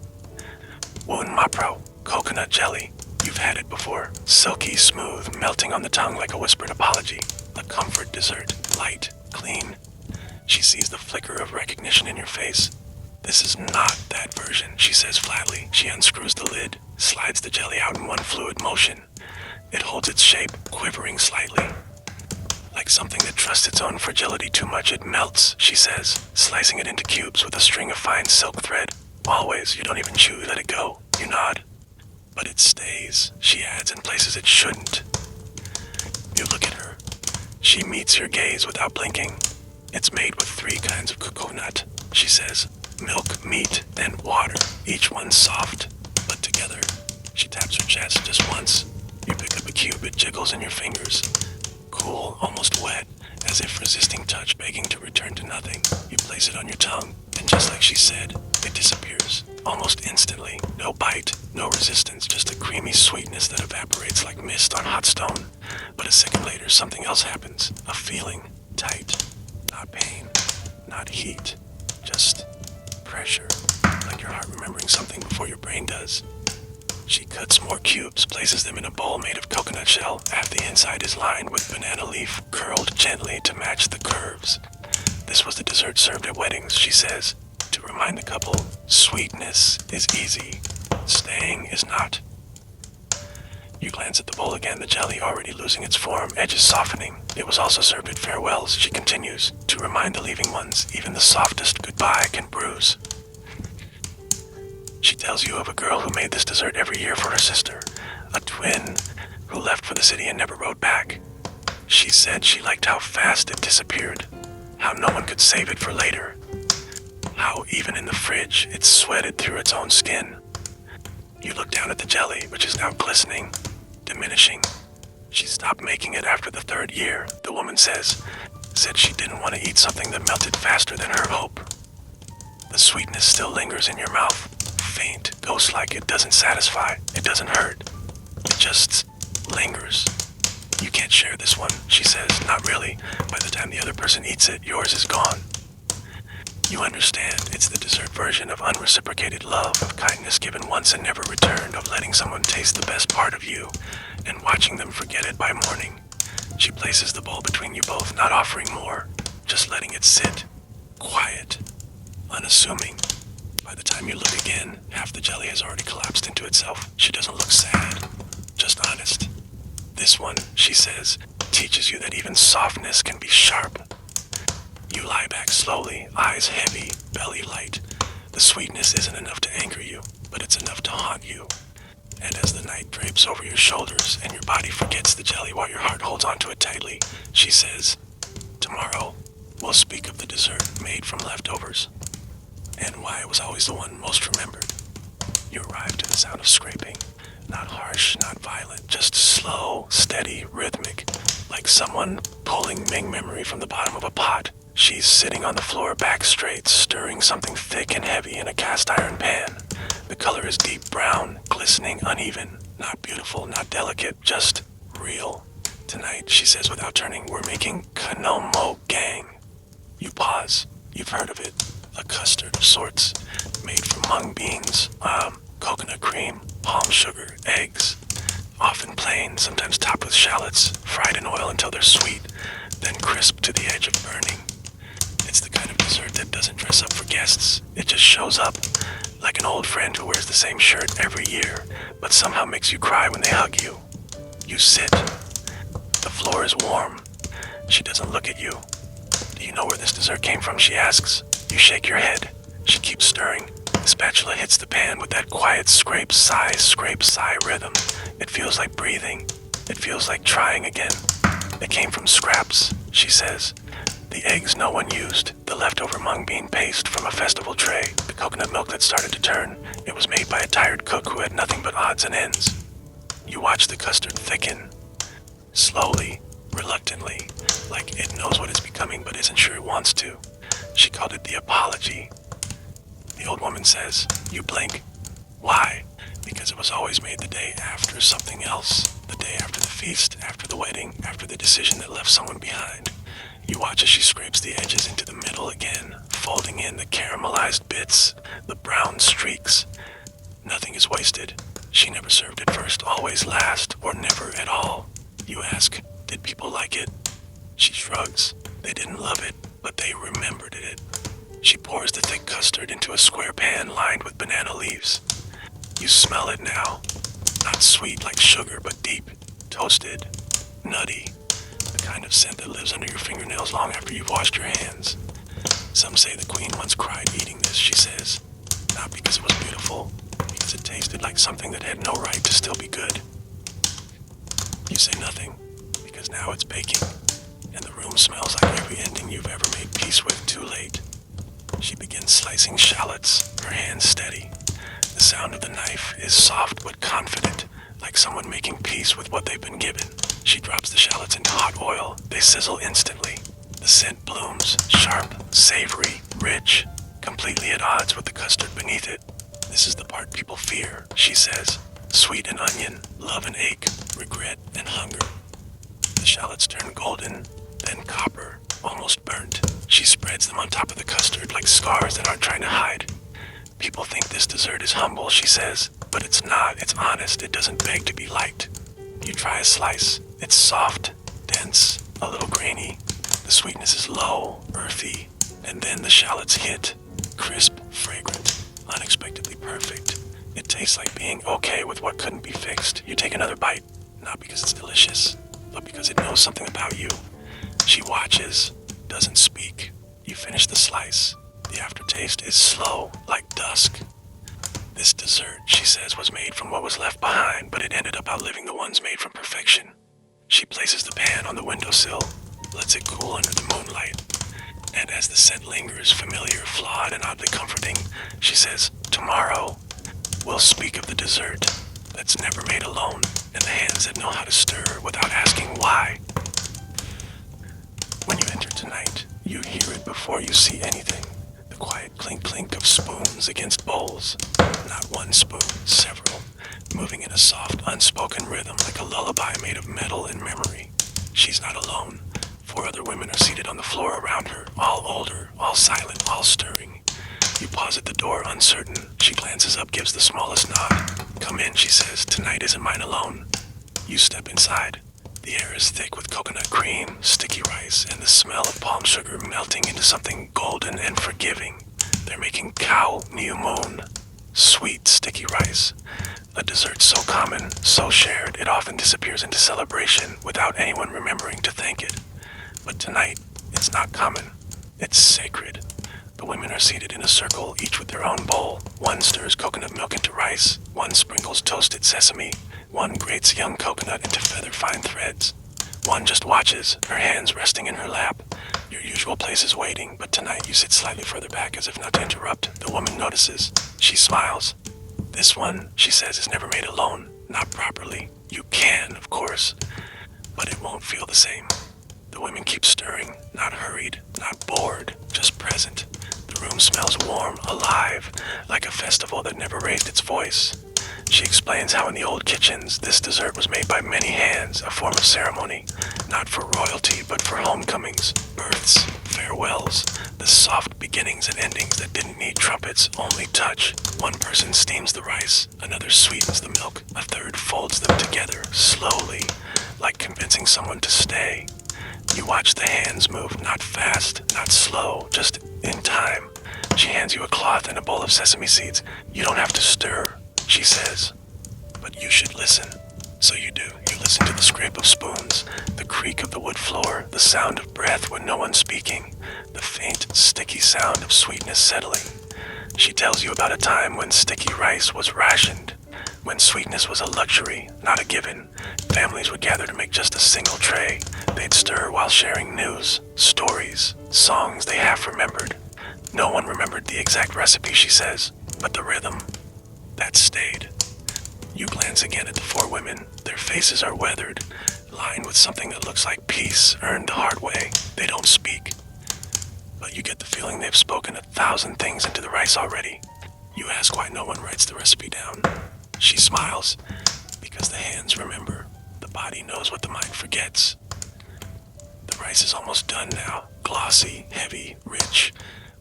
Woon mapro, coconut jelly. You've had it before. Silky, smooth, melting on the tongue like a whispered apology. A comfort dessert, light, clean. She sees the flicker of recognition in your face. This is not that version, she says flatly. She unscrews the lid, slides the jelly out in one fluid motion. It holds its shape, quivering slightly. Like something that trusts its own fragility too much, it melts, she says, slicing it into cubes with a string of fine silk thread. Always, you don't even chew, let it go. You nod. But it stays, she adds, in places it shouldn't. You look at her. She meets your gaze without blinking. It's made with 3 kinds of coconut, she says. Milk, meat, and water, each one soft, but together. She taps her chest just once. You pick up a cube, it jiggles in your fingers. Cool, almost wet, as if resisting touch, begging to return to nothing. You place it on your tongue, and just like she said, it disappears, almost instantly. No bite, no resistance, just a creamy sweetness that evaporates like mist on hot stone. But a second later, something else happens. A feeling, tight, not pain, not heat, just pressure, like your heart remembering something before your brain does. She cuts more cubes, places them in a bowl made of coconut shell. Half the inside is lined with banana leaf, curled gently to match the curves. This was the dessert served at weddings, she says, to remind the couple, sweetness is easy, staying is not. You glance at the bowl again, the jelly already losing its form, edges softening. It was also served at farewells, she continues, to remind the leaving ones, even the softest goodbye can bruise. She tells you of a girl who made this dessert every year for her sister, a twin who left for the city and never rode back. She said she liked how fast it disappeared, how no one could save it for later, how even in the fridge it sweated through its own skin. You look down at the jelly, which is now glistening, diminishing. She stopped making it after the 3rd year, the woman says. Said she didn't want to eat something that melted faster than her hope. The sweetness still lingers in your mouth. Faint, ghost-like. It doesn't satisfy. It doesn't hurt. It just lingers. You can't share this one, she says. Not really. By the time the other person eats it, yours is gone. You understand. It's the dessert version of unreciprocated love, of kindness given once and never returned, of letting someone taste the best part of you and watching them forget it by morning. She places the bowl between you both, not offering more, just letting it sit, quiet, unassuming. By the time you look again, half the jelly has already collapsed into itself. She doesn't look sad, just honest. This one, she says, teaches you that even softness can be sharp. You lie back slowly, eyes heavy, belly light. The sweetness isn't enough to anchor you, but it's enough to haunt you. And as the night drapes over your shoulders and your body forgets the jelly while your heart holds onto it tightly, she says, tomorrow, we'll speak of the dessert made from leftovers, and why it was always the one most remembered. You arrive to the sound of scraping. Not harsh, not violent, just slow, steady, rhythmic, like someone pulling Ming memory from the bottom of a pot. She's sitting on the floor, back straight, stirring something thick and heavy in a cast iron pan. The color is deep brown, glistening, uneven. Not beautiful, not delicate, just real. Tonight, she says without turning, we're making Kanomo Gang. You pause. You've heard of it. A custard of sorts, made from mung beans, coconut cream, palm sugar, eggs. Often plain, sometimes topped with shallots, fried in oil until they're sweet, then crisp to the edge of burning. It's the kind of dessert that doesn't dress up for guests. It just shows up, like an old friend who wears the same shirt every year, but somehow makes you cry when they hug you. You sit. The floor is warm. She doesn't look at you. Do you know where this dessert came from, she asks. You shake your head. She keeps stirring. The spatula hits the pan with that quiet scrape, sigh rhythm. It feels like breathing. It feels like trying again. It came from scraps, she says. The eggs no one used, the leftover mung bean paste from a festival tray, the coconut milk that started to turn. It was made by a tired cook who had nothing but odds and ends. You watch the custard thicken. Slowly, reluctantly, like it knows what it's becoming but isn't sure it wants to. She called it the apology. The old woman says, you blink. Why? Because it was always made the day after something else. The day after the feast, after the wedding, after the decision that left someone behind. You watch as she scrapes the edges into the middle again, folding in the caramelized bits, the brown streaks. Nothing is wasted. She never served it first, always last, or never at all. You ask, did people like it? She shrugs. They didn't love it, but they remembered it. She pours the thick custard into a square pan lined with banana leaves. You smell it now. Not sweet like sugar, but deep, toasted, nutty. The kind of scent that lives under your fingernails long after you've washed your hands. Some say the queen once cried eating this, she says. Not because it was beautiful, because it tasted like something that had no right to still be good. You say nothing, because now it's baking, and the room smells like every ending you've ever made peace with too late. She begins slicing shallots, her hands steady. The sound of the knife is soft but confident, like someone making peace with what they've been given. She drops the shallots into hot oil. They sizzle instantly. The scent blooms, sharp, savory, rich, completely at odds with the custard beneath it. This is the part people fear, she says. Sweet and onion, love and ache, regret and hunger. The shallots turn golden, then copper, almost burnt. She spreads them on top of the custard like scars that aren't trying to hide. People think this dessert is humble, she says, but it's not. It's honest. It doesn't beg to be liked. You try a slice. It's soft, dense, a little grainy. The sweetness is low, earthy, and then the shallots hit. Crisp, fragrant, unexpectedly perfect. It tastes like being okay with what couldn't be fixed. You take another bite, not because it's delicious, but because it knows something about you. She watches, doesn't speak. You finish the slice. The aftertaste is slow, like dusk. This dessert, she says, was made from what was left behind, but it ended up outliving the ones made from perfection. She places the pan on the windowsill, lets it cool under the moonlight, and as the scent lingers, familiar, flawed, and oddly comforting, she says, tomorrow, we'll speak of the dessert that's never made alone, and the hands that know how to stir without asking why. When you enter tonight, you hear it before you see anything. The quiet clink-clink of spoons against bowls. Not one spoon, several, moving in a soft, unspoken rhythm like a lullaby made of metal and memory. She's not alone. 4 other women are seated on the floor around her, all older, all silent, all stirring. You pause at the door, uncertain. She glances up, gives the smallest nod. Come in, she says. Tonight isn't mine alone. You step inside. The air is thick with coconut cream, sticky rice, and the smell of palm sugar melting into something golden and forgiving. They're making cow new moon. Sweet, sticky rice. A dessert so common, so shared, it often disappears into celebration without anyone remembering to thank it. But tonight, it's not common. It's sacred. The women are seated in a circle, each with their own bowl. One stirs coconut milk into rice, one sprinkles toasted sesame, one grates young coconut into feather-fine threads. One just watches, her hands resting in her lap. Your usual place is waiting, but tonight you sit slightly further back as if not to interrupt. The woman notices. She smiles. This one, she says, is never made alone. Not properly. You can, of course, but it won't feel the same. The women keep stirring, not hurried, not bored, just present. The room smells warm, alive, like a festival that never raised its voice. She explains how in the old kitchens, this dessert was made by many hands, a form of ceremony, not for royalty, but for homecomings, births, farewells, the soft beginnings and endings that didn't need trumpets, only touch. One person steams the rice, another sweetens the milk, a third folds them together, slowly, like convincing someone to stay. You watch the hands move, not fast, not slow, just in time. She hands you a cloth and a bowl of sesame seeds. You don't have to stir, she says, but you should listen. So you do. You listen to the scrape of spoons, the creak of the wood floor, the sound of breath when no one's speaking, the faint, sticky sound of sweetness settling. She tells you about a time when sticky rice was rationed, when sweetness was a luxury, not a given. Families would gather to make just a single tray. They'd stir while sharing news, stories, songs they half remembered. No one remembered the exact recipe, she says, but the rhythm, that stayed. You glance again at the four women. Their faces are weathered, lined with something that looks like peace earned the hard way. They don't speak, but you get the feeling they've spoken 1,000 things into the rice already. You ask why no one writes the recipe down. She smiles, because the hands remember. The body knows what the mind forgets. The rice is almost done now, glossy, heavy, rich.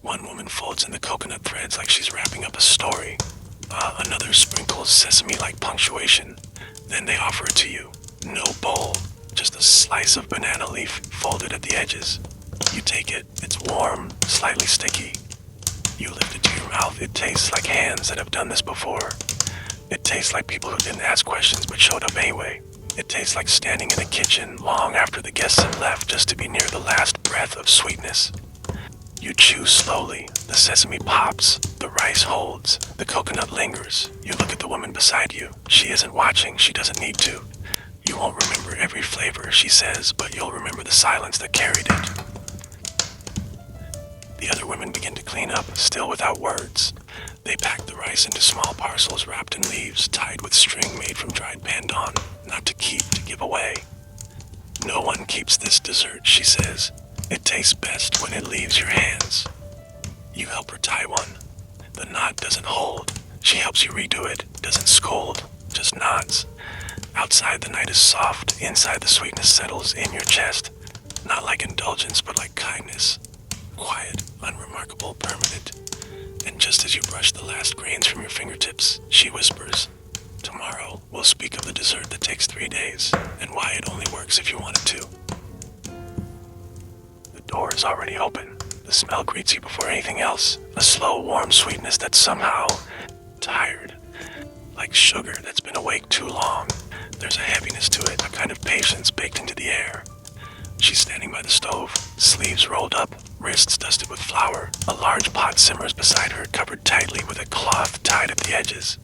One woman folds in the coconut threads like she's wrapping up a story. Another sprinkles sesame-like punctuation. Then they offer it to you. No bowl, just a slice of banana leaf folded at the edges. You take it. It's warm, slightly sticky. You lift it to your mouth. It tastes like hands that have done this before. It tastes like people who didn't ask questions but showed up anyway. It tastes like standing in a kitchen long after the guests have left just to be near the last breath of sweetness. You chew slowly. The sesame pops. The rice holds. The coconut lingers. You look at the woman beside you. She isn't watching. She doesn't need to. You won't remember every flavor, she says, but you'll remember the silence that carried it. The other women begin to clean up, still without words. They pack the rice into small parcels wrapped in leaves, tied with string made from dried pandan, not to keep, to give away. No one keeps this dessert, she says. It tastes best when it leaves your hands. You help her tie one. The knot doesn't hold. She helps you redo it, doesn't scold, just nods. Outside the night is soft, inside the sweetness settles in your chest. Not like indulgence, but like kindness. Quiet, unremarkable, permanent. And just as you brush the last grains from your fingertips, she whispers, "Tomorrow we'll speak of the dessert that takes 3 days, and why it only works if you want it to." The door is already open. The smell greets you before anything else. A slow, warm sweetness that's somehow tired. Like sugar that's been awake too long. There's a heaviness to it, a kind of patience baked into the air. She's standing by the stove, sleeves rolled up, wrists dusted with flour. A large pot simmers beside her, covered tightly with a cloth tied at the edges.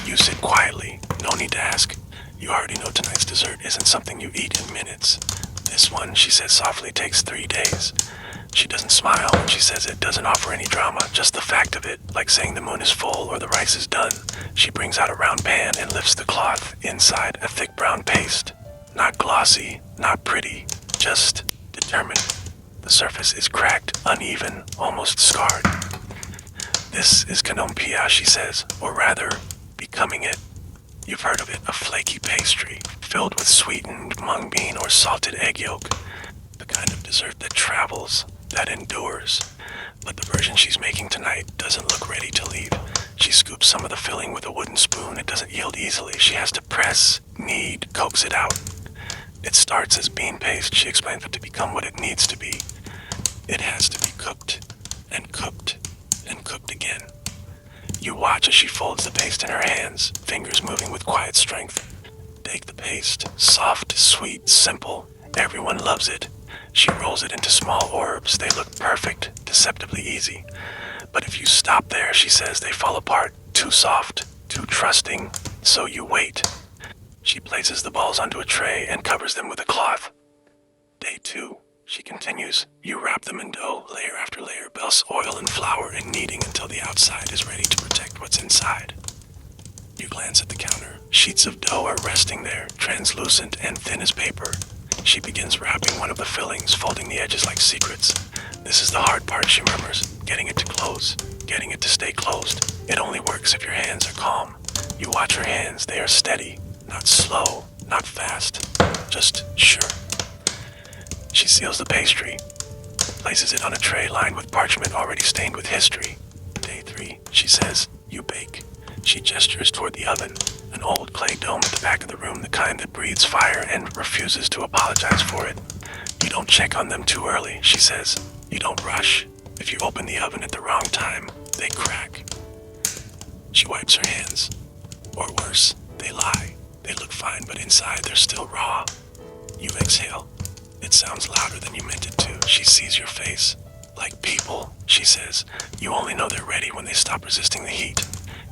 You sit quietly, no need to ask. You already know tonight's dessert isn't something you eat in minutes. This one, she says softly, takes 3 days. She doesn't smile when she says it, doesn't offer any drama, just the fact of it, like saying the moon is full or the rice is done. She brings out a round pan and lifts the cloth. Inside, a thick brown paste. Not glossy, not pretty, just determined. The surface is cracked, uneven, almost scarred. This is kanompia, she says, or rather, becoming it. You've heard of it, a flaky pastry, filled with sweetened mung bean or salted egg yolk. The kind of dessert that travels, that endures. But the version she's making tonight doesn't look ready to leave. She scoops some of the filling with a wooden spoon. It doesn't yield easily. She has to press, knead, coax it out. It starts as bean paste, she explains, but to become what it needs to be, it has to be cooked, and cooked, and cooked again. You watch as she folds the paste in her hands, fingers moving with quiet strength. Take the paste, soft, sweet, simple. Everyone loves it. She rolls it into small orbs. They look perfect, deceptively easy. But if you stop there, she says, they fall apart. Too soft, too trusting, so you wait. She places the balls onto a tray and covers them with a cloth. Day 2, she continues. You wrap them in dough, layer after layer, belts oil and flour and kneading until the outside is ready to protect what's inside. You glance at the counter. Sheets of dough are resting there, translucent and thin as paper. She begins wrapping one of the fillings, folding the edges like secrets. This is the hard part, she murmurs. Getting it to close, getting it to stay closed. It only works if your hands are calm. You watch her hands. They are steady, not slow, not fast, just sure. She seals the pastry, places it on a tray lined with parchment already stained with history. Day 3, she says, you bake. She gestures toward the oven, an old clay dome at the back of the room, the kind that breathes fire and refuses to apologize for it. You don't check on them too early, she says. You don't rush. If you open the oven at the wrong time, they crack. She wipes her hands. Or worse, they lie. They look fine, but inside they're still raw. You exhale. It sounds louder than you meant it to. She sees your face. Like people, she says. You only know they're ready when they stop resisting the heat.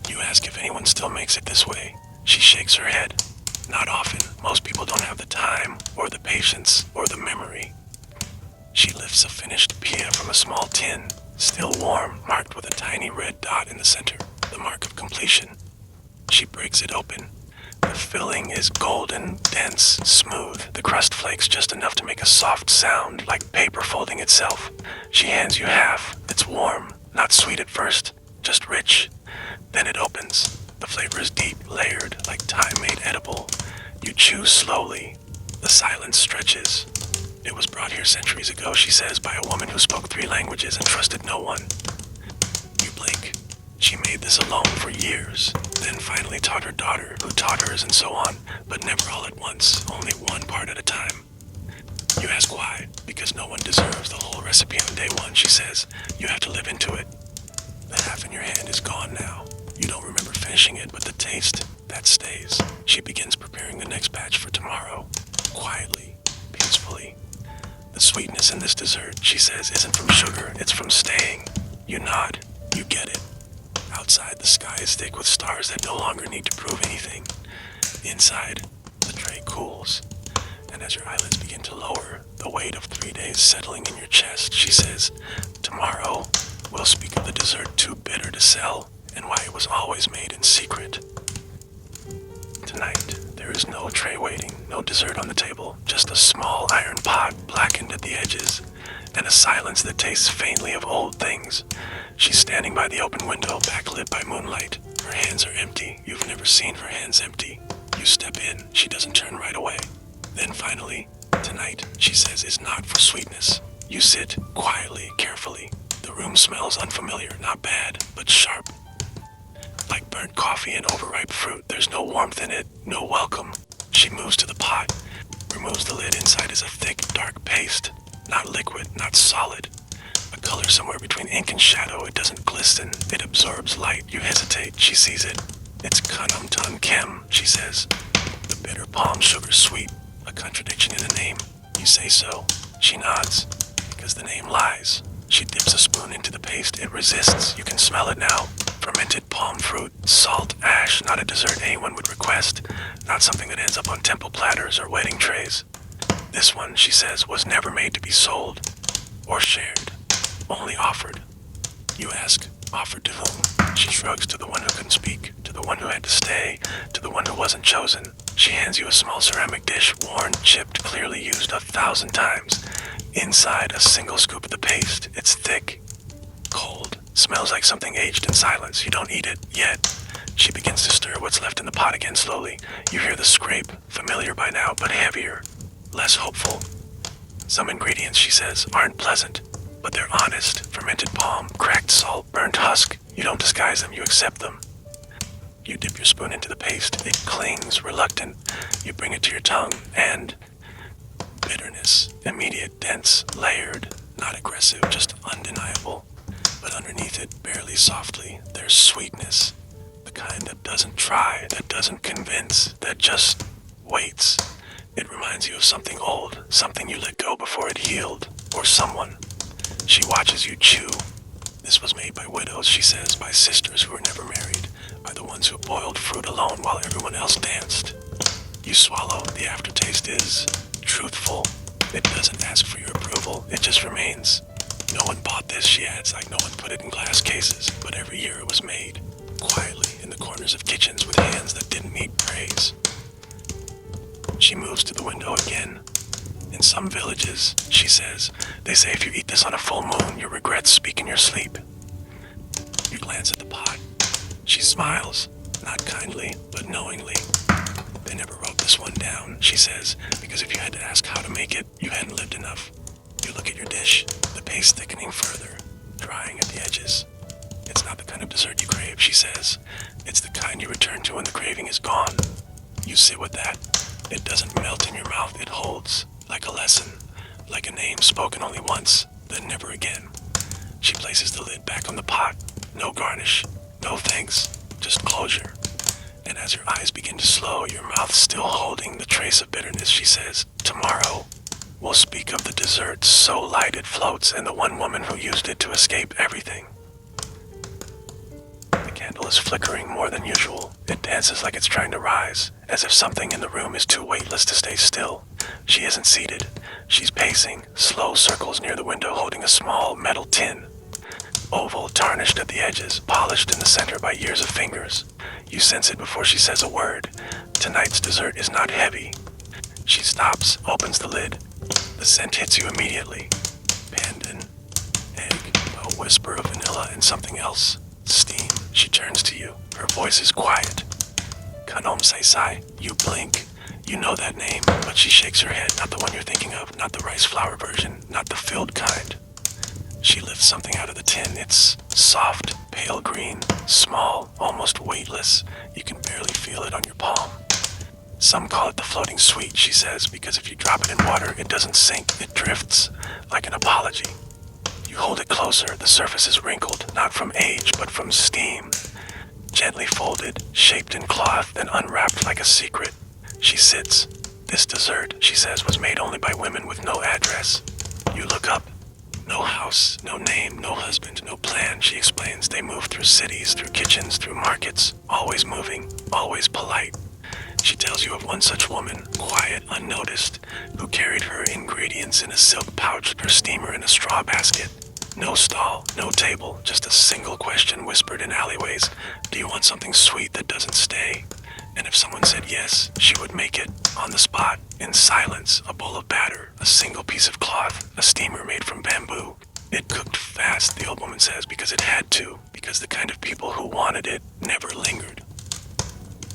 You ask if anyone still makes it this way. She shakes her head. Not often. Most people don't have the time, or the patience, or the memory. She lifts a finished pia from a small tin, still warm, marked with a tiny red dot in the center, the mark of completion. She breaks it open. The filling is golden, dense, smooth. The crust flakes just enough to make a soft sound, like paper folding itself. She hands you half. It's warm, not sweet at first, just rich. Then it opens. The flavor is deep, layered, like time made edible. You chew slowly. The silence stretches. It was brought here centuries ago, she says, by a woman who spoke 3 languages and trusted no one. You blink. She made this alone for years, then finally taught her daughter, who taught hers, and so on, but never all at once, only one part at a time. You ask why. Because no one deserves the whole recipe on day 1, she says. You have to live into it. The half in your hand is gone now. You don't remember finishing it, but the taste, that stays. She begins preparing the next batch for tomorrow, quietly, peacefully. The sweetness in this dessert, she says, isn't from sugar, it's from staying. You nod. You get it. Outside, the sky is thick with stars that no longer need to prove anything. Inside, the tray cools. And as your eyelids begin to lower, the weight of 3 days settling in your chest, she says, tomorrow, we'll speak of the dessert too bitter to sell, and why it was always made in secret. Tonight, there is no tray waiting, no dessert on the table, just a small iron pot blackened at the edges, and a silence that tastes faintly of old things. She's standing by the open window, backlit by moonlight. Her hands are empty. You've never seen her hands empty. You step in. She doesn't turn right away. Then finally, tonight, she says, is not for sweetness. You sit quietly, carefully. The room smells unfamiliar, not bad, but sharp. Like burnt coffee and overripe fruit. There's no warmth in it, no welcome. She moves to the pot, removes the lid. Inside is a thick, dark paste. Not liquid, not solid. A color somewhere between ink and shadow. It doesn't glisten. It absorbs light. You hesitate. She sees it. It's kanam tan kem, she says. The bitter palm sugar sweet. A contradiction in the name. You say so. She nods. Because the name lies. She dips a spoon into the paste. It resists. You can smell it now. Fermented palm fruit, salt, ash, not a dessert anyone would request. Not something that ends up on temple platters or wedding trays. This one, she says, was never made to be sold or shared. Only offered. You ask, offered to whom? She shrugs. To the one who couldn't speak, to the one who had to stay, to the one who wasn't chosen. She hands you a small ceramic dish, worn, chipped, clearly used 1,000 times. Inside, a single scoop of the paste. It's thick, cold, smells like something aged in silence. You don't eat it, yet. She begins to stir what's left in the pot again slowly. You hear the scrape, familiar by now, but heavier, less hopeful. Some ingredients, she says, aren't pleasant, but they're honest. Fermented palm, cracked salt, burnt husk. You don't disguise them, you accept them. You dip your spoon into the paste. It clings, reluctant. You bring it to your tongue, and bitterness, immediate, dense, layered, not aggressive, just undeniable. But underneath it, barely softly, there's sweetness. The kind that doesn't try, that doesn't convince, that just waits. It reminds you of something old, something you let go before it healed, or someone. She watches you chew. This was made by widows, she says, by sisters who were never married, by the ones who boiled fruit alone while everyone else danced. You swallow, the aftertaste is truthful. It doesn't ask for your approval, it just remains. No one bought this, she adds, like no one put it in glass cases, but every year it was made, quietly in the corners of kitchens with hands that didn't need praise. She moves to the window again. In some villages, she says, they say if you eat this on a full moon, your regrets speak in your sleep. You glance at the pot. She smiles, not kindly, but knowingly. They never wrote this one down, she says, because if you had to ask how to make it, you hadn't lived enough. You look at your dish, the paste thickening further, drying at the edges. It's not the kind of dessert you crave, she says. It's the kind you return to when the craving is gone. You sit with that. It doesn't melt in your mouth, it holds, like a lesson, like a name spoken only once, then never again. She places the lid back on the pot. No garnish, no thanks, just closure. And as your eyes begin to slow, your mouth still holding the trace of bitterness, she says, tomorrow, we'll speak of the dessert so light it floats and the one woman who used it to escape everything. The candle is flickering more than usual. It dances like it's trying to rise, as if something in the room is too weightless to stay still. She isn't seated. She's pacing, slow circles near the window holding a small metal tin. Oval, tarnished at the edges, polished in the center by years of fingers. You sense it before she says a word. Tonight's dessert is not heavy. She stops, opens the lid. The scent hits you immediately. Pandan, egg, a whisper of vanilla and something else. Steam. She turns to you. Her voice is quiet. Kanom Sai. You blink. You know that name, but she shakes her head. Not the one you're thinking of, not the rice flour version, not the filled kind. She lifts something out of the tin. It's soft, pale green, small, almost weightless. You can barely feel it on your palm. Some call it the floating sweet, she says, because if you drop it in water, it doesn't sink, it drifts, like an apology. You hold it closer, the surface is wrinkled, not from age, but from steam. Gently folded, shaped in cloth, then unwrapped like a secret. She sits. This dessert, she says, was made only by women with no address. You look up. No house, no name, no husband, no plan, she explains. They move through cities, through kitchens, through markets, always moving, always polite. She tells you of one such woman, quiet, unnoticed, who carried her ingredients in a silk pouch, her steamer in a straw basket. No stall, no table, just a single question whispered in alleyways. Do you want something sweet that doesn't stay? And if someone said yes, she would make it, on the spot, in silence, a bowl of batter, a single piece of cloth, a steamer made from bamboo. It cooked fast, the old woman says, because it had to, because the kind of people who wanted it never lingered.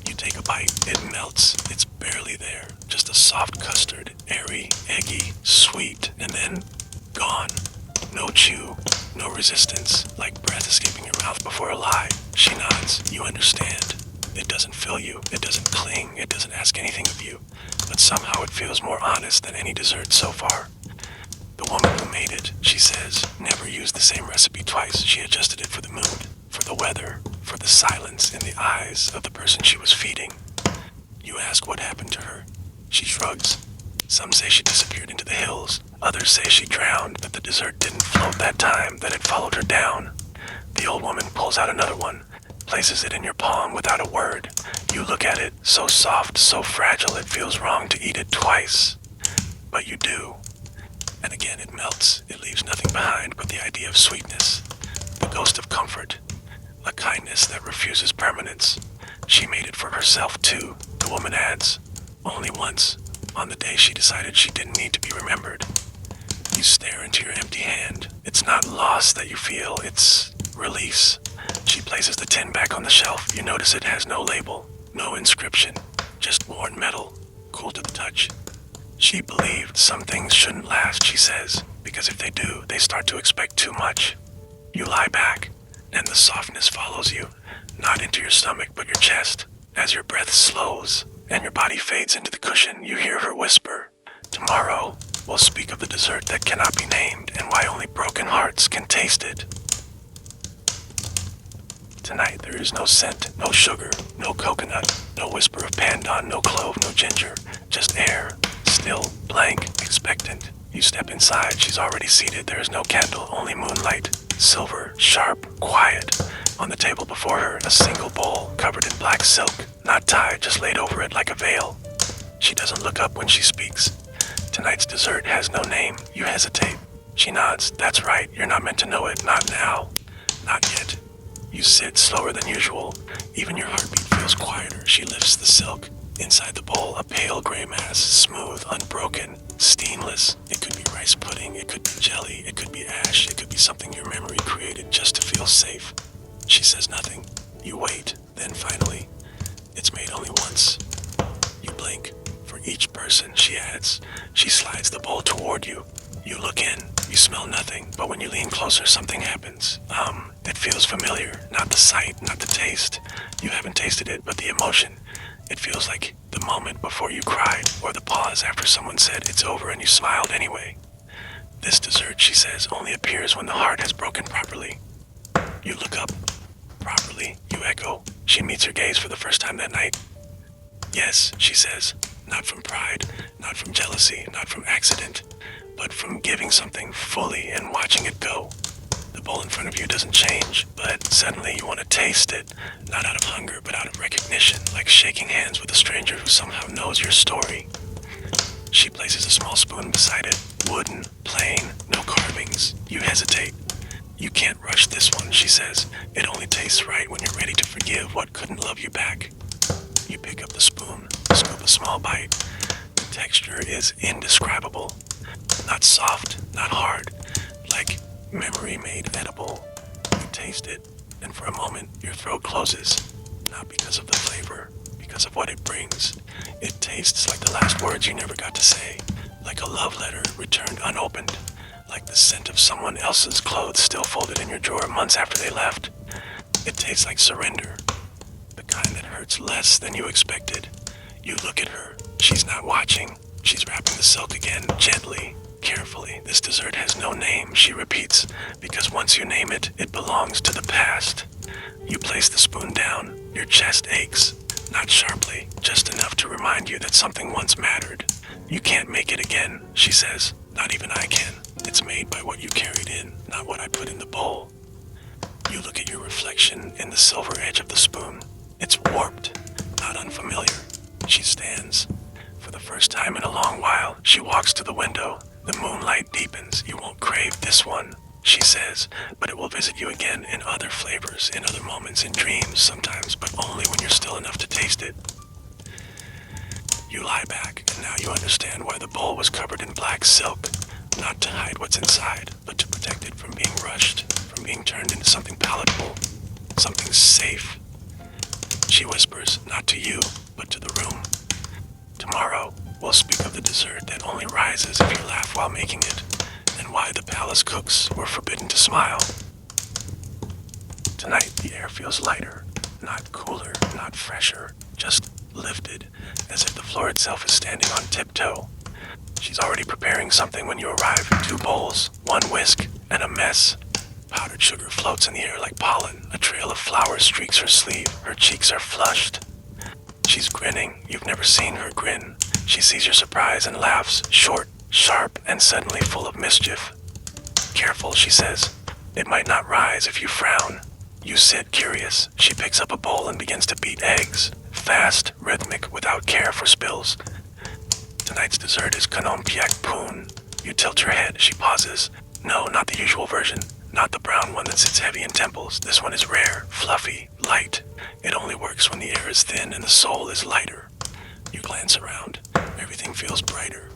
You take a bite, it melts, it's barely there, just a soft custard, airy, eggy, sweet, and then gone. No chew, no resistance, like breath escaping your mouth before a lie. She nods, you understand. It doesn't fill you, it doesn't cling, it doesn't ask anything of you, but somehow it feels more honest than any dessert so far. The woman who made it, she says, never used the same recipe twice. She adjusted it for the mood, for the weather, for the silence in the eyes of the person she was feeding. You ask what happened to her. She shrugs. Some say she disappeared into the hills. Others say she drowned, that the dessert didn't float that time, that it followed her down. The old woman pulls out another one, places it in your palm without a word. You look at it, so soft, so fragile, it feels wrong to eat it twice. But you do. And again it melts. It leaves nothing behind but the idea of sweetness, the ghost of comfort, a kindness that refuses permanence. She made it for herself too, the woman adds. Only once, on the day she decided she didn't need to be remembered. You stare into your empty hand. It's not loss that you feel, it's release. She places the tin back on the shelf. You notice it has no label, no inscription, just worn metal, cool to the touch. She believed some things shouldn't last, she says, because if they do, they start to expect too much. You lie back, and the softness follows you, not into your stomach but your chest. As your breath slows and your body fades into the cushion, you hear her whisper, tomorrow we'll speak of the dessert that cannot be named and why only broken hearts can taste it. Tonight there is no scent, no sugar, no coconut, no whisper of pandan, no clove, no ginger, just air, still, blank, expectant. You step inside, she's already seated. There is no candle, only moonlight. Silver, sharp, quiet. On the table before her, a single bowl covered in black silk, not tied, just laid over it like a veil. She doesn't look up when she speaks. Tonight's dessert has no name. You hesitate. She nods. That's right, you're not meant to know it. Not now. Not yet. You sit slower than usual. Even your heartbeat feels quieter. She lifts the silk. Inside the bowl, a pale gray mass, smooth, unbroken, steamless. It could be rice pudding, it could be jelly, it could be ash, it could be something your memory created just to feel safe. She says nothing. You wait. Then finally, it's made only once. You blink. For each person, she adds. She slides the bowl toward you. You look in. You smell nothing, but when you lean closer, something happens. It feels familiar. Not the sight, not the taste. You haven't tasted it, but the emotion. It feels like the moment before you cried, or the pause after someone said it's over and you smiled anyway. This dessert, she says, only appears when the heart has broken properly. You look up. Properly, you echo. She meets her gaze for the first time that night. Yes, she says. Not from pride, not from jealousy, not from accident, but from giving something fully and watching it go. The bowl in front of you doesn't change, but suddenly you want to taste it, not out of hunger, but out of recognition, like shaking hands with a stranger who somehow knows your story. She places a small spoon beside it, wooden, plain, no carvings. You hesitate. You can't rush this one, she says. It only tastes right when you're ready to forgive what couldn't love you back. You pick up the spoon, scoop a small bite. The texture is indescribable. Not soft, not hard, like memory made edible. You taste it, and for a moment your throat closes. Not because of the flavor, because of what it brings. It tastes like the last words you never got to say, like a love letter returned unopened, like the scent of someone else's clothes still folded in your drawer months after they left. It tastes like surrender, the kind that hurts less than you expected. You look at her. She's not watching. She's wrapping the silk again, gently, carefully. This dessert has no name, she repeats, because once you name it, it belongs to the past. You place the spoon down. Your chest aches. Not sharply, just enough to remind you that something once mattered. You can't make it again, she says. Not even I can. It's made by what you carried in, not what I put in the bowl. You look at your reflection in the silver edge of the spoon. It's warped, not unfamiliar. She stands. For the first time in a long while, she walks to the window. The moonlight deepens. You won't crave this one, she says, but it will visit you again in other flavors, in other moments, in dreams sometimes, but only when you're still enough to taste it. You lie back, and now you understand why the bowl was covered in black silk. Not to hide what's inside, but to protect it from being rushed, from being turned into something palatable, something safe. She whispers, not to you, but to the room. Tomorrow, we'll speak of the dessert that only rises if you laugh while making it, and why the palace cooks were forbidden to smile. Tonight, the air feels lighter, not cooler, not fresher, just lifted, as if the floor itself is standing on tiptoe. She's already preparing something when you arrive. 2 bowls, 1 whisk, and a mess. Powdered sugar floats in the air like pollen. A trail of flowers streaks her sleeve. Her cheeks are flushed. She's grinning. You've never seen her grin. She sees your surprise and laughs, short, sharp, and suddenly full of mischief. Careful, she says. It might not rise if you frown. You sit curious. She picks up a bowl and begins to beat eggs. Fast, rhythmic, without care for spills. Tonight's dessert is kanom piak poon. You tilt your head. She pauses. No, not the usual version. Not the brown one that sits heavy in temples. This one is rare, fluffy, light. It only works when the air is thin and the soul is lighter. You glance around. Everything feels brighter,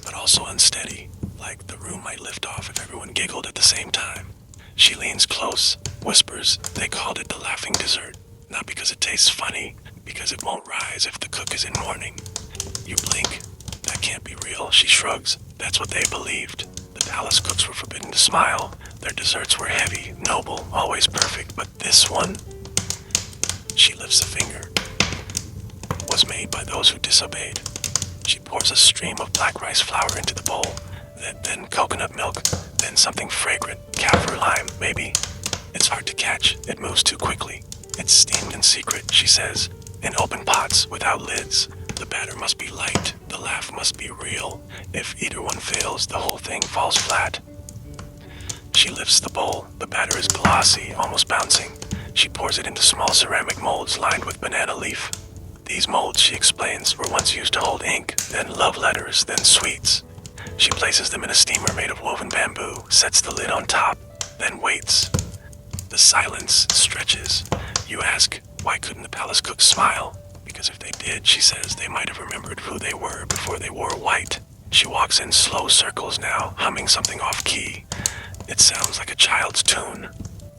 but also unsteady, like the room might lift off if everyone giggled at the same time. She leans close, whispers, they called it the laughing dessert. Not because it tastes funny, because it won't rise if the cook is in mourning. You blink. That can't be real, she shrugs. That's what they believed. The palace cooks were forbidden to smile. Their desserts were heavy, noble, always perfect, but this one, she lifts a finger, was made by those who disobeyed. She pours a stream of black rice flour into the bowl, then coconut milk, then something fragrant, kaffir lime, maybe. It's hard to catch, it moves too quickly. It's steamed in secret, she says, in open pots without lids. The batter must be light, the laugh must be real. If either one fails, the whole thing falls flat. She lifts the bowl. The batter is glossy, almost bouncing. She pours it into small ceramic molds lined with banana leaf. These molds, she explains, were once used to hold ink, then love letters, then sweets. She places them in a steamer made of woven bamboo, sets the lid on top, then waits. The silence stretches. You ask, why couldn't the palace cook smile? Because if they did, she says, they might have remembered who they were before they wore white. She walks in slow circles now, humming something off-key. It sounds like a child's tune.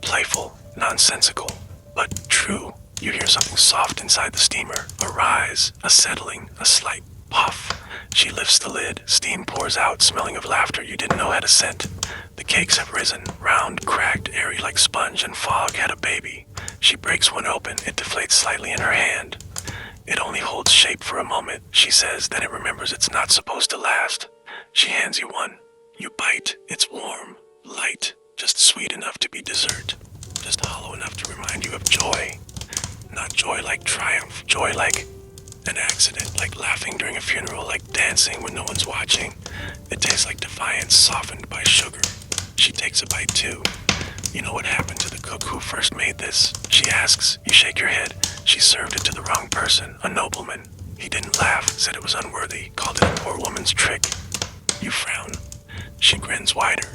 Playful, nonsensical, but true. You hear something soft inside the steamer. A rise, a settling, a slight puff. She lifts the lid. Steam pours out, smelling of laughter you didn't know had a scent. The cakes have risen, round, cracked, airy like sponge, and fog had a baby. She breaks one open. It deflates slightly in her hand. It only holds shape for a moment, she says, then it remembers it's not supposed to last. She hands you one. You bite. It's warm, light, just sweet enough to be dessert. Just hollow enough to remind you of joy. Not joy like triumph, joy like an accident, like laughing during a funeral, like dancing when no one's watching. It tastes like defiance softened by sugar. She takes a bite too. You know what happened to the cook who first made this? She asks. You shake your head. She served it to the wrong person, a nobleman. He didn't laugh, said it was unworthy, called it a poor woman's trick. You frown. She grins wider.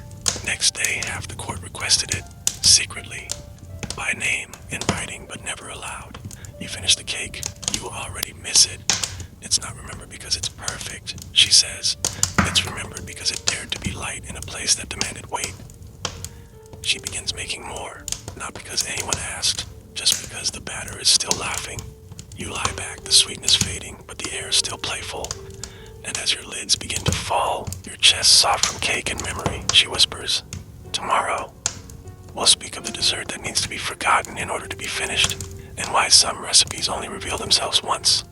Next day, half the court requested it, secretly, by name, in writing, but never allowed. You finish the cake. You already miss it. It's not remembered because it's perfect, she says. It's remembered because it dared to be light in a place that demanded weight. She begins making more, not because anyone asked, just because the batter is still laughing. You lie back, the sweetness fading, but the air is still playful. And as your lids begin to fall, your chest soft from cake and memory, she whispers, tomorrow, we'll speak of the dessert that needs to be forgotten in order to be finished, and why some recipes only reveal themselves once.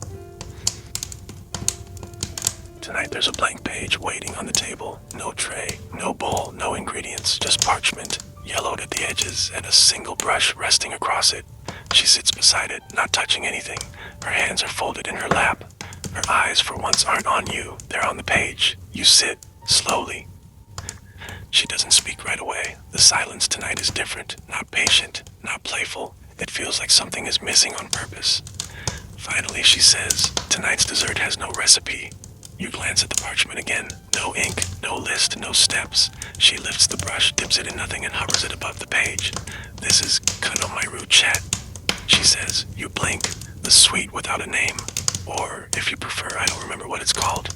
Tonight there's a blank page waiting on the table. No tray, no bowl, no ingredients, just parchment, yellowed at the edges, and a single brush resting across it. She sits beside it, not touching anything. Her hands are folded in her lap. Her eyes for once aren't on you, they're on the page. You sit, slowly. She doesn't speak right away. The silence tonight is different, not patient, not playful. It feels like something is missing on purpose. Finally, she says, tonight's dessert has no recipe. You glance at the parchment again. No ink, no list, no steps. She lifts the brush, dips it in nothing, and hovers it above the page. This is Kanomairu Chat, she says. You blink. The sweet without a name. Or, if you prefer, I don't remember what it's called.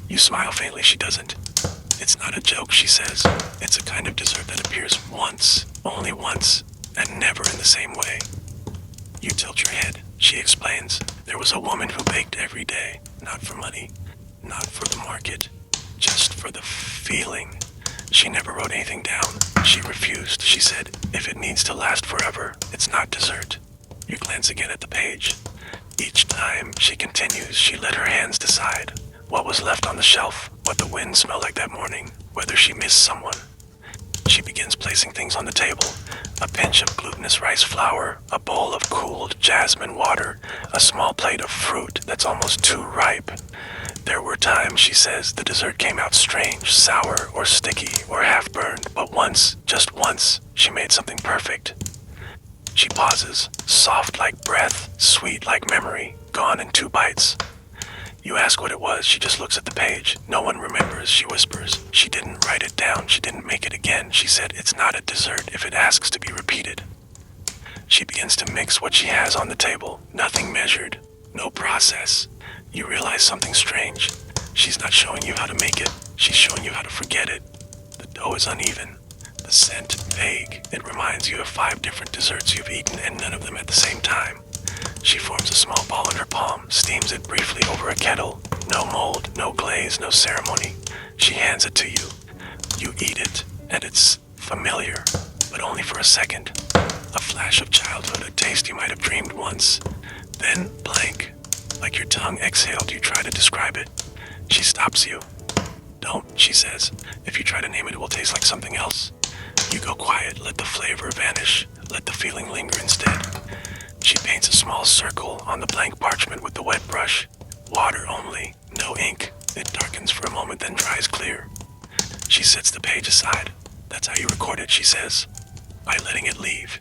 You smile faintly. She doesn't. It's not a joke, she says. It's a kind of dessert that appears once, only once, and never in the same way. You tilt your head. She explains. There was a woman who baked every day, not for money, not for the market, just for the feeling. She never wrote anything down. She refused. She said, if it needs to last forever, it's not dessert. You glance again at the page. Each time, she continues, she let her hands decide what was left on the shelf, what the wind smelled like that morning, whether she missed someone. She begins placing things on the table. A pinch of glutinous rice flour, a bowl of cooled jasmine water, a small plate of fruit that's almost too ripe. There were times, she says, the dessert came out strange, sour, or sticky, or half-burned, but once, just once, she made something perfect. She pauses, soft like breath, sweet like memory, gone in 2 bites. You ask what it was, she just looks at the page. No one remembers, she whispers. She didn't write it down, she didn't make it again. She said it's not a dessert if it asks to be repeated. She begins to mix what she has on the table. Nothing measured, no process. You realize something strange. She's not showing you how to make it, she's showing you how to forget it. The dough is uneven. The scent, vague. It reminds you of 5 different desserts you've eaten and none of them at the same time. She forms a small ball in her palm, steams it briefly over a kettle. No mold, no glaze, no ceremony. She hands it to you. You eat it, and it's familiar, but only for a second. A flash of childhood, a taste you might have dreamed once. Then blank. Like your tongue exhaled, you try to describe it. She stops you. Don't, she says. If you try to name it, it will taste like something else. You go quiet, let the flavor vanish, let the feeling linger instead. She paints a small circle on the blank parchment with the wet brush. Water only, no ink. It darkens for a moment, then dries clear. She sets the page aside. That's how you record it, she says, by letting it leave.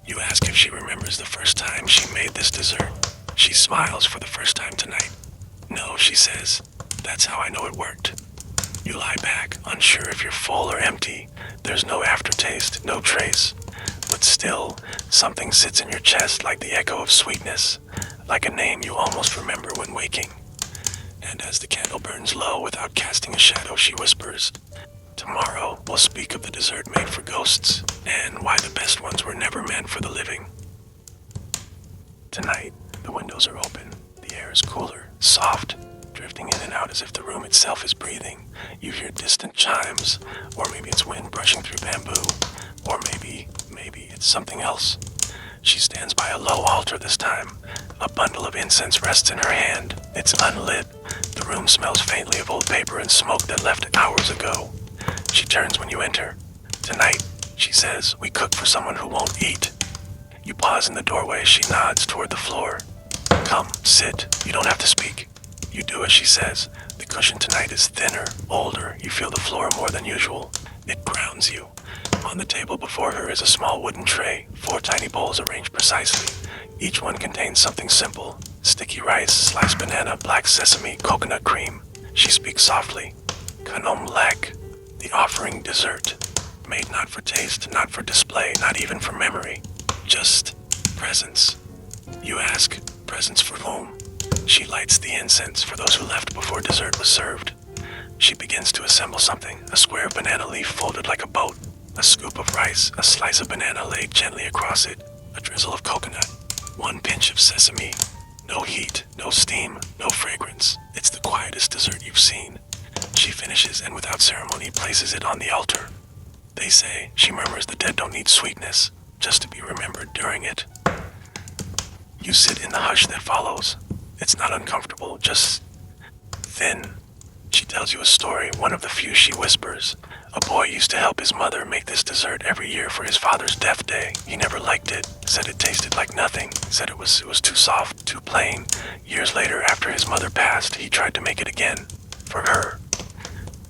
You ask if she remembers the first time she made this dessert. She smiles for the first time tonight. No, she says. That's how I know it worked. You lie back, unsure if you're full or empty. There's no aftertaste, no trace. But still, something sits in your chest like the echo of sweetness, like a name you almost remember when waking. And as the candle burns low without casting a shadow, she whispers, "Tomorrow we'll speak of the dessert made for ghosts, and why the best ones were never meant for the living." Tonight, the windows are open. The air is cooler, soft, drifting in and out as if the room itself is breathing. You hear distant chimes, or maybe it's wind brushing through bamboo, or maybe it's something else. She stands by a low altar this time. A bundle of incense rests in her hand. It's unlit. The room smells faintly of old paper and smoke that left hours ago. She turns when you enter. "Tonight," she says, "we cook for someone who won't eat." You pause in the doorway. She nods toward the floor. "Come, sit. You don't have to speak." You do as she says. The cushion tonight is thinner, older. You feel the floor more than usual. It grounds you. On the table before her is a small wooden tray, 4 tiny bowls arranged precisely. Each one contains something simple: sticky rice, sliced banana, black sesame, coconut cream. She speaks softly. "Kanom lek," the offering dessert. Made not for taste, not for display, not even for memory. Just presence. You ask, presents for whom? She lights the incense for those who left before dessert was served. She begins to assemble something, a square of banana leaf folded like a boat, a scoop of rice, a slice of banana laid gently across it, a drizzle of coconut, 1 pinch of sesame. No heat, no steam, no fragrance. It's the quietest dessert you've seen. She finishes and without ceremony places it on the altar. They say, she murmurs, the dead don't need sweetness, just to be remembered during it. You sit in the hush that follows. It's not uncomfortable, just thin. She tells you a story, one of the few she whispers. A boy used to help his mother make this dessert every year for his father's death day. He never liked it, said it tasted like nothing, said it was too soft, too plain. Years later, after his mother passed, he tried to make it again, for her.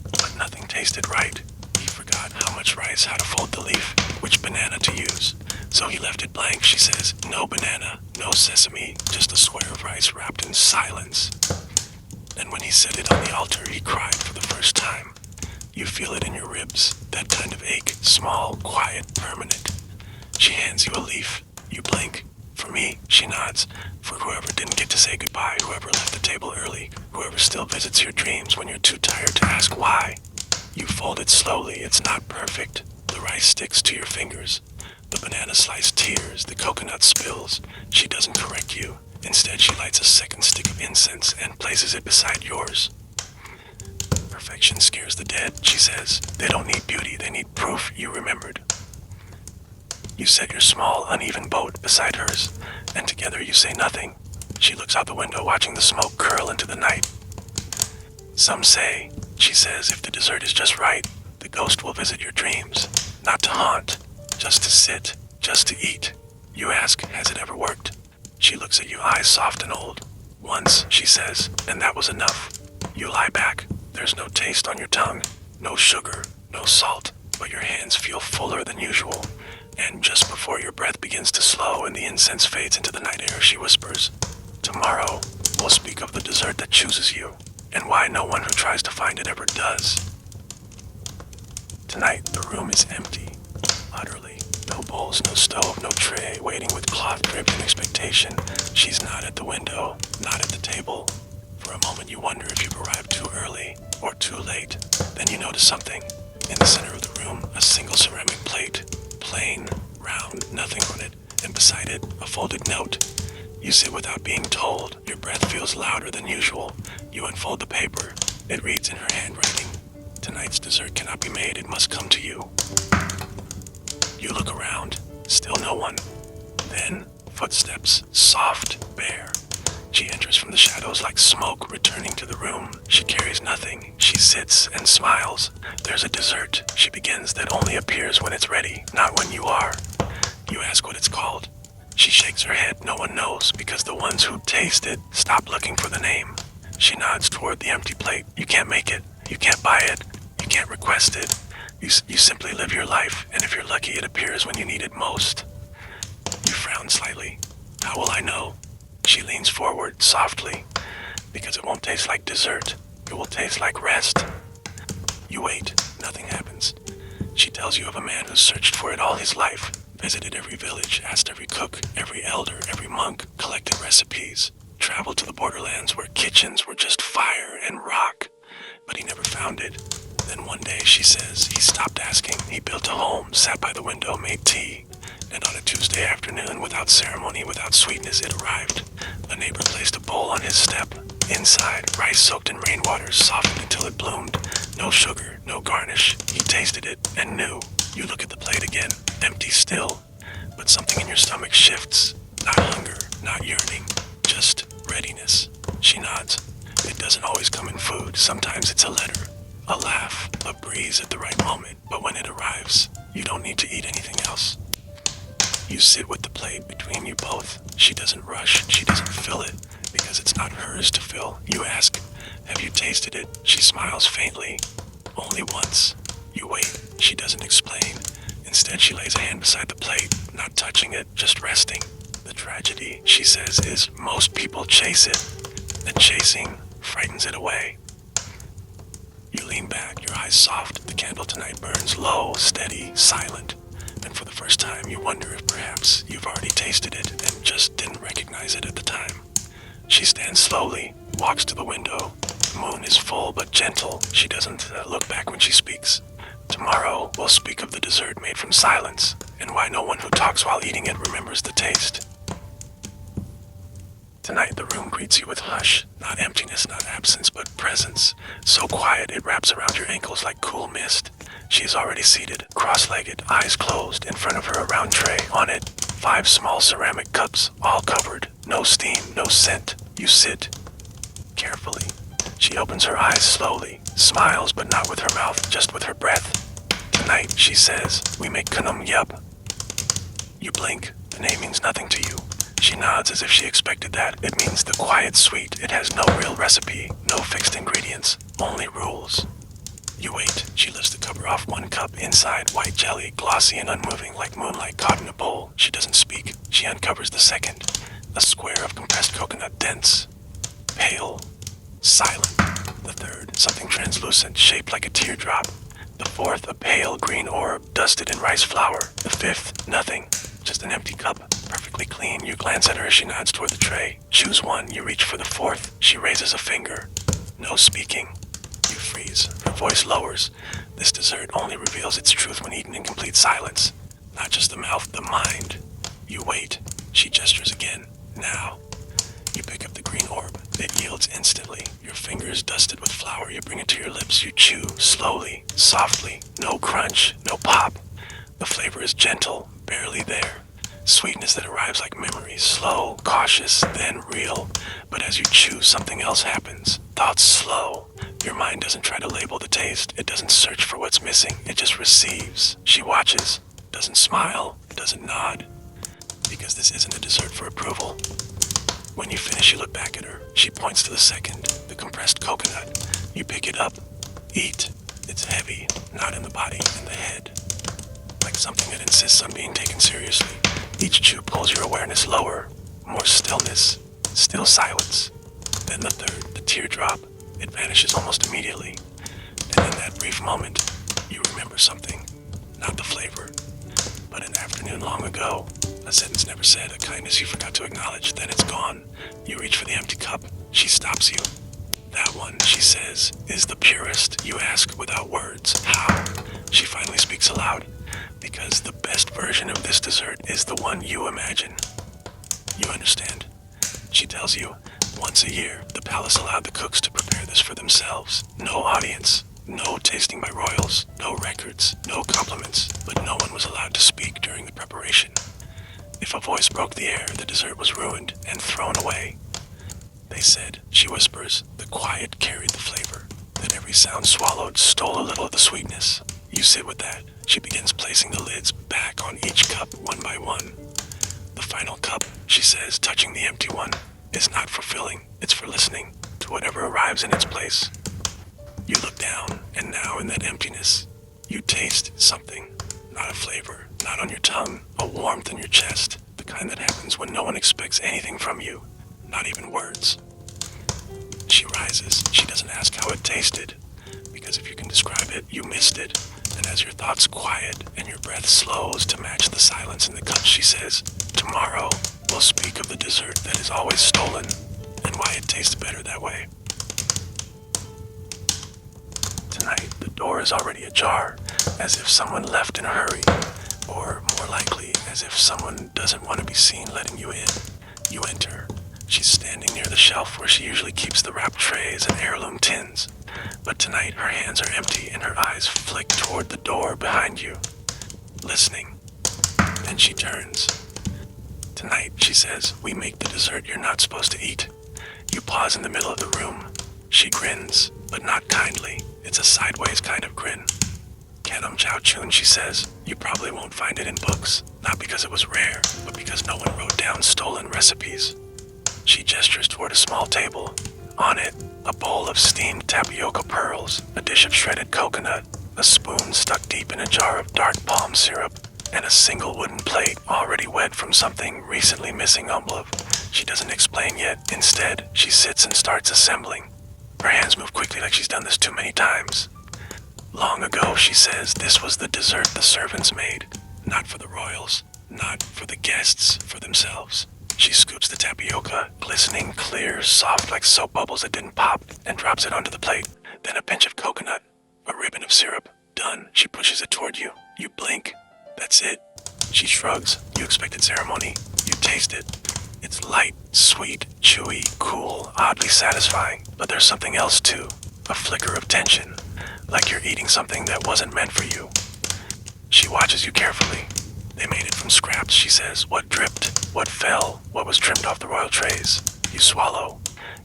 But nothing tasted right. He forgot how much rice, how to fold the leaf, which banana to use. So he left it blank, she says. No banana, no sesame, just a square of rice wrapped in silence. And when he set it on the altar, he cried for the first time. You feel it in your ribs, that kind of ache, small, quiet, permanent. She hands you a leaf. You blink. For me, she nods. For whoever didn't get to say goodbye, whoever left the table early, whoever still visits your dreams when you're too tired to ask why. You fold it slowly. It's not perfect. The rice sticks to your fingers. The banana slice tears. The coconut spills. She doesn't correct you. Instead, she lights a second stick of incense and places it beside yours. Perfection scares the dead, she says. They don't need beauty, they need proof you remembered. You set your small, uneven boat beside hers, and together you say nothing. She looks out the window, watching the smoke curl into the night. Some say, she says, if the dessert is just right, the ghost will visit your dreams. Not to haunt, just to sit, just to eat. You ask, has it ever worked? She looks at you, eyes soft and old. Once, she says, and that was enough. You lie back. There's no taste on your tongue, no sugar, no salt, but your hands feel fuller than usual. And just before your breath begins to slow and the incense fades into the night air, she whispers, "Tomorrow, we'll speak of the dessert that chooses you, and why no one who tries to find it ever does." Tonight, the room is empty, utterly. No bowls, no stove, no tray, waiting with cloth draped in expectation. She's not at the window, not at the table. For a moment you wonder if you've arrived too early or too late. Then you notice something. In the center of the room, a single ceramic plate. Plain, round, nothing on it, and beside it, a folded note. You sit without being told. Your breath feels louder than usual. You unfold the paper. It reads in her handwriting. Tonight's dessert cannot be made, it must come to you. You look around. Still no one. Then, footsteps, soft, bare. She enters from the shadows like smoke returning to the room. She carries nothing. She sits and smiles. There's a dessert, she begins, that only appears when it's ready, not when you are. You ask what it's called. She shakes her head. No one knows, because the ones who taste it stop looking for the name. She nods toward the empty plate. You can't make it. You can't buy it. You can't request it. You simply live your life, and if you're lucky, it appears when you need it most. You frown slightly. How will I know? She leans forward softly. Because it won't taste like dessert. It will taste like rest. You wait. Nothing happens. She tells you of a man who searched for it all his life, visited every village, asked every cook, every elder, every monk, collected recipes, traveled to the borderlands where kitchens were just fire and rock, but he never found it. Then one day, she says, he stopped asking. He built a home, sat by the window, made tea, and on a Tuesday afternoon, without ceremony, without sweetness, it arrived. A neighbor placed a bowl on his step. Inside, rice soaked in rainwater, softened until it bloomed. No sugar, no garnish. He tasted it and knew. You look at the plate again, empty still, but something in your stomach shifts. Not hunger, not yearning, just readiness. She nods. It doesn't always come in food. Sometimes it's a letter, a laugh, a breeze at the right moment. But when it arrives, you don't need to eat anything else. You sit with the plate between you both. She doesn't rush. She doesn't fill it, because it's not hers to fill. You ask, have you tasted it? She smiles faintly. Only once. You wait. She doesn't explain. Instead, she lays a hand beside the plate, not touching it, just resting. The tragedy, she says, is most people chase it, and chasing frightens it away. You lean back, your eyes soft. The candle tonight burns low, steady, silent. And for the first time, you wonder if perhaps you've already tasted it and just didn't recognize it at the time. She stands slowly, walks to the window. The moon is full but gentle. She doesn't look back when she speaks. Tomorrow, we'll speak of the dessert made from silence, and why no one who talks while eating it remembers the taste. Tonight, the room greets you with hush. Not emptiness, not absence, but presence. So quiet, it wraps around your ankles like cool mist. She is already seated, cross-legged, eyes closed, in front of her a round tray. On it, 5 small ceramic cups, all covered. No steam, no scent. You sit carefully. She opens her eyes slowly, smiles but not with her mouth, just with her breath. Tonight, she says, we make kunum yup. You blink. The name means nothing to you. She nods as if she expected that. It means the quiet sweet. It has no real recipe, no fixed ingredients, only rules. You wait. She lifts the cover off one cup. Inside, white jelly, glossy and unmoving like moonlight caught in a bowl. She doesn't speak. She uncovers the second. A square of compressed coconut, dense, pale, silent. The third, something translucent, shaped like a teardrop. The fourth, a pale green orb, dusted in rice flour. The fifth, nothing. Just an empty cup, perfectly clean. You glance at her as she nods toward the tray. Choose one. You reach for the fourth. She raises a finger. No speaking. You freeze. Her voice lowers. This dessert only reveals its truth when eaten in complete silence. Not just the mouth, the mind. You wait. She gestures again. Now. You pick up the green orb. It yields instantly. Your fingers dusted with flour. You bring it to your lips. You chew, slowly, softly. No crunch, no pop. The flavor is gentle, barely there. Sweetness that arrives like memory, slow, cautious, then real. But as you chew, something else happens. Thoughts slow. Your mind doesn't try to label the taste. It doesn't search for what's missing. It just receives. She watches, doesn't smile, doesn't nod. Because this isn't a dessert for approval. When you finish, you look back at her. She points to the second, the compressed coconut. You pick it up, eat. It's heavy, not in the body, in the head. Like something that insists on being taken seriously. Each chew pulls your awareness lower. More stillness, still silence. Then the third, the teardrop. It vanishes almost immediately. And in that brief moment, you remember something. Not the flavor, but an afternoon long ago. A sentence never said, a kindness you forgot to acknowledge, then it's gone. You reach for the empty cup. She stops you. That one, she says, is the purest. You ask without words, how? She finally speaks aloud. Because the best version of this dessert is the one you imagine. You understand? She tells you, once a year, the palace allowed the cooks to prepare this for themselves. No audience, no tasting by royals, no records, no compliments, but no one was allowed to speak during the preparation. If a voice broke the air, the dessert was ruined and thrown away. They said, she whispers, the quiet carried the flavor. That every sound swallowed stole a little of the sweetness. You sit with that. She begins placing the lids back on each cup one by one. The final cup, she says, touching the empty one, is not for filling, it's for listening, to to whatever arrives in its place. You look down, and now in that emptiness, you taste something. Not a flavor, not on your tongue, a warmth in your chest, the kind that happens when no one expects anything from you, not even words. She rises. She doesn't ask how it tasted, because if you can describe it, you missed it. And as your thoughts quiet and your breath slows to match the silence in the cup, she says, "Tomorrow, we'll speak of the dessert that is always stolen, and why it tastes better that way." Tonight, the door is already ajar, as if someone left in a hurry, or more likely, as if someone doesn't want to be seen letting you in. You enter. She's standing near the shelf where she usually keeps the wrapped trays and heirloom tins, but tonight her hands are empty and her eyes flick toward the door behind you, listening. Then she turns. "Tonight," she says, "we make the dessert you're not supposed to eat." You pause in the middle of the room. She grins, but not kindly. It's a sideways kind of grin. "Kanam Chao Chun," she says, "you probably won't find it in books, not because it was rare, but because no one wrote down stolen recipes." She gestures toward a small table. On it, a bowl of steamed tapioca pearls, a dish of shredded coconut, a spoon stuck deep in a jar of dark palm syrup, and a single wooden plate already wet from something recently missing omblev. She doesn't explain yet. Instead, she sits and starts assembling. Her hands move quickly like she's done this too many times. "Long ago," she says, "this was the dessert the servants made. Not for the royals, not for the guests, for themselves." She scoops the tapioca, glistening, clear, soft like soap bubbles that didn't pop, and drops it onto the plate. Then a pinch of coconut, a ribbon of syrup. Done. She pushes it toward you. You blink. "That's it." She shrugs. You expected ceremony. You taste it. It's light, sweet, chewy, cool, oddly satisfying. But there's something else too. A flicker of tension, like you're eating something that wasn't meant for you. She watches you carefully. "They made it from scraps," she says. "What dripped, what fell, what was trimmed off the royal trays." You swallow.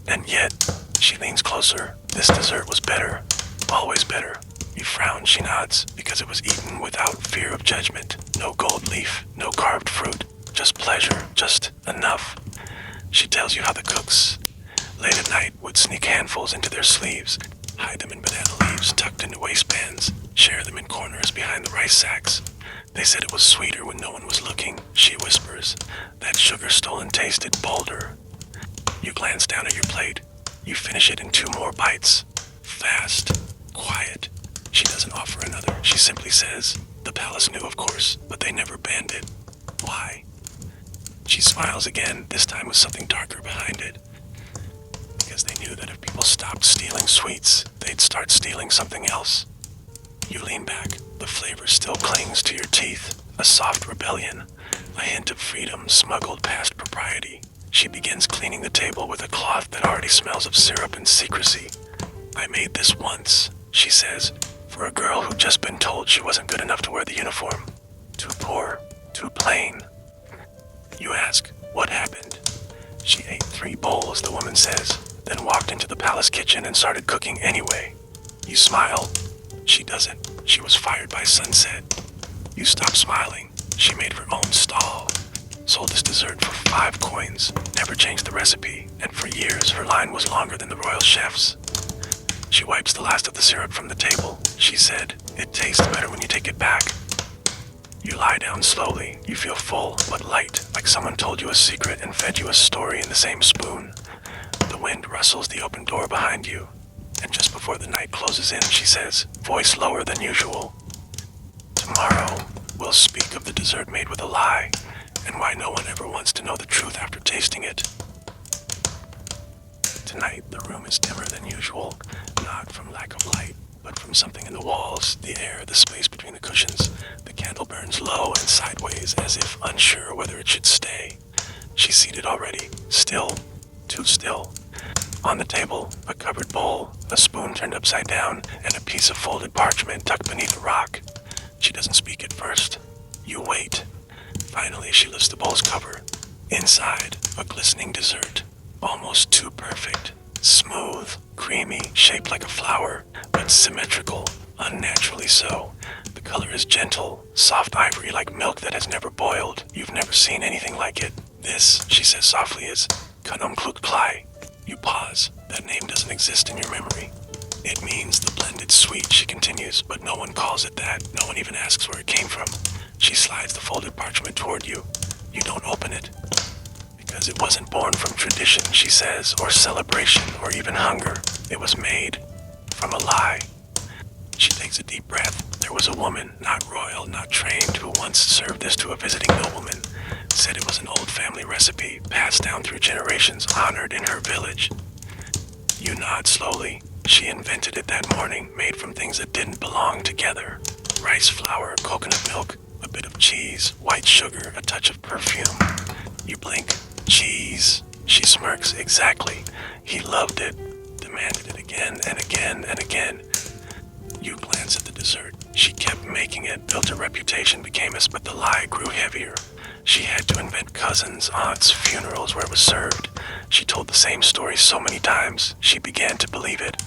"And yet," she leans closer, "this dessert was better. Always better." You frown. She nods. "Because it was eaten without fear of judgment. No gold leaf, no carved fruit. Just pleasure, just enough." She tells you how the cooks, late at night, would sneak handfuls into their sleeves, hide them in banana leaves tucked into waistbands, share them in corners behind the rice sacks. They said it was sweeter when no one was looking. She whispers, "That sugar stolen tasted bolder." You glance down at your plate. You finish it in 2 more bites. Fast. Quiet. She doesn't offer another. She simply says, "The palace knew, of course, but they never banned it. Why?" She smiles again, this time with something darker behind it. "Because they knew that if people stopped stealing sweets, they'd start stealing something else." You lean back. The flavor still clings to your teeth. A soft rebellion. A hint of freedom smuggled past propriety. She begins cleaning the table with a cloth that already smells of syrup and secrecy. "I made this once," she says, "for a girl who'd just been told she wasn't good enough to wear the uniform. Too poor, too plain." You ask, "What happened?" "She ate 3 bowls," the woman says, "then walked into the palace kitchen and started cooking anyway." You smile. She doesn't. She was fired by sunset. You stop smiling. She made her own stall. Sold this dessert for 5 coins. Never changed the recipe. And for years, her line was longer than the royal chef's. She wipes the last of the syrup from the table. She said, "It tastes better when you take it back." You lie down slowly. You feel full, but light, like someone told you a secret and fed you a story in the same spoon. The wind rustles the open door behind you. And just before the night closes in, she says, voice lower than usual, "Tomorrow, we'll speak of the dessert made with a lie, and why no one ever wants to know the truth after tasting it." Tonight, the room is dimmer than usual, not from lack of light, but from something in the walls, the air, the space between the cushions. The candle burns low and sideways, as if unsure whether it should stay. She's seated already, still, too still. On the table, a covered bowl, a spoon turned upside down, and a piece of folded parchment tucked beneath a rock. She doesn't speak at first. You wait. Finally, she lifts the bowl's cover. Inside, a glistening dessert, almost too perfect. Smooth, creamy, shaped like a flower, but symmetrical, unnaturally so. The color is gentle, soft ivory like milk that has never boiled. You've never seen anything like it. "This," she says softly, "is Kanum Kluk Klai." You pause. That name doesn't exist in your memory. It means the blended sweet, she continues, but no one calls it that. No one even asks where it came from. She slides the folded parchment toward you. You don't open it. Because it wasn't born from tradition, she says, or celebration, or even hunger. It was made from a lie. She takes a deep breath. There was a woman, not royal, not trained, who once served this to a visiting nobleman. Said it was an old family recipe, passed down through generations, honored in her village. You nod slowly. She invented it that morning, made from things that didn't belong together. Rice flour, coconut milk, a bit of cheese, white sugar, a touch of perfume. You blink. Cheese. She smirks. Exactly. He loved it. Demanded it again and again and again. You glance at the dessert. She kept making it, built a reputation, became us, but the lie grew heavier. She had to invent cousins, aunts, funerals where it was served. She told the same story so many times, she began to believe it.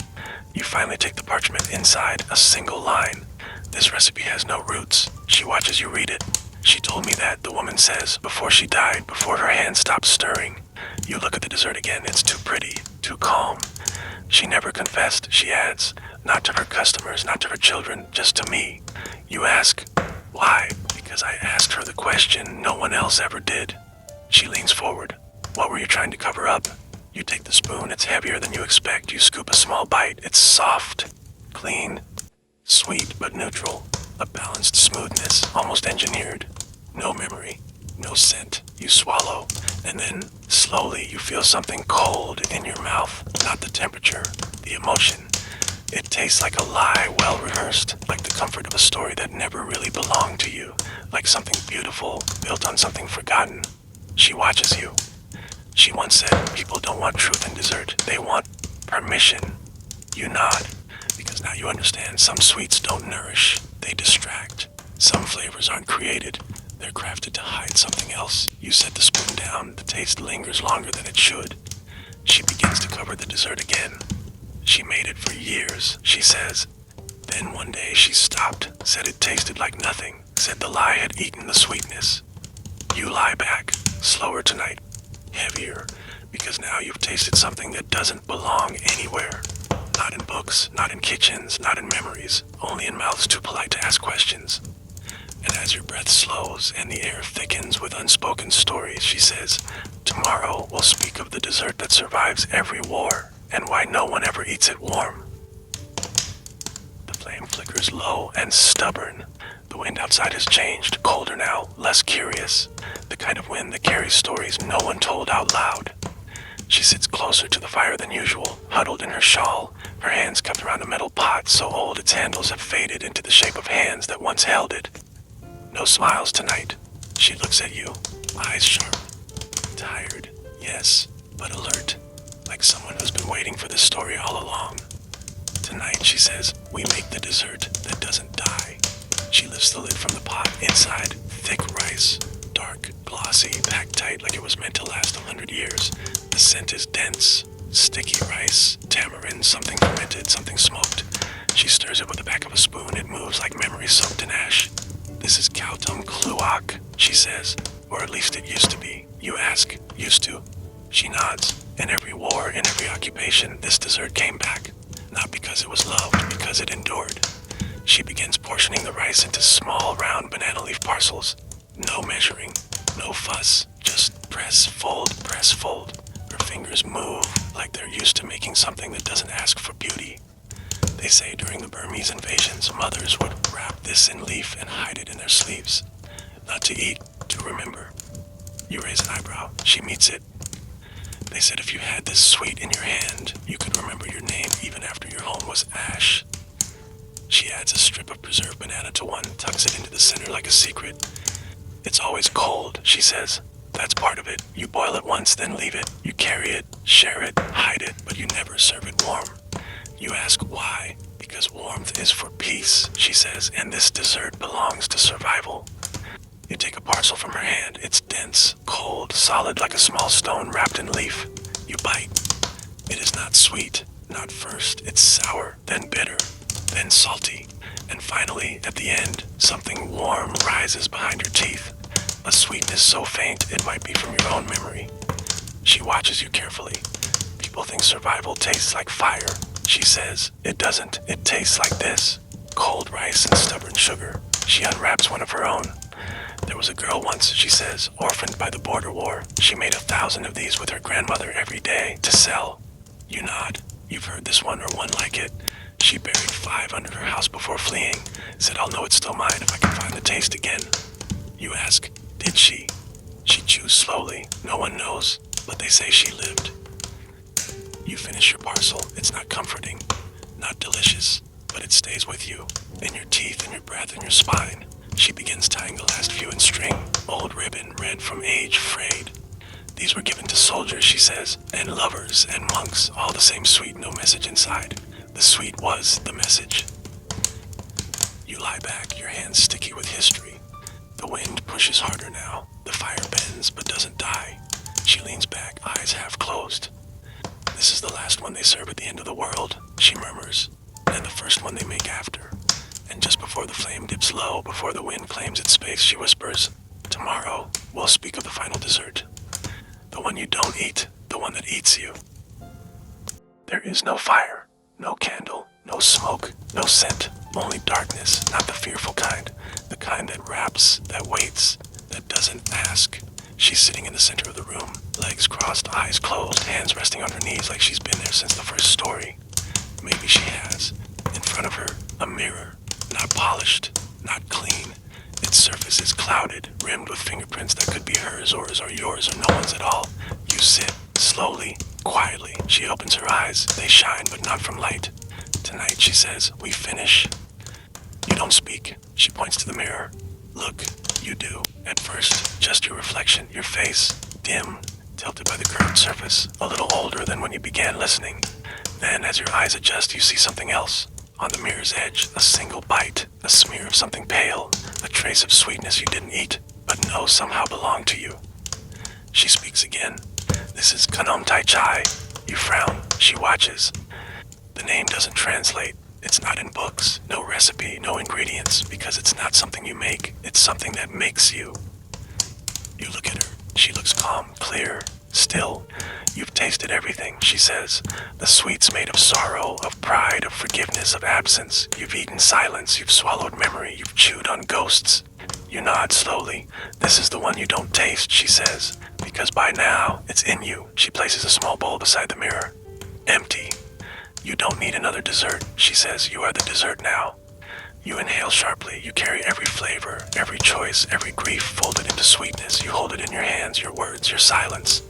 You finally take the parchment inside, a single line. This recipe has no roots. She watches you read it. She told me that, the woman says, before she died, before her hand stopped stirring. You look at the dessert again, it's too pretty, too calm. She never confessed, she adds, not to her customers, not to her children, just to me. You ask, why? Because I asked her the question no one else ever did. She leans forward. What were you trying to cover up? You take the spoon, it's heavier than you expect. You scoop a small bite, it's soft, clean, sweet but neutral. A balanced smoothness, almost engineered. No memory, no scent. You swallow, and then, slowly, you feel something cold in your mouth. Not the temperature, the emotion. It tastes like a lie well rehearsed, like the comfort of a story that never really belonged to you, like something beautiful, built on something forgotten. She watches you. She once said, people don't want truth in dessert, they want permission. You nod, because now you understand some sweets don't nourish, they distract. Some flavors aren't created, they're crafted to hide something else. You set the spoon down, the taste lingers longer than it should. She begins to cover the dessert again. She made it for years, she says. Then one day she stopped, said it tasted like nothing, said the lie had eaten the sweetness. You lie back, slower tonight, heavier, because now you've tasted something that doesn't belong anywhere. Not in books, not in kitchens, not in memories, only in mouths too polite to ask questions. And as your breath slows and the air thickens with unspoken stories, she says, tomorrow we'll speak of the dessert that survives every war, and why no one ever eats it warm. The flame flickers low and stubborn. The wind outside has changed, colder now, less curious. The kind of wind that carries stories no one told out loud. She sits closer to the fire than usual, huddled in her shawl, her hands cupped around a metal pot so old its handles have faded into the shape of hands that once held it. No smiles tonight. She looks at you, eyes sharp. Tired, yes, but alert, like someone who's been waiting for this story all along. Tonight, she says, we make the dessert that doesn't die. She lifts the lid from the pot. Inside, thick rice, dark, glossy, packed tight like it was meant to last 100 years. The scent is dense, sticky rice, tamarind, something fermented, something smoked. She stirs it with the back of a spoon. It moves like memory soaked in ash. This is Kautum Kluak, she says, or at least it used to be. You ask, used to? She nods. In every war, in every occupation, this dessert came back. Not because it was loved, because it endured. She begins portioning the rice into small, round banana leaf parcels. No measuring, no fuss, just press, fold, press, fold. Her fingers move like they're used to making something that doesn't ask for beauty. They say during the Burmese invasions, mothers would wrap this in leaf and hide it in their sleeves. Not to eat, to remember. You raise an eyebrow. She meets it. They said if you had this sweet in your hand, you could remember your name even after your home was ash. She adds a strip of preserved banana to one, tucks it into the center like a secret. It's always cold, she says. That's part of it. You boil it once, then leave it. You carry it, share it, hide it, but you never serve it warm. You ask why? Because warmth is for peace, she says, and this dessert belongs to survival. You take a parcel from her hand. It's dense, cold, solid like a small stone wrapped in leaf. You bite. It is not sweet, not first. It's sour, then bitter, then salty. And finally, at the end, something warm rises behind your teeth. A sweetness so faint it might be from your own memory. She watches you carefully. People think survival tastes like fire. She says, it doesn't. It tastes like this. Cold rice and stubborn sugar. She unwraps one of her own. There was a girl once, she says, orphaned by the border war. She made 1,000 of these with her grandmother every day to sell. You nod. You've heard this one or one like it. She buried 5 under her house before fleeing. Said, I'll know it's still mine if I can find the taste again. You ask, did she? She chews slowly. No one knows, but they say she lived. You finish your parcel. It's not comforting, not delicious, but it stays with you, in your teeth, in your breath, in your spine. She begins tying the last few in string, old ribbon, red from age, frayed. These were given to soldiers, she says, and lovers and monks, all the same sweet, no message inside. The sweet was the message. You lie back, your hands sticky with history. The wind pushes harder now. The fire bends but doesn't die. She leans back, eyes half closed. This is the last one they serve at the end of the world, she murmurs, and the first one they make after. And just before the flame dips low, before the wind claims its space, she whispers, tomorrow we'll speak of the final dessert. The one you don't eat, the one that eats you. There is no fire, no candle, no smoke, no scent, only darkness, not the fearful kind, the kind that wraps, that waits, that doesn't ask. She's sitting in the center of the room, legs crossed, eyes closed, hands resting on her knees like she's been there since the first story. Maybe she has. In front of her, a mirror, not polished, not clean. Its surface is clouded, rimmed with fingerprints that could be hers or yours or no one's at all. You sit, slowly, quietly. She opens her eyes. They shine, but not from light. Tonight, she says, we finish. You don't speak. She points to the mirror. Look, you do. At first, just your reflection, your face, dim, tilted by the curved surface, a little older than when you began listening. Then, as your eyes adjust, you see something else. On the mirror's edge, a single bite, a smear of something pale, a trace of sweetness you didn't eat, but know somehow belonged to you. She speaks again. This is Kanom Tai Chai. You frown. She watches. The name doesn't translate. It's not in books. No recipe, no ingredients, because it's not something you make. It's something that makes you. You look at her. She looks calm, clear, still. You've tasted everything, she says. The sweets made of sorrow, of pride, of forgiveness, of absence. You've eaten silence, you've swallowed memory, you've chewed on ghosts. You nod slowly. This is the one you don't taste, she says, because by now, it's in you. She places a small bowl beside the mirror. Empty. You don't need another dessert, she says. You are the dessert now. You inhale sharply. You carry every flavor, every choice, every grief folded into sweetness. You hold it in your hands, your words, your silence.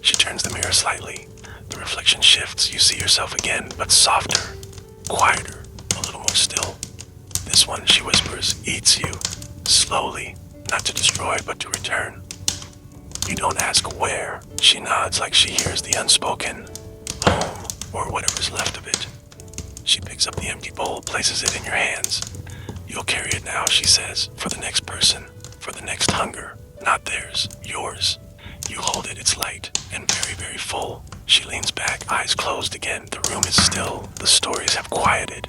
She turns the mirror slightly. The reflection shifts. You see yourself again, but softer, quieter, a little more still. This one, she whispers, eats you. Slowly, not to destroy, but to return. You don't ask where. She nods like she hears the unspoken. Home, or whatever's left of it. She picks up the empty bowl, places it in your hands. You'll carry it now, she says, for the next person, for the next hunger. Not theirs, yours. You hold it, it's light, and very, very full. She leans back, eyes closed again. The room is still, the stories have quieted.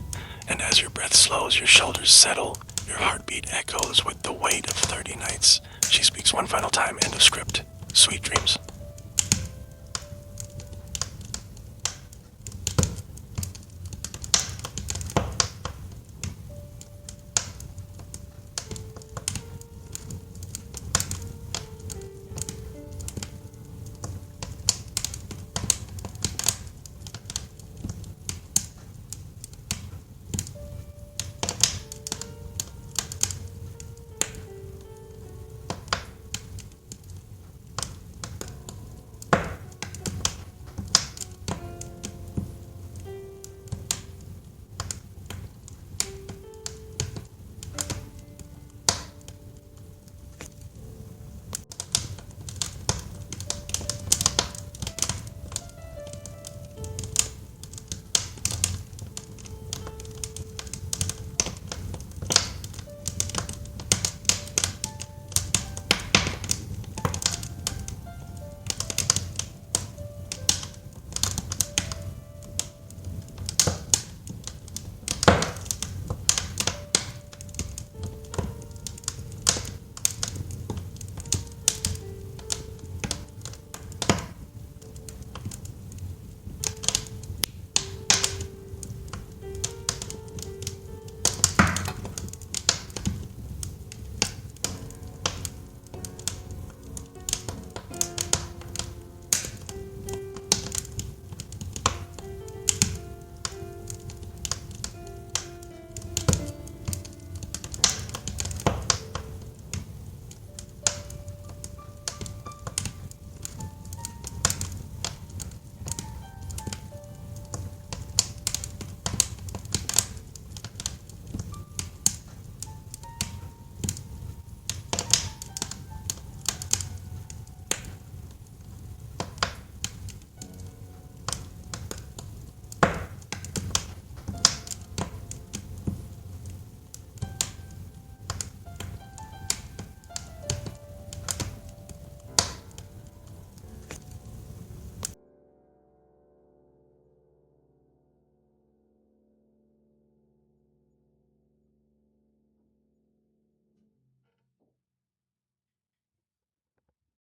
And as your breath slows, your shoulders settle. Your heartbeat echoes with the weight of 30 nights. She speaks one final time, end of script. Sweet dreams.